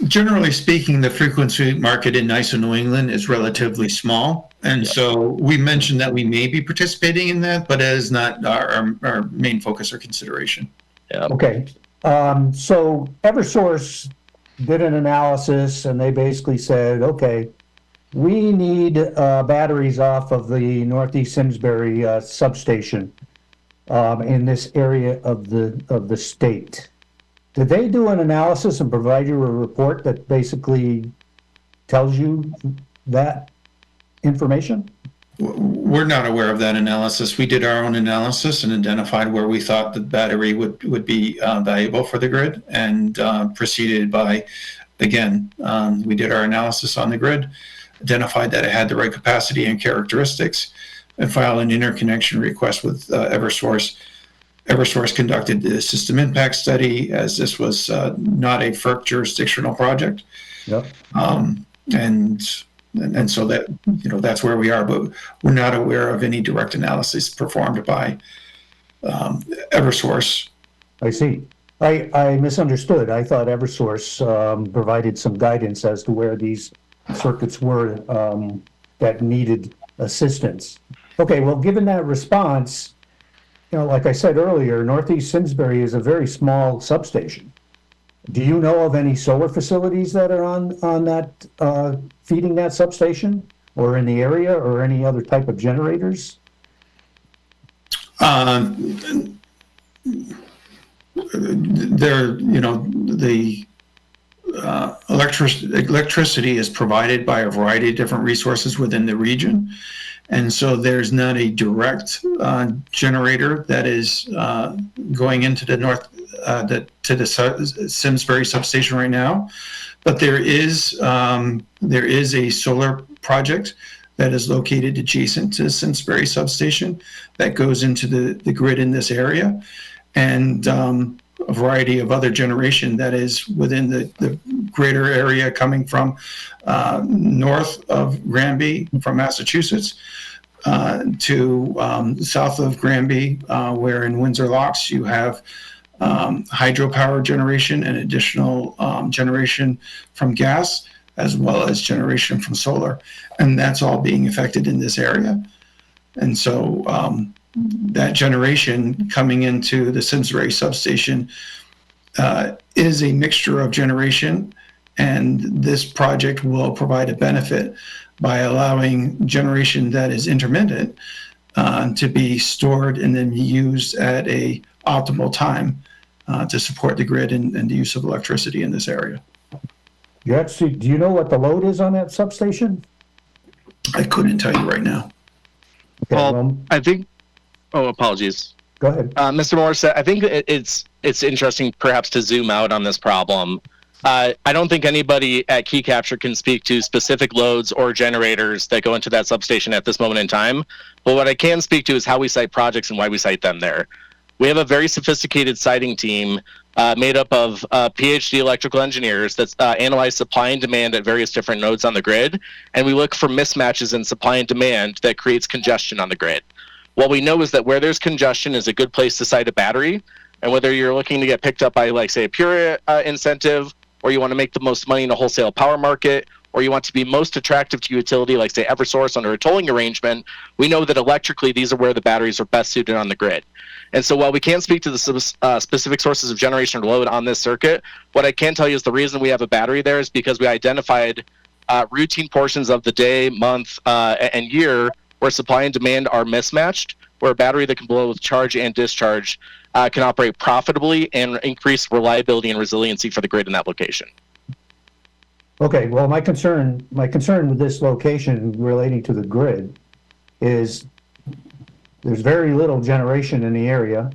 Speaker 10: generally speaking, the frequency market in ISO New England is relatively small, and so we mentioned that we may be participating in that, but it is not our main focus or consideration.
Speaker 11: Yeah.
Speaker 1: Okay. So Eversource did an analysis and they basically said, okay, we need batteries off of the Northeast Simsbury substation in this area of the state. Did they do an analysis and provide you a report that basically tells you that information?
Speaker 10: We're not aware of that analysis. We did our own analysis and identified where we thought the battery would be valuable for the grid, and proceeded by, again, we did our analysis on the grid, identified that it had the right capacity and characteristics, and filed an interconnection request with Eversource. Eversource conducted the system impact study, as this was not a FERC jurisdictional project.
Speaker 1: Yep.
Speaker 10: And so that, you know, that's where we are, but we're not aware of any direct analysis performed by Eversource.
Speaker 1: I see. I misunderstood. I thought Eversource provided some guidance as to where these circuits were that needed assistance. Okay, well, given that response, you know, like I said earlier, Northeast Simsbury is a very small substation. Do you know of any solar facilities that are on that feeding that substation, or in the area, or any other type of generators?
Speaker 10: There, you know, the electricity is provided by a variety of different resources within the region, and so there's not a direct generator that is going into the Simsbury substation right now, but there is a solar project that is located adjacent to Simsbury substation that goes into the grid in this area, and a variety of other generation that is within the greater area coming from north of Granby from Massachusetts to south of Granby, where in Windsor Locks you have hydropower generation and additional generation from gas, as well as generation from solar. And that's all being affected in this area. And so that generation coming into the Simsbury substation is a mixture of generation, and this project will provide a benefit by allowing generation that is intermittent to be stored and then used at a optimal time to support the grid and the use of electricity in this area.
Speaker 1: Do you know what the load is on that substation?
Speaker 10: I couldn't tell you right now.
Speaker 1: Okay,
Speaker 11: Paul,
Speaker 1: well,
Speaker 11: I think. Oh, apologies.
Speaker 1: go ahead.
Speaker 11: Mr. Morris, I think it's interesting perhaps to zoom out on this problem. I don't think anybody at Key Capture can speak to specific loads or generators that go into that substation at this moment in time. But what I can speak to is how we site projects and why we site them there. We have a very sophisticated siting team made up of PhD electrical engineers that analyze supply and demand at various different nodes on the grid. And we look for mismatches in supply and demand that creates congestion on the grid. What we know is that where there's congestion is a good place to site a battery. And whether you're looking to get picked up by, like, say, a pure incentive, or you want to make the most money in a wholesale power market, or you want to be most attractive to utility, like, say, Eversource under a tolling arrangement, we know that electrically these are where the batteries are best suited on the grid. And so while we can't speak to the specific sources of generation or load on this circuit, what I can tell you is the reason we have a battery there is because we identified routine portions of the day, month, and year where supply and demand are mismatched, where a battery that can blow with charge and discharge can operate profitably and increase reliability and resiliency for the grid in that location.
Speaker 1: Okay, well, my concern with this location relating to the grid is there's very little generation in the area.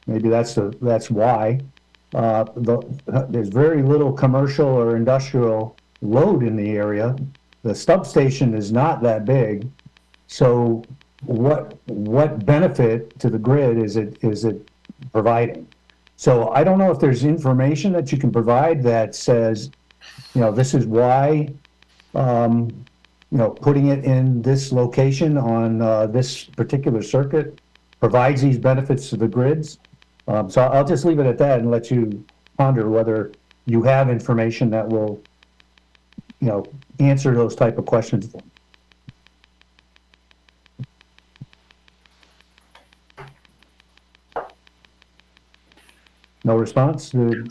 Speaker 1: Maybe that's why. There's very little commercial or industrial load in the area. The substation is not that big. So what benefit to the grid is it providing? So I don't know if there's information that you can provide that says, this is why, putting it in this location on this particular circuit provides these benefits to the grids. So I'll just leave it at that and let you ponder whether you have information that will, answer those type of questions. No response?
Speaker 11: Paul,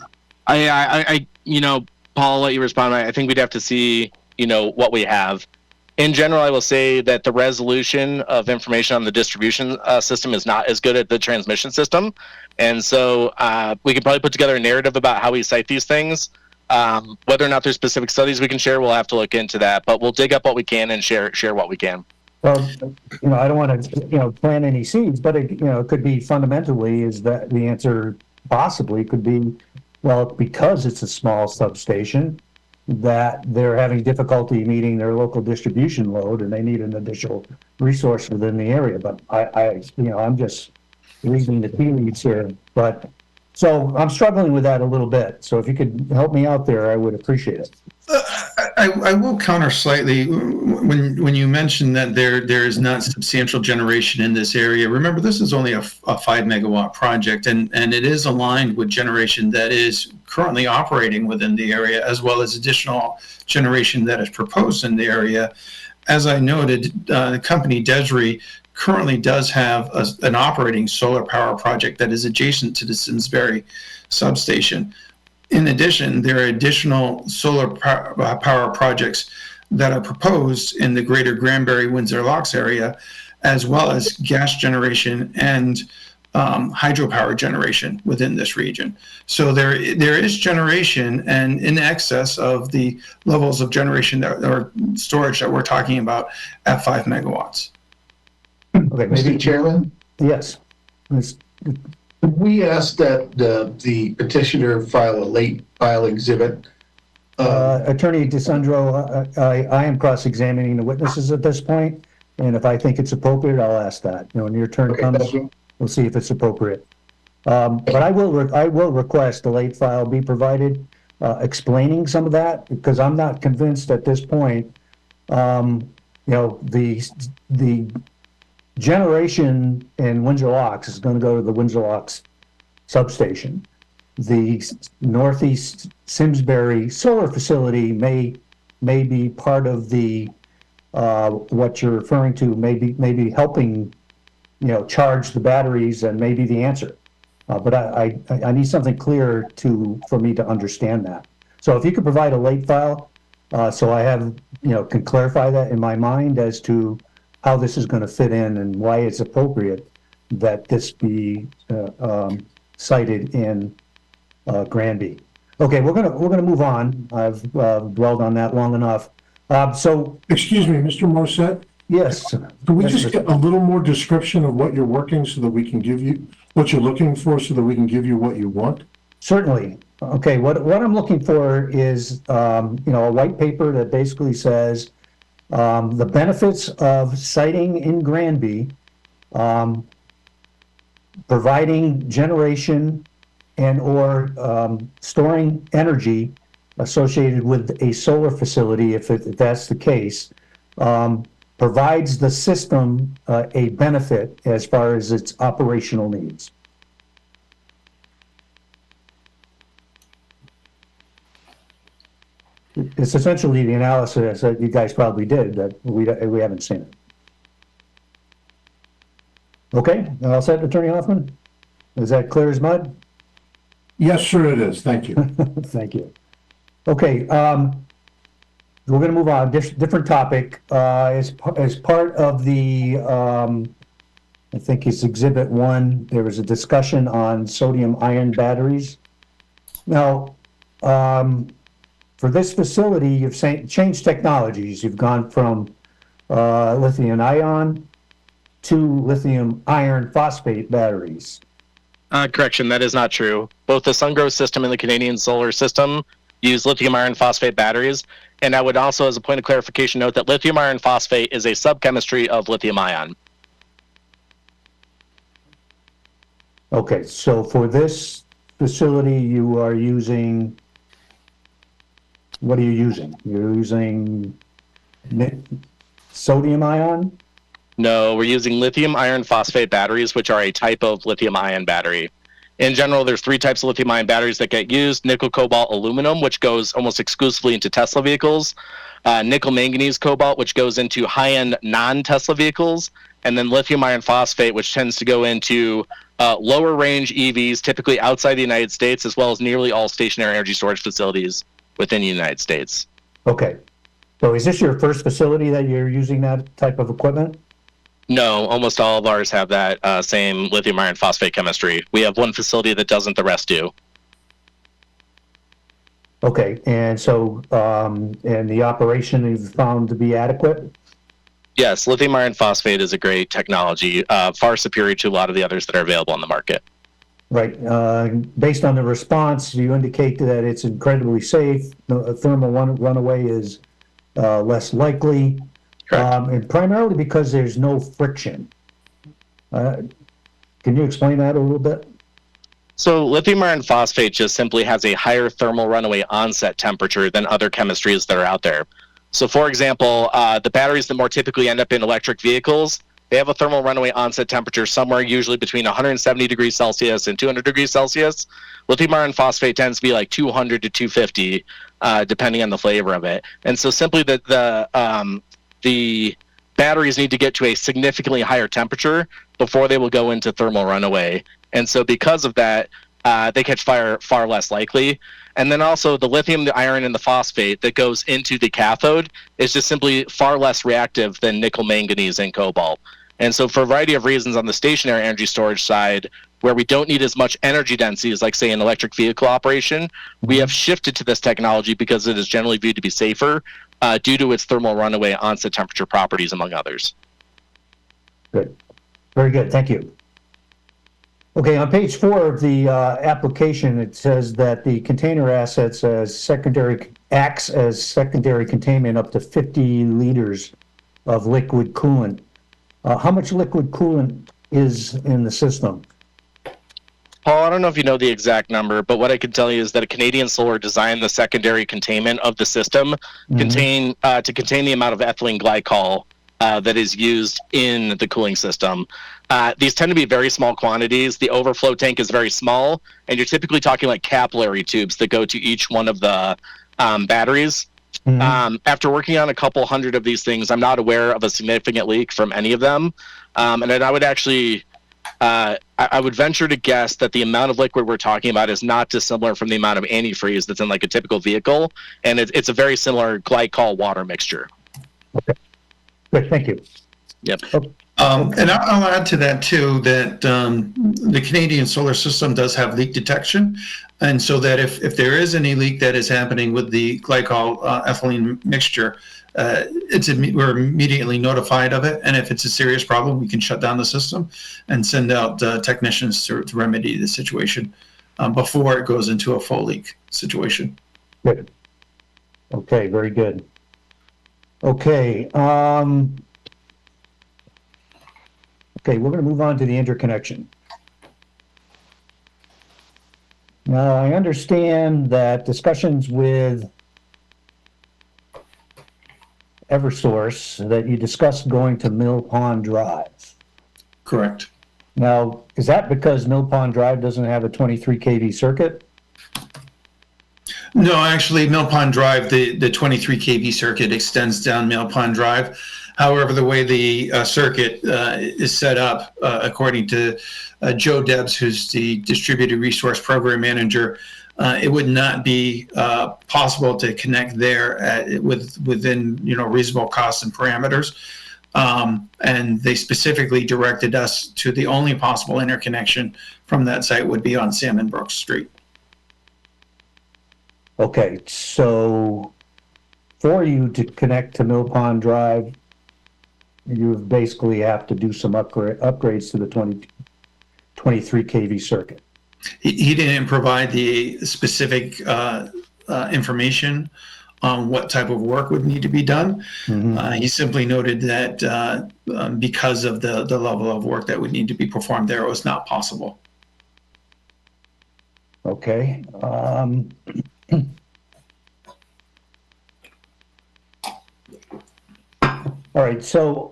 Speaker 11: I'll let you respond. I think we'd have to see, what we have. In general, I will say that the resolution of information on the distribution system is not as good as the transmission system. And so we could probably put together a narrative about how we cite these things. Whether or not there's specific studies we can share, we'll have to look into that. But we'll dig up what we can and share what we can.
Speaker 1: Well, I don't want to, plant any seeds, but it could be fundamentally is that the answer possibly could be, well, because it's a small substation, that they're having difficulty meeting their local distribution load and they need an additional resource within the area. But I'm just reading the tea leaves here. But so I'm struggling with that a little bit. So if you could help me out there, I would appreciate it.
Speaker 10: I will counter slightly when you mentioned that there is not substantial generation in this area. Remember, this is only a 5 megawatt project, and it is aligned with generation that is currently operating within the area, as well as additional generation that is proposed in the area. As I noted, the company Desri currently does have an operating solar power project that is adjacent to the Simsbury substation. In addition, there are additional solar power projects that are proposed in the greater Granbury-Windsor Locks area, as well as gas generation and hydropower generation within this region. So there is generation, and in excess of the levels of generation or storage that we're talking about at 5 megawatts.
Speaker 1: Okay,
Speaker 13: Mr. Chairman?
Speaker 1: Yes.
Speaker 13: We asked that the petitioner file a late file exhibit.
Speaker 1: Attorney DeSandro, I am cross-examining the witnesses at this point, and if I think it's appropriate, I'll ask that. When your turn comes, we'll see if it's appropriate. But I will request a late file be provided explaining some of that, because I'm not convinced at this point. The generation in Windsor Locks is going to go to the Windsor Locks substation. The Northeast Simsbury solar facility may be part of the what you're referring to, maybe helping charge the batteries and maybe the answer. But I need something clear for me to understand that. So if you could provide a late file, so I have can clarify that in my mind as to how this is going to fit in and why it's appropriate that this be cited in Granby. Okay, we're gonna move on. I've dwelled on that long enough. So,
Speaker 8: Excuse me, Mr. Morissette,
Speaker 1: yes.
Speaker 8: can we just get a little more description of what you're working so that we can give you, what you're looking for so that we can give you what you want?
Speaker 1: Certainly. Okay, what I'm looking for is, a white paper that basically says, the benefits of siting in Granby, providing generation and or storing energy associated with a solar facility, if that's the case, provides the system a benefit as far as its operational needs. It's essentially the analysis that you guys probably did, that we haven't seen it. Okay, all set, Attorney Hoffman? Is that clear as mud?
Speaker 8: Yes, sir, it is. Thank you.
Speaker 1: Thank you. Okay, we're going to move on. Different topic. As part of the, I think it's Exhibit 1, there was a discussion on sodium-ion batteries. Now, for this facility, you've changed technologies. You've gone from lithium-ion to lithium iron phosphate batteries.
Speaker 11: Correction, that is not true. Both the SunGrow system and the Canadian Solar system use lithium iron phosphate batteries. And I would also, as a point of clarification, note that lithium iron phosphate is a subchemistry of lithium ion.
Speaker 1: Okay, so for this facility, you are using, what are you using? You're using sodium ion?
Speaker 11: No, we're using lithium iron phosphate batteries, which are a type of lithium ion battery. In general, there's 3 types of lithium ion batteries that get used: nickel, cobalt, aluminum, which goes almost exclusively into Tesla vehicles, nickel, manganese, cobalt, which goes into high-end non-Tesla vehicles, and then lithium iron phosphate, which tends to go into lower range EVs, typically outside the United States, as well as nearly all stationary energy storage facilities within the United States.
Speaker 1: Okay, so is this your first facility that you're using that type of equipment?
Speaker 11: No, almost all of ours have that same lithium iron phosphate chemistry. We have one facility that doesn't, the rest do.
Speaker 1: Okay, and so, and the operation is found to be adequate?
Speaker 11: Yes, lithium iron phosphate is a great technology, far superior to a lot of the others that are available on the market.
Speaker 1: Right. Based on the response, you indicate that it's incredibly safe. The thermal runaway is less likely. And primarily because there's no friction. Can you explain that a little bit?
Speaker 11: So lithium iron phosphate just simply has a higher thermal runaway onset temperature than other chemistries that are out there. So for example, the batteries that more typically end up in electric vehicles, they have a thermal runaway onset temperature somewhere usually between 170 degrees Celsius and 200 degrees Celsius. Lithium iron phosphate tends to be like 200 to 250, depending on the flavor of it. And so simply the batteries need to get to a significantly higher temperature before they will go into thermal runaway. And so because of that, they catch fire far less likely. And then also the lithium, the iron, and the phosphate that goes into the cathode is just simply far less reactive than nickel, manganese, and cobalt. And so for a variety of reasons on the stationary energy storage side, where we don't need as much energy density as, like, say, an electric vehicle operation, we have shifted to this technology because it is generally viewed to be safer due to its thermal runaway onset temperature properties, among others.
Speaker 1: Good. Very good. Thank you. Okay, on page 4 of the application, it says that the container assets acts as secondary containment up to 50 liters of liquid coolant. How much liquid coolant is in the system?
Speaker 11: Paul, I don't know if you know the exact number, but what I can tell you is that a Canadian Solar designed the secondary containment of the system to contain the amount of ethylene glycol that is used in the cooling system. These tend to be very small quantities. The overflow tank is very small, and you're typically talking like capillary tubes that go to each one of the batteries. After working on a couple hundred of these things, I'm not aware of a significant leak from any of them. And I would actually, I would venture to guess that the amount of liquid we're talking about is not dissimilar from the amount of antifreeze that's in like a typical vehicle. And it's a very similar glycol water mixture.
Speaker 1: Okay. Good, thank you.
Speaker 11: Yep.
Speaker 10: And I'll add to that too, that the Canadian solar system does have leak detection. And so that if there is any leak that is happening with the glycol ethylene mixture, we're immediately notified of it. And if it's a serious problem, we can shut down the system and send out technicians to remedy the situation before it goes into a full leak situation.
Speaker 1: Good. Okay, very good. Okay, okay, we're going to move on to the interconnection. Now, I understand that discussions with Eversource, that you discussed going to Mill Pond Drive.
Speaker 10: Correct.
Speaker 1: Now, is that because Mill Pond Drive doesn't have a 23 kV circuit?
Speaker 10: No, actually, Mill Pond Drive, the 23 kV circuit extends down Mill Pond Drive. However, the way the circuit is set up, according to Joe Debs, who's the Distributed Resource Program Manager, it would not be possible to connect there within reasonable costs and parameters. And they specifically directed us to the only possible interconnection from that site would be on Salmon Brook Street.
Speaker 1: Okay, so for you to connect to Mill Pond Drive, you basically have to do some upgrades to the 23 kV circuit.
Speaker 10: He didn't provide the specific information on what type of work would need to be done. He simply noted that because of the level of work that would need to be performed there, it was not possible.
Speaker 1: Okay. All right, so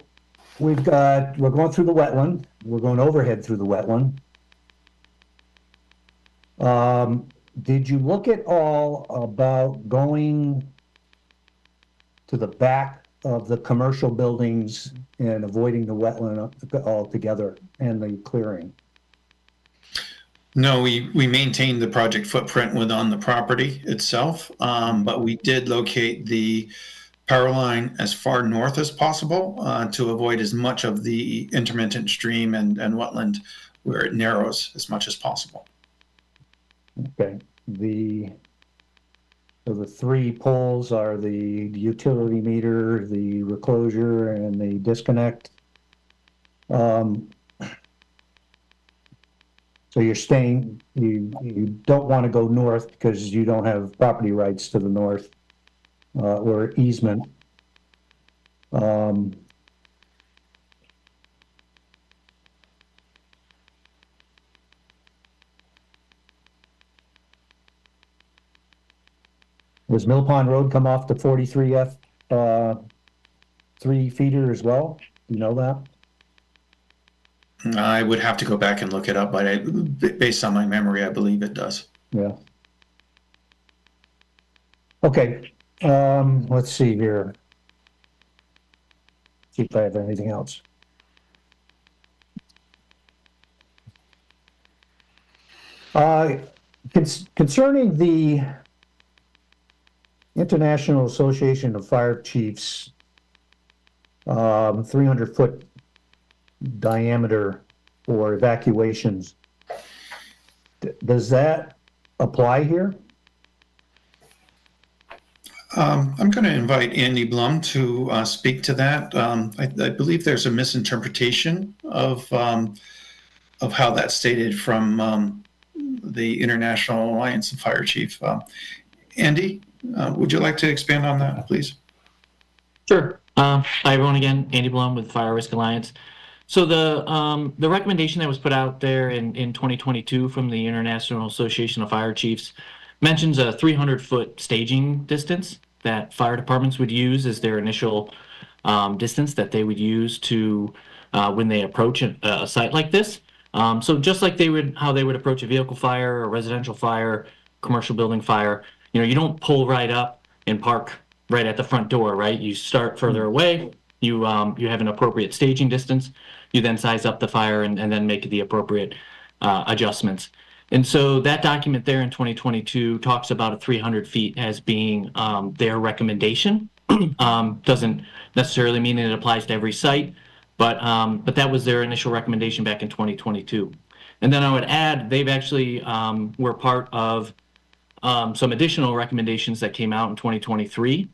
Speaker 1: we're going through the wetland. We're going overhead through the wetland. Did you look at all about going to the back of the commercial buildings and avoiding the wetland altogether and the clearing?
Speaker 10: No, we maintained the project footprint within the property itself, but we did locate the power line as far north as possible to avoid as much of the intermittent stream and wetland where it narrows as much as possible.
Speaker 1: Okay. So the three poles are the utility meter, the reclosure, and the disconnect. So you're staying, you don't want to go north because you don't have property rights to the north or easement. Does Mill Pond Road come off the 43F 3 feeder as well? You know that?
Speaker 10: I would have to go back and look it up, but based on my memory, I believe it does.
Speaker 1: Yeah. Okay. Let's see here. See if I have anything else. Concerning the International Association of Fire Chiefs 300-foot diameter for evacuations, does that apply here?
Speaker 10: I'm going to invite Andy Blum to speak to that. I believe there's a misinterpretation of how that's stated from the International Alliance of Fire Chief. Andy, would you like to expand on that, please?
Speaker 15: Sure. Hi, everyone. Again, Andy Blum with Fire Risk Alliance. So the recommendation that was put out there in 2022 from the International Association of Fire Chiefs mentions a 300-foot staging distance that fire departments would use as their initial distance that they would use to when they approach a site like this. So just like how they would approach a vehicle fire, a residential fire, commercial building fire, you don't pull right up and park right at the front door, right? You start further away. You have an appropriate staging distance. You then size up the fire and then make the appropriate adjustments. And so that document there in 2022 talks about a 300 feet as being their recommendation. Doesn't necessarily mean it applies to every site, But that was their initial recommendation back in 2022. And then I would add, they've actually were part of some additional recommendations that came out in 2023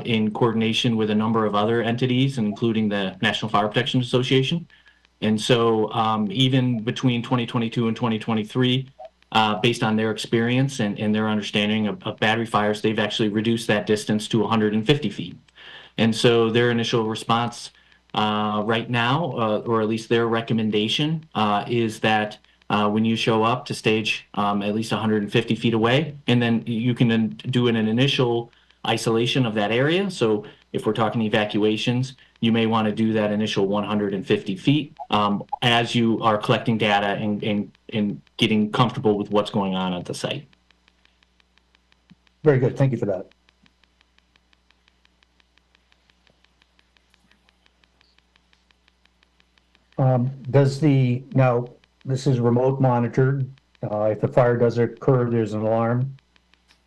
Speaker 15: in coordination with a number of other entities, including the National Fire Protection Association. And so even between 2022 and 2023, based on their experience and their understanding of battery fires, they've actually reduced that distance to 150 feet. And so their initial response right now, or at least their recommendation, is that when you show up to stage at least 150 feet away, and then you can then do an initial isolation of that area. So if we're talking evacuations, you may want to do that initial 150 feet as you are collecting data and getting comfortable with what's going on at the site.
Speaker 1: Very good. Thank you for that. Now, this is remote monitored. If the fire does occur, there's an alarm.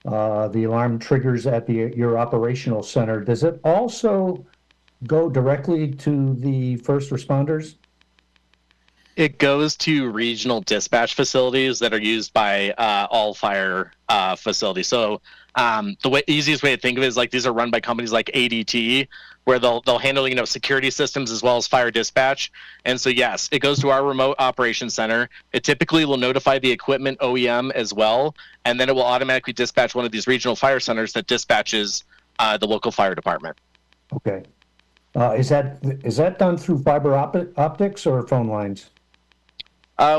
Speaker 1: The alarm triggers at your operational center. Does it also go directly to the first responders?
Speaker 11: It goes to regional dispatch facilities that are used by all fire facilities. So the easiest way to think of it is like these are run by companies like ADT, where they'll handle security systems as well as fire dispatch. And so yes, it goes to our remote operations center. It typically will notify the equipment OEM as well, and then it will automatically dispatch one of these regional fire centers that dispatches the local fire department.
Speaker 1: Okay. Is that done through fiber optics or phone lines?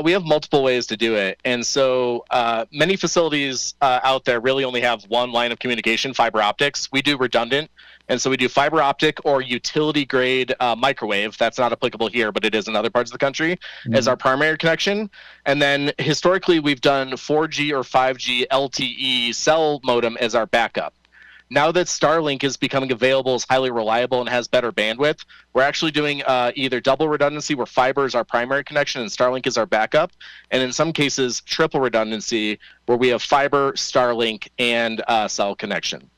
Speaker 11: We have multiple ways to do it. And so many facilities out there really only have one line of communication, fiber optics. We do redundant. And so we do fiber optic or utility grade microwave. That's not applicable here, but it is in other parts of the country as our primary connection. And then historically, we've done 4G or 5G LTE cell modem as our backup. Now that Starlink is becoming available, is highly reliable, and has better bandwidth, we're actually doing either double redundancy, where fiber is our primary connection and Starlink is our backup, and in some cases, triple redundancy, where we have fiber, Starlink, and cell connection.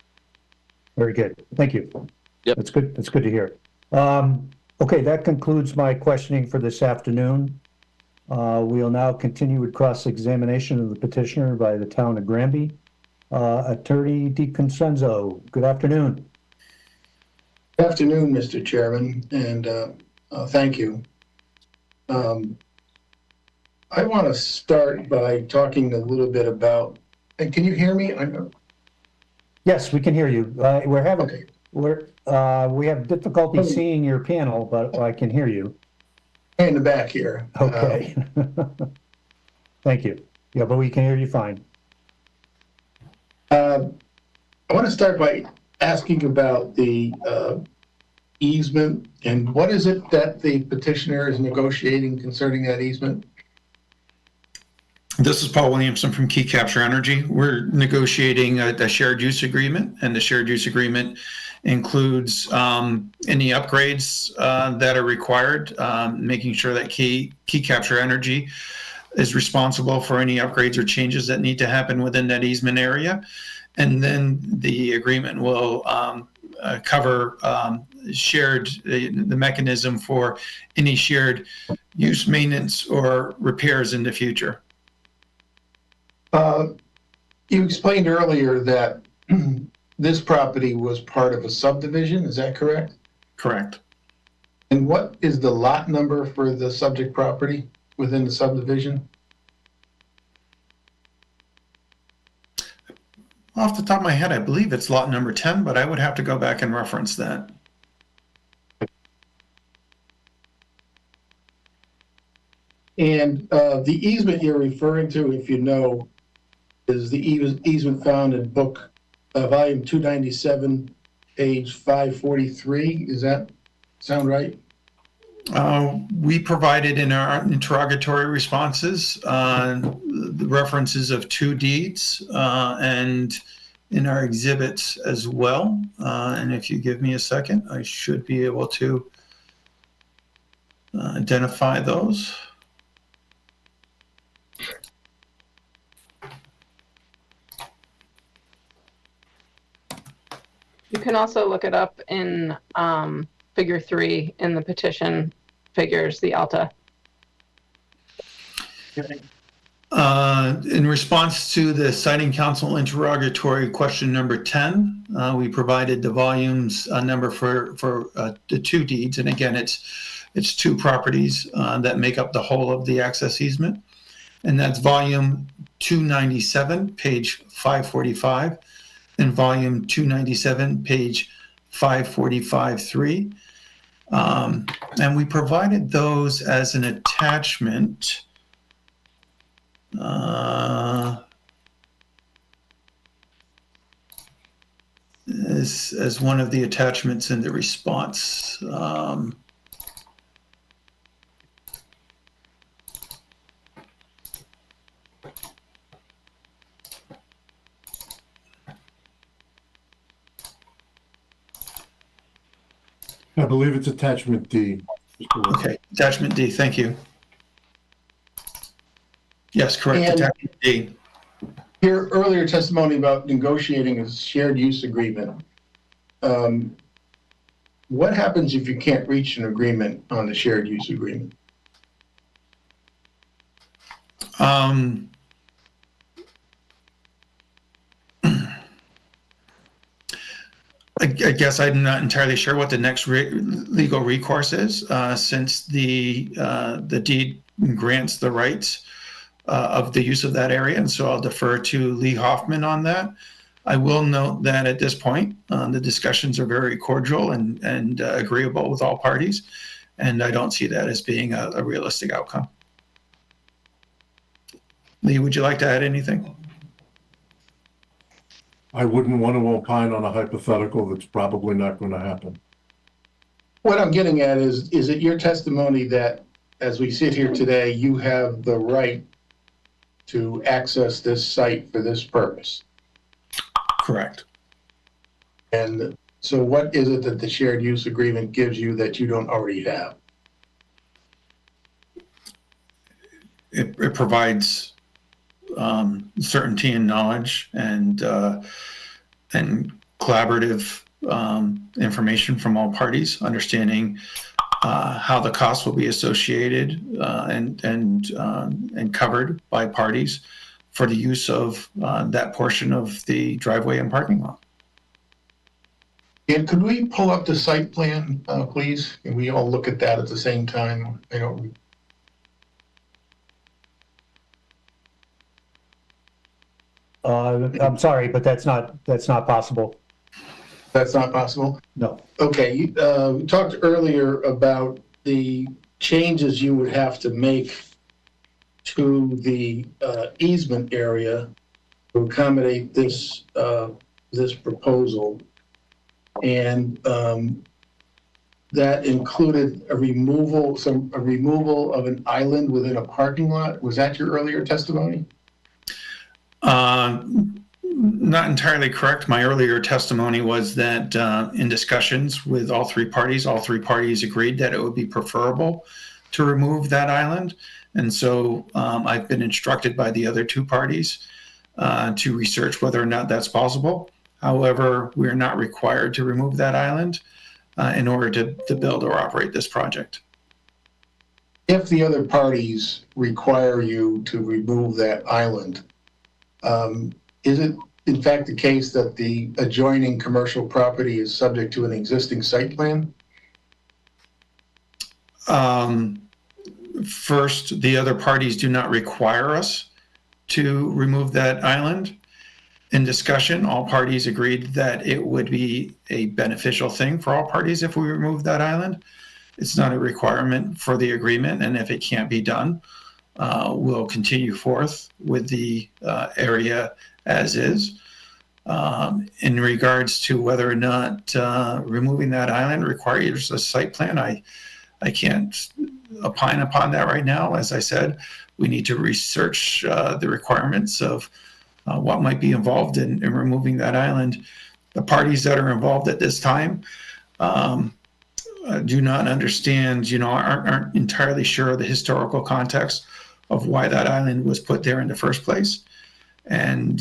Speaker 1: Very good. Thank you.
Speaker 11: Yep.
Speaker 1: That's good. That's good to hear. Okay, that concludes my questioning for this afternoon. We'll now continue with cross-examination of the petitioner by the town of Granby. Attorney DiConsenzo, good afternoon.
Speaker 13: Good afternoon, Mr. Chairman, and thank you. I want to start by talking a little bit about, and can you hear me?
Speaker 1: Yes, we can hear you. We have difficulty seeing your panel, but I can hear you.
Speaker 13: In the back here.
Speaker 1: Okay. Thank you. Yeah, but we can hear you fine.
Speaker 13: I want to start by asking about the easement, and what is it that the petitioner is negotiating concerning that easement?
Speaker 10: This is Paul Williamson from Key Capture Energy. We're negotiating a shared use agreement, and the shared use agreement includes any upgrades that are required, making sure that Key Capture Energy is responsible for any upgrades or changes that need to happen within that easement area. And then the agreement will cover the mechanism for any shared use, maintenance, or repairs in the future.
Speaker 13: You explained earlier that this property was part of a subdivision, is that correct?
Speaker 10: Correct.
Speaker 13: And what is the lot number for the subject property within the subdivision?
Speaker 10: Off the top of my head, I believe it's lot number 10, but I would have to go back and reference that.
Speaker 13: And the easement you're referring to, if you know, is the easement found in book volume 297, page 543. Does that sound right?
Speaker 10: We provided in our interrogatory responses the references of 2 deeds and in our exhibits as well. And if you give me a second, I should be able to identify those.
Speaker 16: You can also look it up in figure 3 in the petition figures, the ALTA?
Speaker 10: In response to the Siting Council interrogatory question number 10, we provided the volumes number for the two deeds. And again, it's two properties that make up the whole of the access easement. And that's volume 297, page 545, and volume 297, page 545-3. And we provided those as an attachment. As one of the attachments in the response.
Speaker 8: I believe it's attachment D.
Speaker 10: Okay, attachment D, thank you. Yes, correct,
Speaker 13: And
Speaker 10: attachment D.
Speaker 13: Your earlier testimony about negotiating a shared use agreement. What happens if you can't reach an agreement on the shared use agreement?
Speaker 10: I guess I'm not entirely sure what the next legal recourse is, since the deed grants the rights of the use of that area, and so I'll defer to Lee Hoffman on that. I will note that at this point, the discussions are very cordial and agreeable with all parties, and I don't see that as being a realistic outcome. Lee, would you like to add anything?
Speaker 8: I wouldn't want to opine on a hypothetical that's probably not going to happen.
Speaker 13: What I'm getting at is it your testimony that as we sit here today, you have the right to access this site for this purpose?
Speaker 10: Correct.
Speaker 13: And so what is it that the shared use agreement gives you that you don't already have?
Speaker 10: It provides certainty and knowledge and collaborative information from all parties, understanding how the costs will be associated and covered by parties for the use of that portion of the driveway and parking lot.
Speaker 13: And could we pull up the site plan, please? Can we all look at that at the same time? I don't.
Speaker 1: I'm sorry, but that's not possible.
Speaker 13: That's not possible?
Speaker 1: No.
Speaker 13: Okay, you talked earlier about the changes you would have to make to the easement area to accommodate this this proposal. And that included a removal of an island within a parking lot. Was that your earlier testimony?
Speaker 10: Not entirely correct. My earlier testimony was that in discussions with all three parties agreed that it would be preferable to remove that island. And so I've been instructed by the other two parties to research whether or not that's possible. However, we're not required to remove that island in order to build or operate this project.
Speaker 13: If the other parties require you to remove that island, is it in fact the case that the adjoining commercial property is subject to an existing site plan?
Speaker 10: First, the other parties do not require us to remove that island. In discussion, all parties agreed that it would be a beneficial thing for all parties if we remove that island. It's not a requirement for the agreement, and if it can't be done, we'll continue forth with the area as is. In regards to whether or not removing that island requires a site plan, I can't opine upon that right now. As I said, we need to research the requirements of what might be involved in removing that island. The parties that are involved at this time do not understand, aren't entirely sure of the historical context of why that island was put there in the first place. And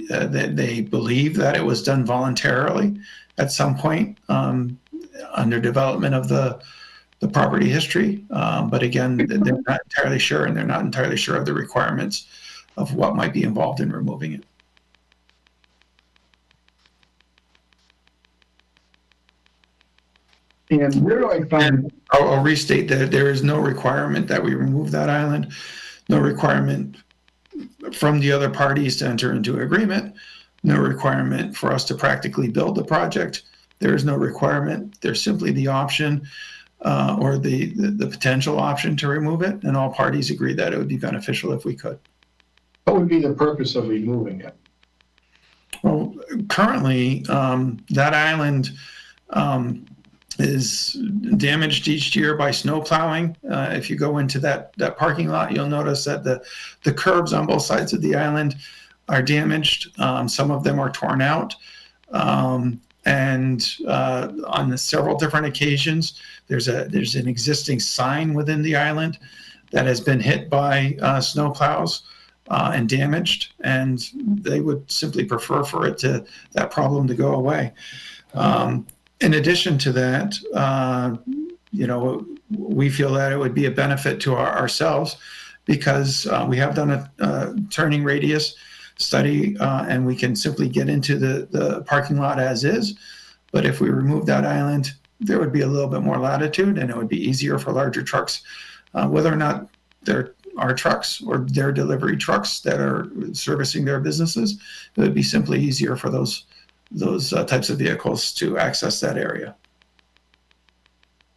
Speaker 10: they believe that it was done voluntarily at some point under development of the the property history. But again, they're not entirely sure, and they're not entirely sure of the requirements of what might be involved in removing it.
Speaker 13: And where do I find?
Speaker 10: I'll restate that there is no requirement that we remove that island, no requirement from the other parties to enter into agreement, no requirement for us to practically build the project. There is no requirement. There's simply the option or the potential option to remove it, and all parties agree that it would be beneficial if we could.
Speaker 13: What would be the purpose of removing it?
Speaker 10: Well, currently, that island is damaged each year by snow plowing. If you go into that parking lot, you'll notice that the curbs on both sides of the island are damaged. Some of them are torn out. And on several different occasions, there's an existing sign within the island that has been hit by snow plows and damaged, and they would simply prefer for that problem to go away. In addition to that, we feel that it would be a benefit to ourselves because we have done a turning radius study and we can simply get into the parking lot as is. But if we remove that island, there would be a little bit more latitude and it would be easier for larger trucks, whether or not they're our trucks or their delivery trucks that are servicing their businesses. It would be simply easier for those types of vehicles to access that area.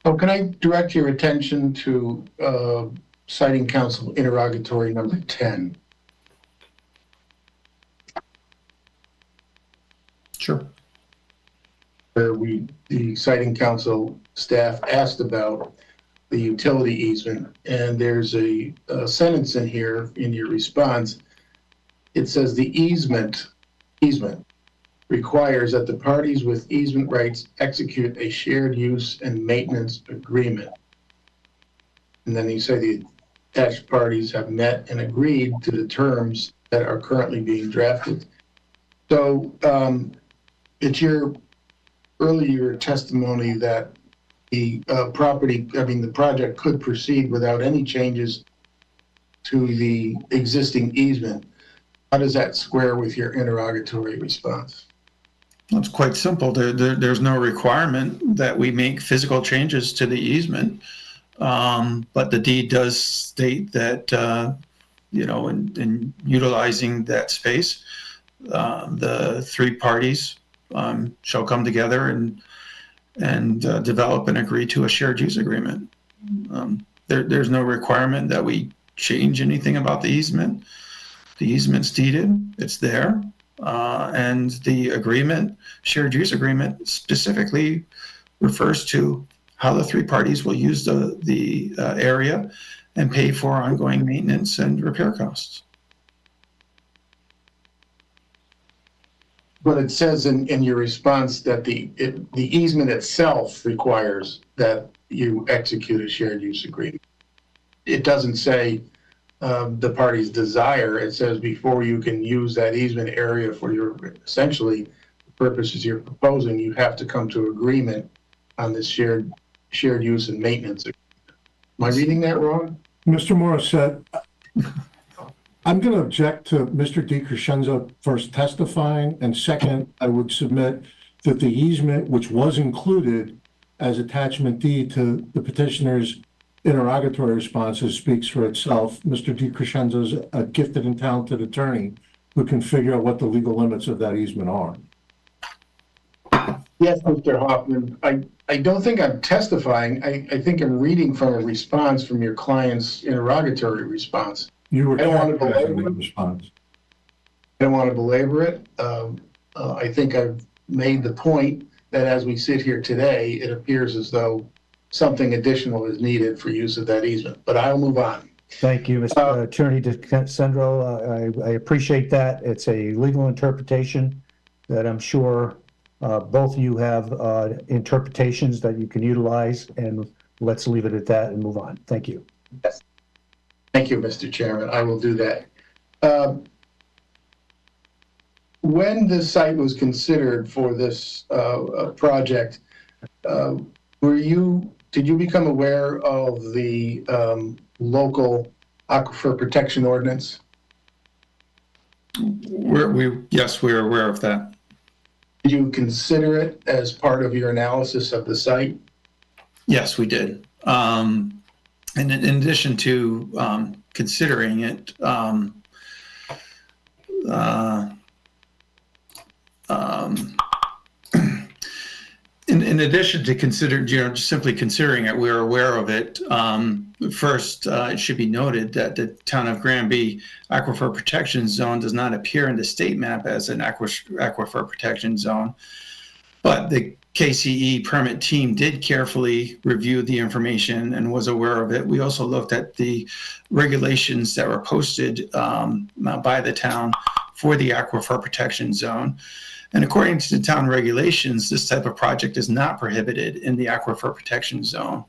Speaker 13: Oh, can I direct your attention to Siting Council interrogatory number 10?
Speaker 10: Sure.
Speaker 13: Where the Siting Council staff asked about the utility easement, and there's a sentence in here in your response. It says the easement requires that the parties with easement rights execute a shared use and maintenance agreement. And then you say the attached parties have met and agreed to the terms that are currently being drafted. So it's your earlier testimony that the the project could proceed without any changes to the existing easement. How does that square with your interrogatory response?
Speaker 10: It's quite simple. There's no requirement that we make physical changes to the easement, but the deed does state that, in utilizing that space, the three parties shall come together and develop and agree to a shared use agreement. There's no requirement that we change anything about the easement. The easement's deeded, it's there, and the agreement, shared use agreement, specifically refers to how the three parties will use the area and pay for ongoing maintenance and repair costs.
Speaker 13: But it says in your response that the easement itself requires that you execute a shared use agreement. It doesn't say the party's desire. It says before you can use that easement area for your essentially the purposes you're proposing, you have to come to agreement on this shared use and maintenance agreement. Am I reading that wrong?
Speaker 8: Mr. Morissette, I'm going to object to Mr. DiCrescenzo first testifying, and second, I would submit that the easement, which was included as attachment D to the petitioner's interrogatory responses, speaks for itself. Mr. DiCrescenzo's a gifted and talented attorney who can figure out what the legal limits of that easement are.
Speaker 13: Yes, Mr. Hoffman. I don't think I'm testifying. I think I'm reading from a response from your client's interrogatory response.
Speaker 8: You were
Speaker 13: I don't want to belabor
Speaker 8: the
Speaker 13: it.
Speaker 8: response.
Speaker 13: I don't want to belabor it. I think I've made the point that as we sit here today, it appears as though something additional is needed for use of that easement, but I'll move on.
Speaker 1: Thank you, Mr. Attorney DiCrescenzo. I appreciate that. It's a legal interpretation that I'm sure both of you have interpretations that you can utilize, and let's leave it at that and move on. Thank you.
Speaker 13: Yes. Thank you, Mr. Chairman. I will do that. When this site was considered for this project, were you did you become aware of the local aquifer protection ordinance?
Speaker 10: Yes, we're aware of that.
Speaker 13: Did you consider it as part of your analysis of the site?
Speaker 10: Yes, we did. And in addition to considering it, in addition to just simply considering it, we're aware of it. First, it should be noted that the town of Granby Aquifer Protection Zone does not appear in the state map as an aquifer protection zone, but the KCE permit team did carefully review the information and was aware of it. We also looked at the regulations that were posted by the town for the aquifer protection zone. And according to the town regulations, this type of project is not prohibited in the aquifer protection zone.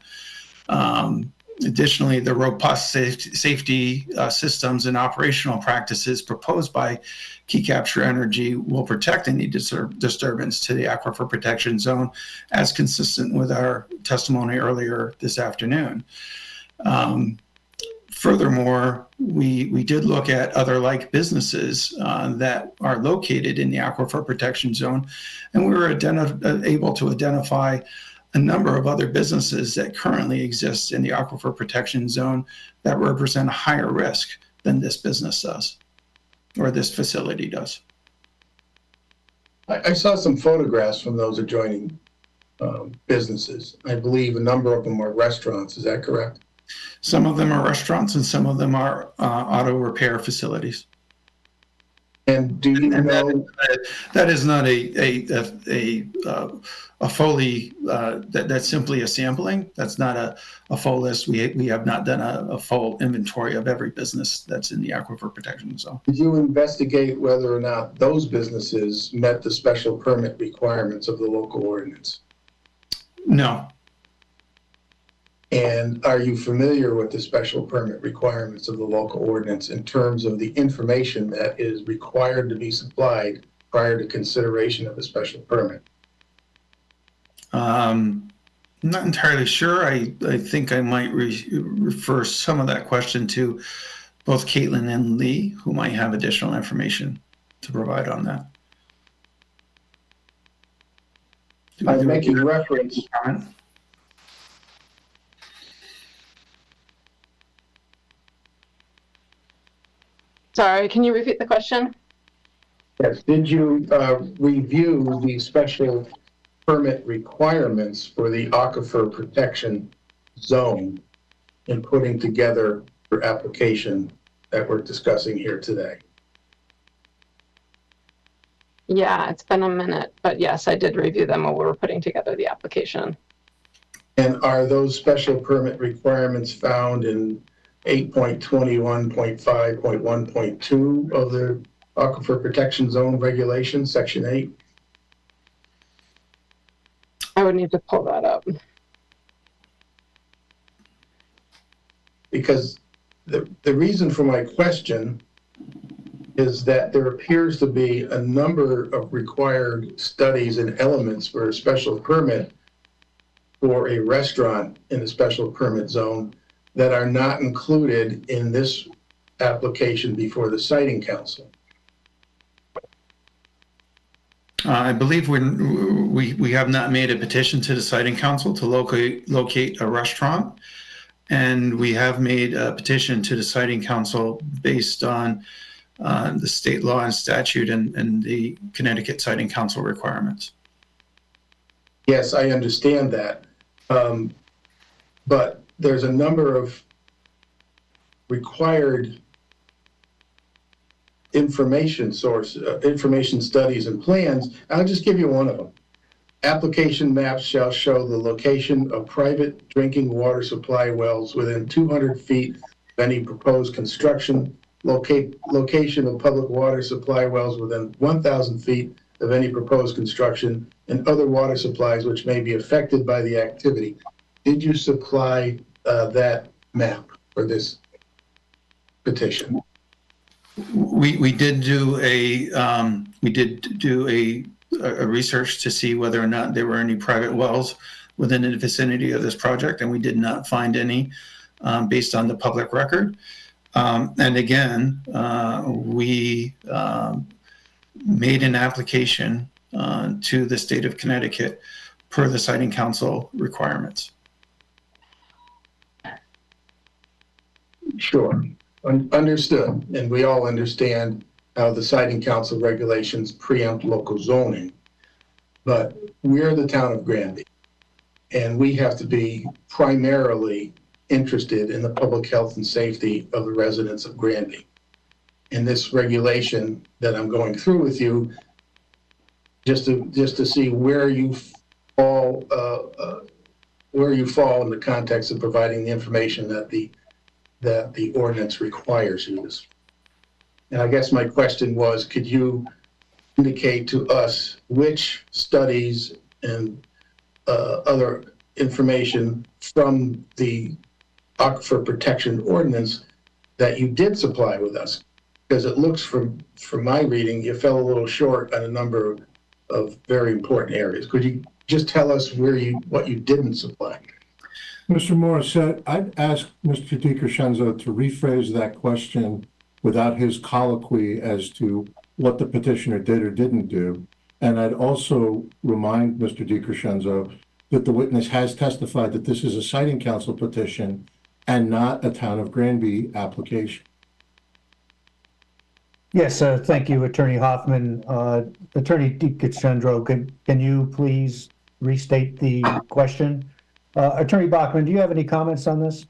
Speaker 10: Additionally, the robust safety systems and operational practices proposed by Key Capture Energy will protect any disturbance to the aquifer protection zone, as consistent with our testimony earlier this afternoon. Furthermore, we did look at other like businesses that are located in the aquifer protection zone, and we were able to identify a number of other businesses that currently exist in the aquifer protection zone that represent a higher risk than this business does, or this facility does.
Speaker 13: I saw some photographs from those adjoining businesses. I believe a number of them are restaurants. Is that correct?
Speaker 10: Some of them are restaurants and some of them are auto repair facilities.
Speaker 13: And do you know
Speaker 10: that is not a fully that's simply a sampling. That's not a full list. We have not done a full inventory of every business that's in the aquifer protection zone.
Speaker 13: Did you investigate whether or not those businesses met the special permit requirements of the local ordinance?
Speaker 10: No.
Speaker 13: And are you familiar with the special permit requirements of the local ordinance in terms of the information that is required to be supplied prior to consideration of a special permit?
Speaker 10: I'm not entirely sure. I think I might refer some of that question to both Caitlin and Lee, who might have additional information to provide on that.
Speaker 13: I'm making reference.
Speaker 16: Sorry, can you repeat the question?
Speaker 13: Yes. Did you review the special permit requirements for the aquifer protection zone in putting together your application that we're discussing here today?
Speaker 16: Yeah, it's been a minute, but yes, I did review them while we were putting together the application.
Speaker 13: And are those special permit requirements found in 8.21.5.1.2 of the Aquifer Protection Zone Regulation, Section 8?
Speaker 16: I would need to pull that up.
Speaker 13: Because the reason for my question is that there appears to be a number of required studies and elements for a special permit for a restaurant in a special permit zone that are not included in this application before the Siting Council.
Speaker 10: I believe we have not made a petition to the Siting Council to locate a restaurant, and we have made a petition to the Siting Council based on the state law and statute and the Connecticut Siting Council requirements.
Speaker 13: Yes, I understand that. But there's a number of required information studies and plans. I'll just give you one of them. Application maps shall show the location of private drinking water supply wells within 200 feet of any proposed construction, location of public water supply wells within 1,000 feet of any proposed construction, and other water supplies which may be affected by the activity. Did you supply that map for this petition?
Speaker 10: We did do a research to see whether or not there were any private wells within the vicinity of this project, and we did not find any based on the public record. And again, we made an application to the state of Connecticut per the Siting Council requirements.
Speaker 13: Sure, understood, and we all understand how the Siting Council regulations preempt local zoning. But we're the town of Granby, and we have to be primarily interested in the public health and safety of the residents of Granby. And this regulation that I'm going through with you, just to see where you fall in the context of providing the information that the ordinance requires you. And I guess my question was, could you indicate to us which studies and other information from the Aquifer Protection Ordinance that you did supply with us? Because it looks from my reading, you fell a little short on a number of very important areas. Could you just tell us what you didn't supply?
Speaker 8: Mr. Morissette, I'd ask Mr. DiCrescenzo to rephrase that question without his colloquy as to what the petitioner did or didn't do. And I'd also remind Mr. DiCrescenzo that the witness has testified that this is a Siting Council petition and not a Town of Granby application.
Speaker 1: Yes, thank you, Attorney Hoffman. Attorney DiCrescenzo, can you please restate the question? Attorney Bachman, do you have any comments on this?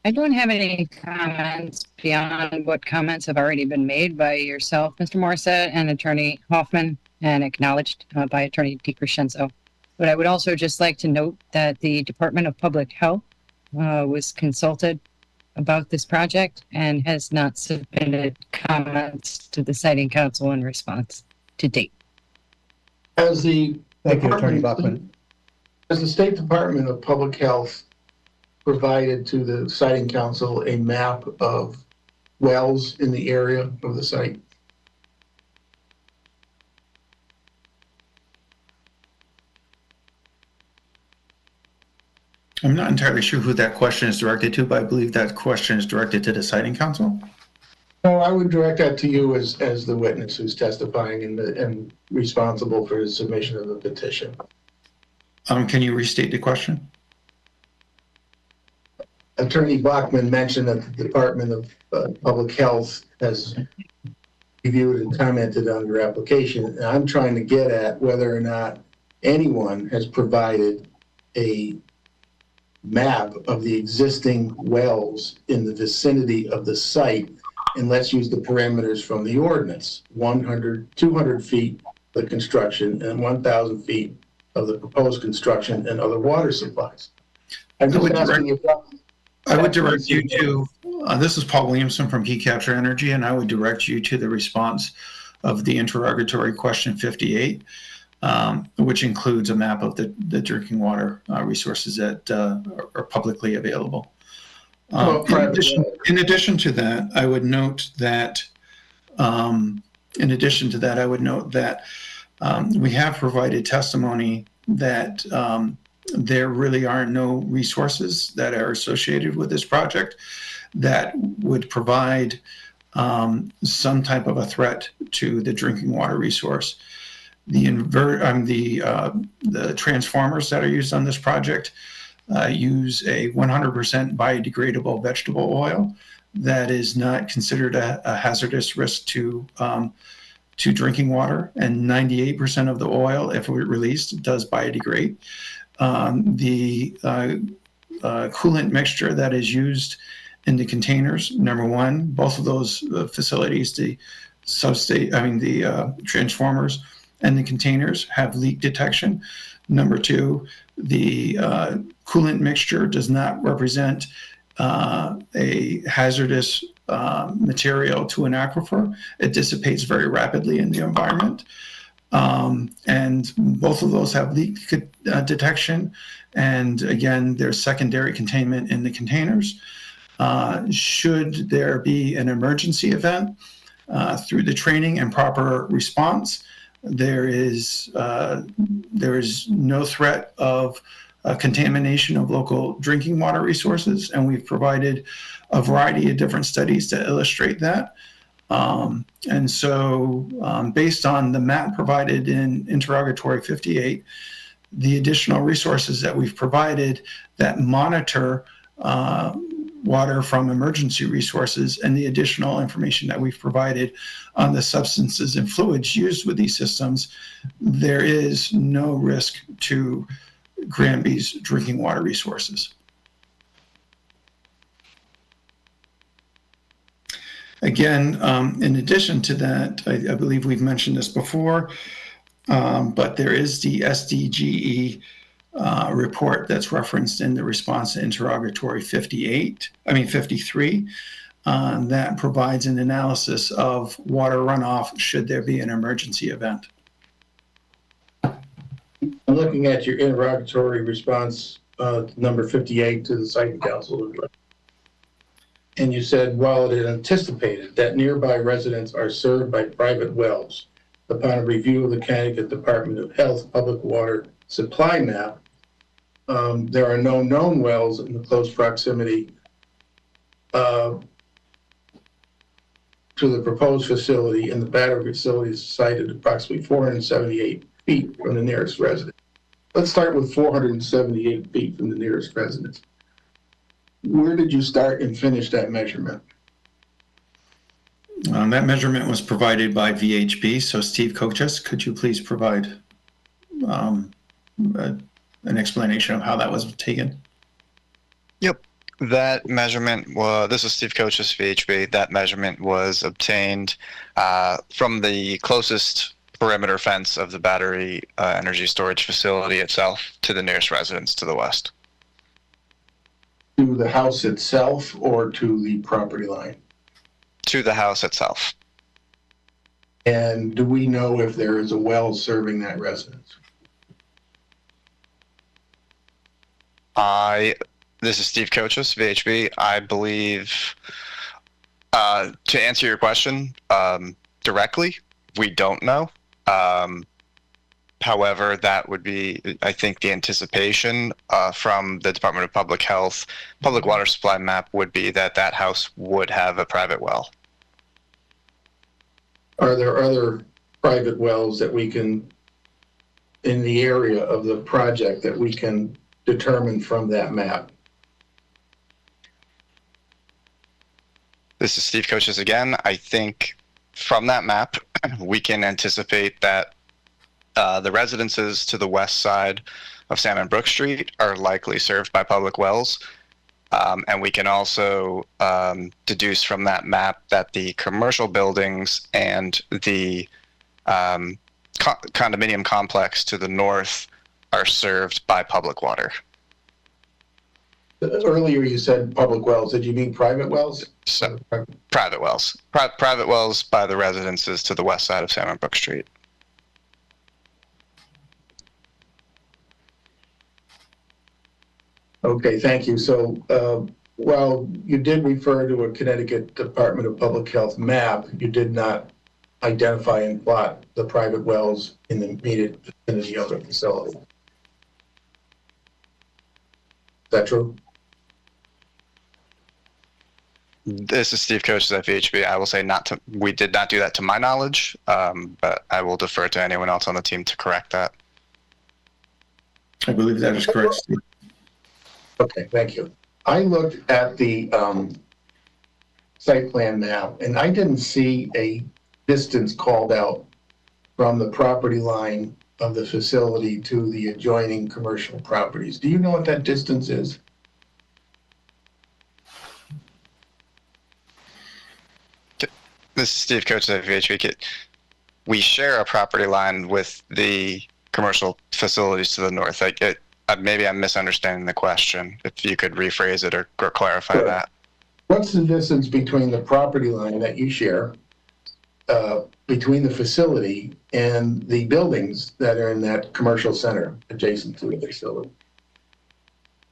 Speaker 2: I don't have any comments beyond what comments have already been made by yourself, Mr. Morissette, and Attorney Hoffman, and acknowledged by Attorney DiCrescenzo. But I would also just like to note that the Department of Public Health was consulted about this project and has not submitted comments to the Siting Council in response to date.
Speaker 13: As the
Speaker 1: Thank you, Attorney Bachman.
Speaker 13: Has the State Department of Public Health provided to the Siting Council a map of wells in the area of the site?
Speaker 10: I'm not entirely sure who that question is directed to, but I believe that question is directed to the Siting Council.
Speaker 13: No, I would direct that to you as the witness who's testifying and responsible for the submission of the petition.
Speaker 10: Can you restate the question?
Speaker 13: Attorney Bachman mentioned that the Department of Public Health has reviewed and commented on your application. And I'm trying to get at whether or not anyone has provided a map of the existing wells in the vicinity of the site. And let's use the parameters from the ordinance: 200 feet the construction and 1,000 feet of the proposed construction and other water supplies. I'm just asking you.
Speaker 10: I would direct you to, this is Paul Williamson from Key Capture Energy, and I would direct you to the response of the interrogatory question 58, which includes a map of the drinking water resources that are publicly available. In addition to that, I would note that we have provided testimony that there really are no resources that are associated with this project that would provide some type of a threat to the drinking water resource. The transformers that are used on this project use a 100% biodegradable vegetable oil that is not considered a hazardous risk to drinking water, and 98% of the oil, if released, does biodegrade. The coolant mixture that is used in the containers, number one, both of those facilities, the transformers and the containers have leak detection. Number two, the coolant mixture does not represent a hazardous material to an aquifer. It dissipates very rapidly in the environment. And both of those have leak detection. And again, there's secondary containment in the containers. Should there be an emergency event, through the training and proper response, There is no threat of contamination of local drinking water resources, and we've provided a variety of different studies to illustrate that. And so based on the map provided in interrogatory 58, the additional resources that we've provided that monitor water from emergency resources and the additional information that we've provided on the substances and fluids used with these systems, there is no risk to Granby's drinking water resources. Again, in addition to that, I believe we've mentioned this before, but there is the SDGE report that's referenced in the response to interrogatory 53, that provides an analysis of water runoff should there be an emergency event.
Speaker 13: I'm looking at your interrogatory response, number 58 to the site and council. And you said, while it is anticipated that nearby residents are served by private wells, upon a review of the Connecticut Department of Health Public Water Supply Map, there are no known wells in the close proximity to the proposed facility, and the battery facility is sited approximately 478 feet from the nearest resident. Let's start with 478 feet from the nearest residence. Where did you start and finish that measurement?
Speaker 10: That measurement was provided by VHB. So Steve Kochus, could you please provide an explanation of how that was taken?
Speaker 9: Yep. That measurement was, this is Steve Kochus, VHB. That measurement was obtained from the closest perimeter fence of the battery energy storage facility itself to the nearest residence to the west.
Speaker 13: To the house itself or to the property line?
Speaker 9: To the house itself.
Speaker 13: And do we know if there is a well serving that residence?
Speaker 9: This is Steve Kochus, VHB. I believe, to answer your question directly, we don't know. However, that would be, I think, the anticipation from the Department of Public Health Public Water Supply Map would be that that house would have a private well.
Speaker 13: Are there other private wells that we can, in the area of the project, that we can determine from that map?
Speaker 9: This is Steve Kochus again. I think from that map, we can anticipate that the residences to the west side of Salmon Brook Street are likely served by public wells. And we can also deduce from that map that the commercial buildings and the condominium complex to the north are served by public water.
Speaker 13: Earlier you said public wells. Did you mean private wells?
Speaker 9: So, private wells. Private wells by the residences to the west side of Salmon Brook Street.
Speaker 13: Okay, thank you. So while you did refer to a Connecticut Department of Public Health map, you did not identify and plot the private wells in the immediate vicinity of the facility. Is that true?
Speaker 9: This is Steve Kochus at VHB. I will say we did not do that to my knowledge, but I will defer to anyone else on the team to correct that.
Speaker 10: I believe that is correct, Steve.
Speaker 13: Okay, thank you. I looked at the site plan map, and I didn't see a distance called out from the property line of the facility to the adjoining commercial properties. Do you know what that distance is?
Speaker 9: This is Steve Kochus at VHB. We share a property line with the commercial facilities to the north. Maybe I'm misunderstanding the question. If you could rephrase it or clarify
Speaker 13: Sure.
Speaker 9: that.
Speaker 13: What's the distance between the property line that you share, between the facility and the buildings that are in that commercial center adjacent to the facility?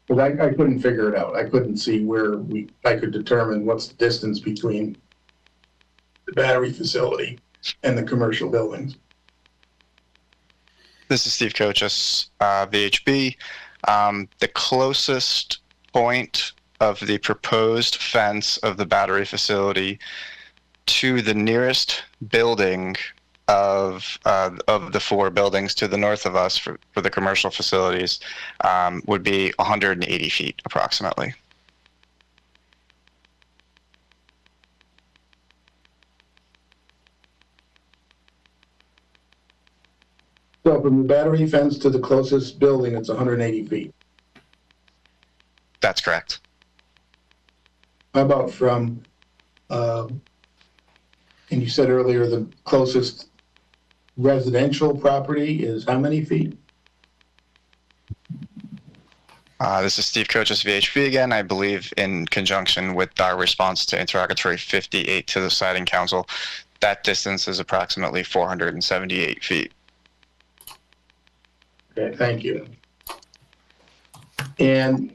Speaker 13: Because I couldn't figure it out. I couldn't see where I could determine what's the distance between the battery facility and the commercial buildings.
Speaker 9: This is Steve Kochis, VHB. The closest point of the proposed fence of the battery facility to the nearest building of the four buildings to the north of us for the commercial facilities would be 180 feet approximately.
Speaker 13: So from the battery fence to the closest building, it's 180 feet.
Speaker 9: That's correct.
Speaker 13: How about from, and you said earlier, the closest residential property is how many feet?
Speaker 9: This is Steve Kochis, VHB again. I believe in conjunction with our response to interrogatory 58 to the Siting Council, that distance is approximately 478 feet.
Speaker 13: Okay, thank you. And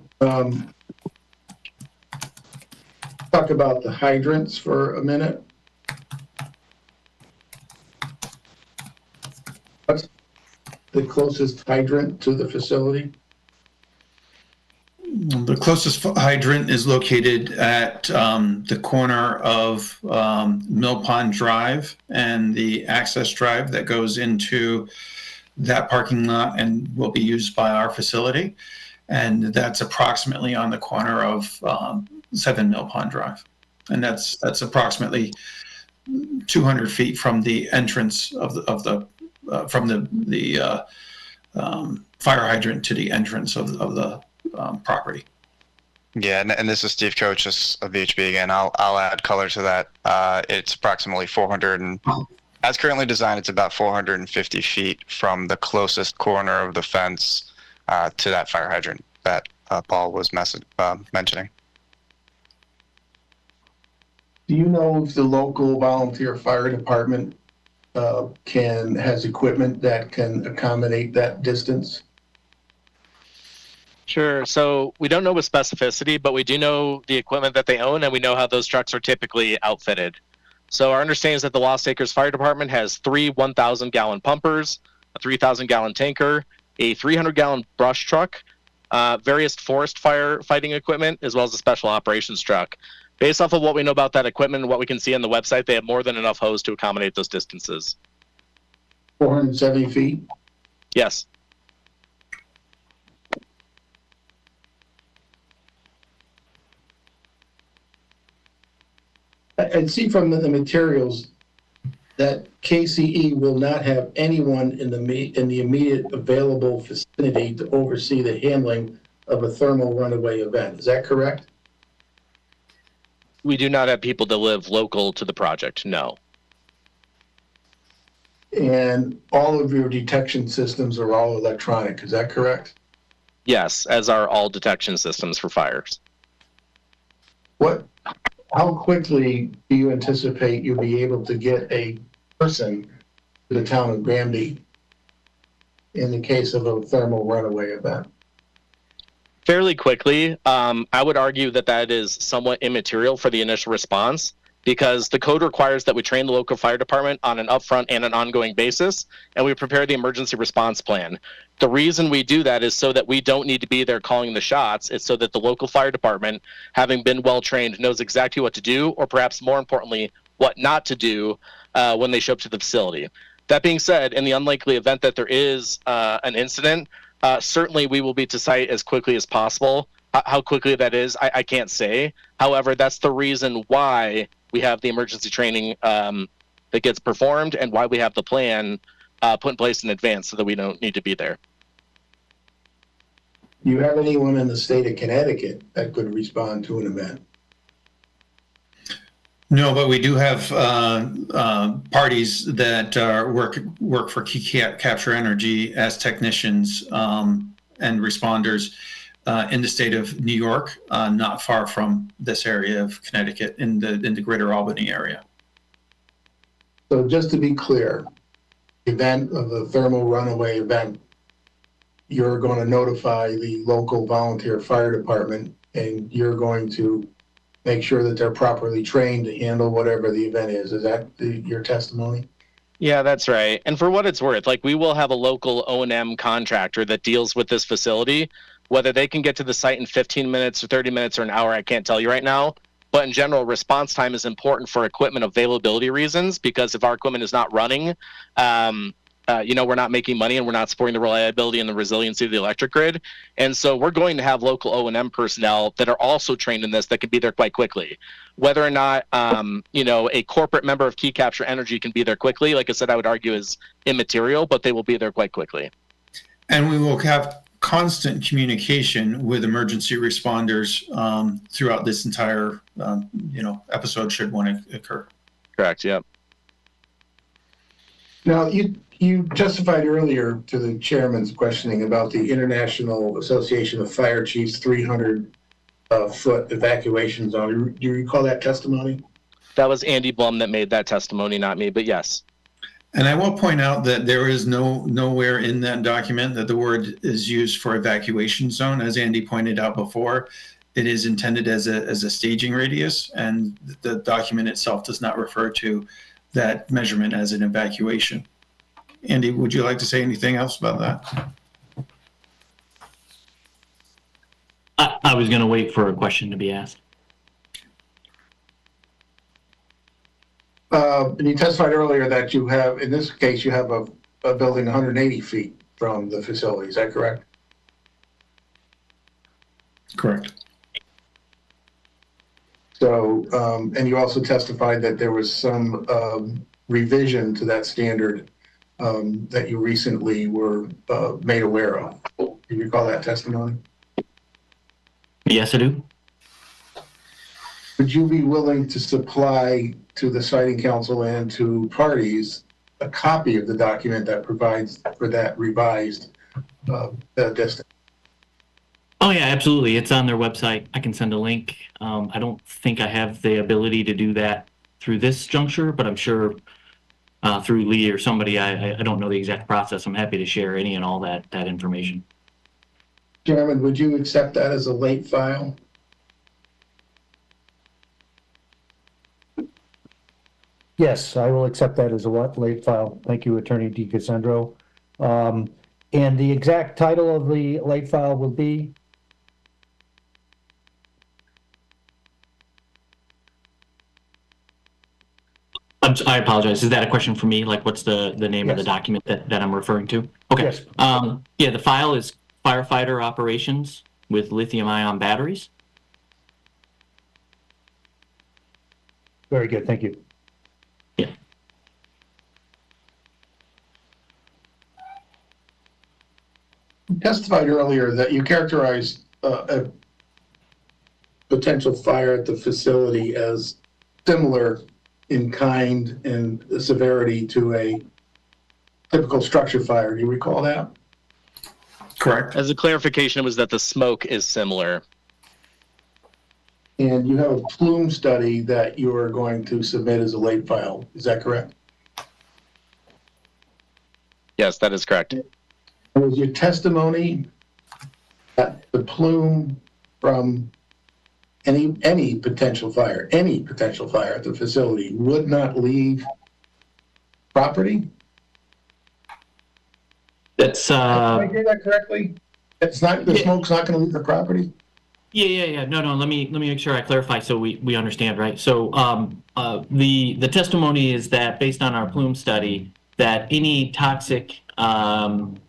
Speaker 13: talk about the hydrants for a minute. What's the closest hydrant to the facility?
Speaker 10: The closest hydrant is located at the corner of Mill Pond Drive and the access drive that goes into that parking lot and will be used by our facility. And that's approximately on the corner of 7 Mill Pond Drive. And that's approximately 200 feet from the entrance of the fire hydrant to the entrance of the property.
Speaker 9: Yeah, and this is Steve Kochis of VHB again. I'll add color to that. It's approximately 400 and as currently designed, it's about 450 feet from the closest corner of the fence to that fire hydrant that Paul was mentioning.
Speaker 13: Do you know if the local volunteer fire department has equipment that can accommodate that distance?
Speaker 11: Sure. So we don't know with specificity, but we do know the equipment that they own, and we know how those trucks are typically outfitted. So our understanding is that the Lost Acres Fire Department has 3 1,000-gallon pumpers, a 3,000-gallon tanker, a 300-gallon brush truck, various forest fire fighting equipment, as well as a special operations truck. Based off of what we know about that equipment and what we can see on the website, they have more than enough hose to accommodate those distances.
Speaker 13: 470 feet?
Speaker 11: Yes.
Speaker 13: I see from the materials that KCE will not have anyone in the immediate available vicinity to oversee the handling of a thermal runaway event. Is that correct?
Speaker 11: We do not have people that live local to the project, no.
Speaker 13: And all of your detection systems are all electronic, is that correct?
Speaker 11: Yes, as are all detection systems for fires.
Speaker 13: How quickly do you anticipate you'll be able to get a person to the town of Granby in the case of a thermal runaway event?
Speaker 11: Fairly quickly. I would argue that that is somewhat immaterial for the initial response because the code requires that we train the local fire department on an upfront and an ongoing basis, and we prepare the emergency response plan. The reason we do that is so that we don't need to be there calling the shots. It's so that the local fire department, having been well trained, knows exactly what to do, or perhaps more importantly, what not to do when they show up to the facility. That being said, in the unlikely event that there is an incident, certainly we will be to site as quickly as possible. How quickly that is, I can't say. However, that's the reason why we have the emergency training that gets performed and why we have the plan put in place in advance so that we don't need to be there.
Speaker 13: Do you have anyone in the state of Connecticut that could respond to an event?
Speaker 10: No, but we do have parties that work for Key Capture Energy as technicians and responders in the state of New York, not far from this area of Connecticut, in the greater Albany area.
Speaker 13: So just to be clear, the event of a thermal runaway event, you're going to notify the local volunteer fire department and you're going to make sure that they're properly trained to handle whatever the event is. Is that your testimony?
Speaker 11: Yeah, that's right. And for what it's worth, like we will have a local O&M contractor that deals with this facility. Whether they can get to the site in 15 minutes or 30 minutes or an hour, I can't tell you right now. But in general, response time is important for equipment availability reasons, because if our equipment is not running, we're not making money and we're not supporting the reliability and the resiliency of the electric grid. And so we're going to have local O&M personnel that are also trained in this that can be there quite quickly. Whether or not, a corporate member of Key Capture Energy can be there quickly, like I said, I would argue is immaterial, but they will be there quite quickly.
Speaker 10: And we will have constant communication with emergency responders throughout this entire, episode should one occur.
Speaker 11: Correct. Yep.
Speaker 13: Now, you testified earlier to the chairman's questioning about the International Association of Fire Chiefs 300-foot evacuation zone. Do you recall that testimony?
Speaker 11: That was Andy Blum that made that testimony, not me, but yes.
Speaker 10: And I will point out that there is nowhere in that document that the word is used for evacuation zone. As Andy pointed out before, it is intended as a staging radius, and the document itself does not refer to that measurement as an evacuation. Andy, would you like to say anything else about that?
Speaker 15: I was going to wait for a question to be asked.
Speaker 13: And you testified earlier that you have, in this case, you have a building 180 feet from the facility. Is that correct?
Speaker 10: Correct.
Speaker 13: So, and you also testified that there was some revision to that standard that you recently were made aware of. Do you recall that testimony?
Speaker 15: Yes, I do.
Speaker 13: Would you be willing to supply to the Siting Council and to parties a copy of the document that provides for that revised distance?
Speaker 15: Oh yeah, absolutely. It's on their website. I can send a link. I don't think I have the ability to do that through this juncture, but I'm sure through Lee or somebody, I don't know the exact process. I'm happy to share any and all that information.
Speaker 13: Chairman, would you accept that as a late file?
Speaker 1: Yes, I will accept that as a late file. Thank you, Attorney DiCasandro. And the exact title of the late file will be?
Speaker 15: I apologize. Is that a question for me? Like, what's the name of the
Speaker 1: Yes.
Speaker 15: document that I'm referring to? Okay.
Speaker 1: Yes.
Speaker 15: Yeah, the file is Firefighter Operations with Lithium-ion Batteries.
Speaker 1: Very good, thank you.
Speaker 15: Yeah.
Speaker 13: You testified earlier that you characterized a potential fire at the facility as similar in kind and severity to a typical structure fire. Do you recall that?
Speaker 10: Correct.
Speaker 11: As a clarification, it was that the smoke is similar.
Speaker 13: And you have a plume study that you are going to submit as a late file. Is that correct?
Speaker 11: Yes, that is correct.
Speaker 13: Was your testimony that the plume from any potential fire at the facility would not leave property?
Speaker 15: That's
Speaker 13: Did I hear that correctly? It's not, the smoke's not going to leave the property?
Speaker 15: Yeah. No. Let me make sure I clarify so we understand, right? So the testimony is that based on our plume study, that any toxic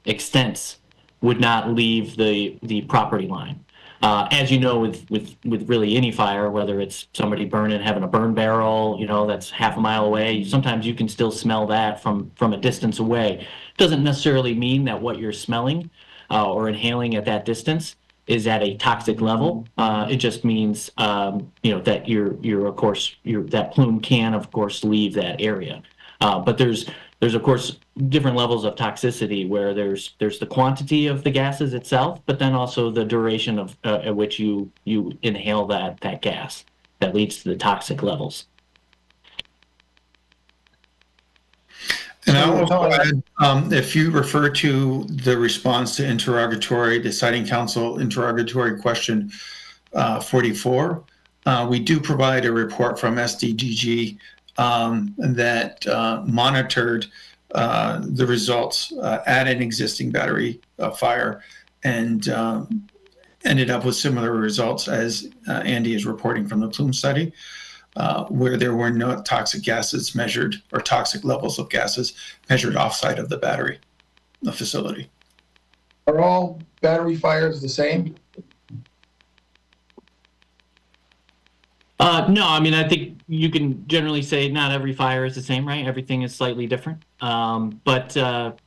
Speaker 15: extents would not leave the property line. As you know, with really any fire, whether it's somebody having a burn barrel, that's half a mile away, sometimes you can still smell that from a distance away. Doesn't necessarily mean that what you're smelling or inhaling at that distance is at a toxic level. It just means that that plume can of course leave that area. But there's of course different levels of toxicity where there's the quantity of the gases itself, but then also the duration of at which you inhale that gas that leads to the toxic levels.
Speaker 10: And I'll also add, if you refer to the response to the Siting Council interrogatory question 44, we do provide a report from SDGG that monitored the results at an existing battery fire and ended up with similar results as Andy is reporting from the plume study, where there were no toxic gases measured or toxic levels of gases measured offsite of the battery facility.
Speaker 13: Are all battery fires the same?
Speaker 15: No, I mean, I think you can generally say not every fire is the same, right? Everything is slightly different. But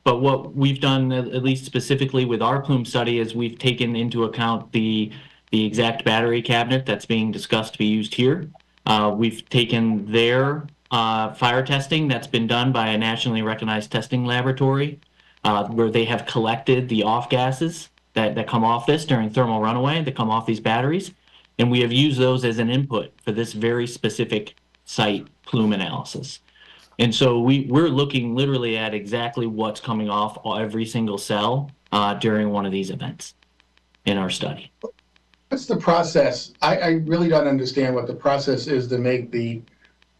Speaker 15: what we've done, at least specifically with our plume study, is we've taken into account the exact battery cabinet that's being discussed to be used here. We've taken their fire testing that's been done by a nationally recognized testing laboratory, where they have collected the off gases that come off this during thermal runaway that come off these batteries. And we have used those as an input for this very specific site plume analysis. And so we're looking literally at exactly what's coming off every single cell during one of these events in our study.
Speaker 13: What's the process? I really don't understand what the process is to make the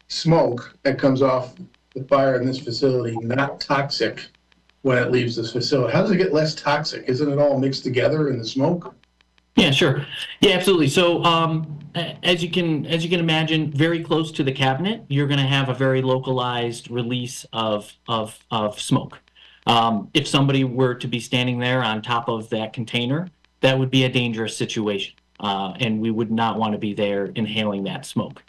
Speaker 13: smoke that comes off the fire in this facility not toxic when it leaves this facility. How does it get less toxic? Isn't it all mixed together in the smoke?
Speaker 15: Yeah, sure. Yeah, absolutely. So, as you can imagine, very close to the cabinet, you're going to have a very localized release of smoke. If somebody were to be standing there on top of that container, that would be a dangerous situation, and we would not want to be there inhaling that smoke.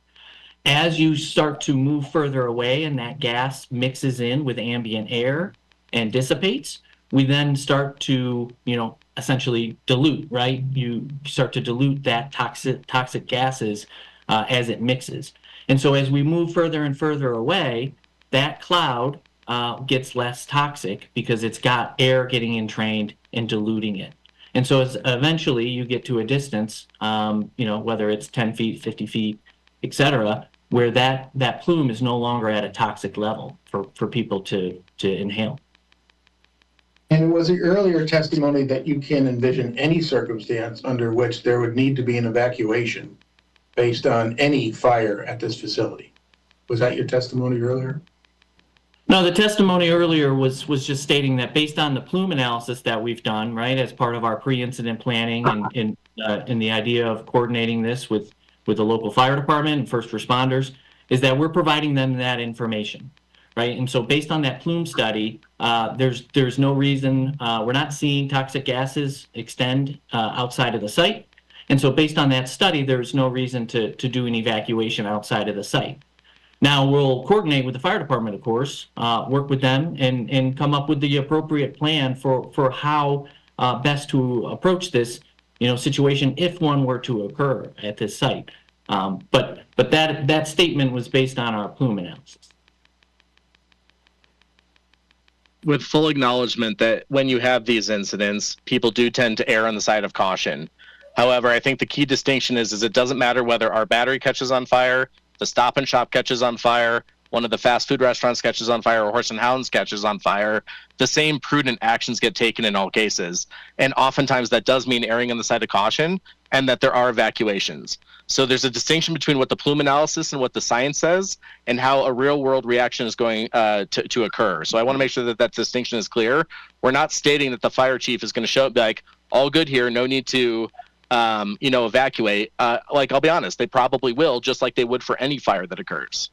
Speaker 15: As you start to move further away and that gas mixes in with ambient air and dissipates, we then start to, essentially dilute, right? You start to dilute that toxic gases as it mixes. And so as we move further and further away, that cloud gets less toxic because it's got air getting entrained and diluting it. And so as eventually you get to a distance, whether it's 10 feet, 50 feet, et cetera, where that plume is no longer at a toxic level for people to inhale.
Speaker 13: And it was the earlier testimony that you can envision any circumstance under which there would need to be an evacuation based on any fire at this facility. Was that your testimony earlier?
Speaker 15: No, the testimony earlier was just stating that based on the plume analysis that we've done, right, as part of our pre-incident planning and the idea of coordinating this with the local fire department and first responders, is that we're providing them that information. Right, and so based on that plume study, there's no reason we're not seeing toxic gases extend outside of the site, and so based on that study, there's no reason to do an evacuation outside of the site. Now we'll coordinate with the fire department, of course, work with them, and come up with the appropriate plan for how best to approach this situation if one were to occur at this site. But that statement was based on our plume analysis.
Speaker 11: With full acknowledgement that when you have these incidents, people do tend to err on the side of caution. However, I think the key distinction is it doesn't matter whether our battery catches on fire, the Stop and Shop catches on fire, one of the fast food restaurants catches on fire, or Horse and Hounds catches on fire. The same prudent actions get taken in all cases. And oftentimes that does mean erring on the side of caution and that there are evacuations. So there's a distinction between what the plume analysis and what the science says and how a real world reaction is going to occur. So I want to make sure that distinction is clear. We're not stating that the fire chief is going to show up like, all good here, no need to evacuate. I'll be honest, they probably will, just like they would for any fire that occurs.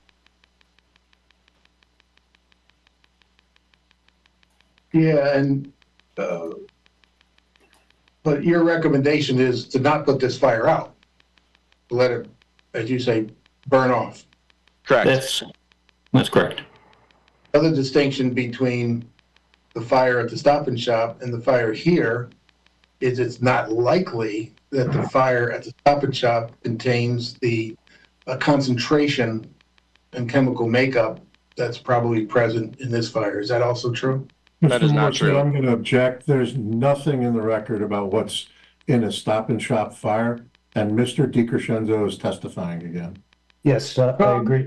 Speaker 13: Yeah, and but your recommendation is to not put this fire out, to let it, as you say, burn off.
Speaker 11: Correct.
Speaker 15: That's correct.
Speaker 13: Other distinction between the fire at the Stop and Shop and the fire here is it's not likely that the fire at the Stop and Shop contains a concentration and chemical makeup that's probably present in this fire. Is that also true?
Speaker 11: That is not
Speaker 8: Mr.
Speaker 11: true.
Speaker 8: I'm going to object. There's nothing in the record about what's in a Stop and Shop fire, and Mr. DiCrescenzo is testifying again.
Speaker 1: Yes, I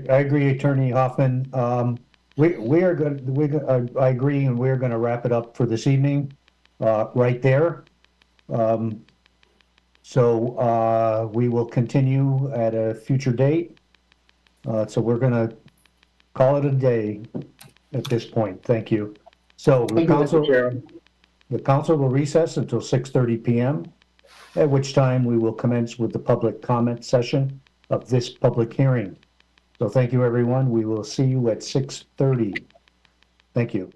Speaker 1: agree, Attorney Hoffman. We are good. I agree, and we're going to wrap it up for this evening, right there. So we will continue at a future date. So we're going to call it a day at this point. Thank you. So the council will recess until 6:30 p.m., at which time we will commence with the public comment session of this public hearing. So thank you, everyone. We will see you at 6:30. Thank you.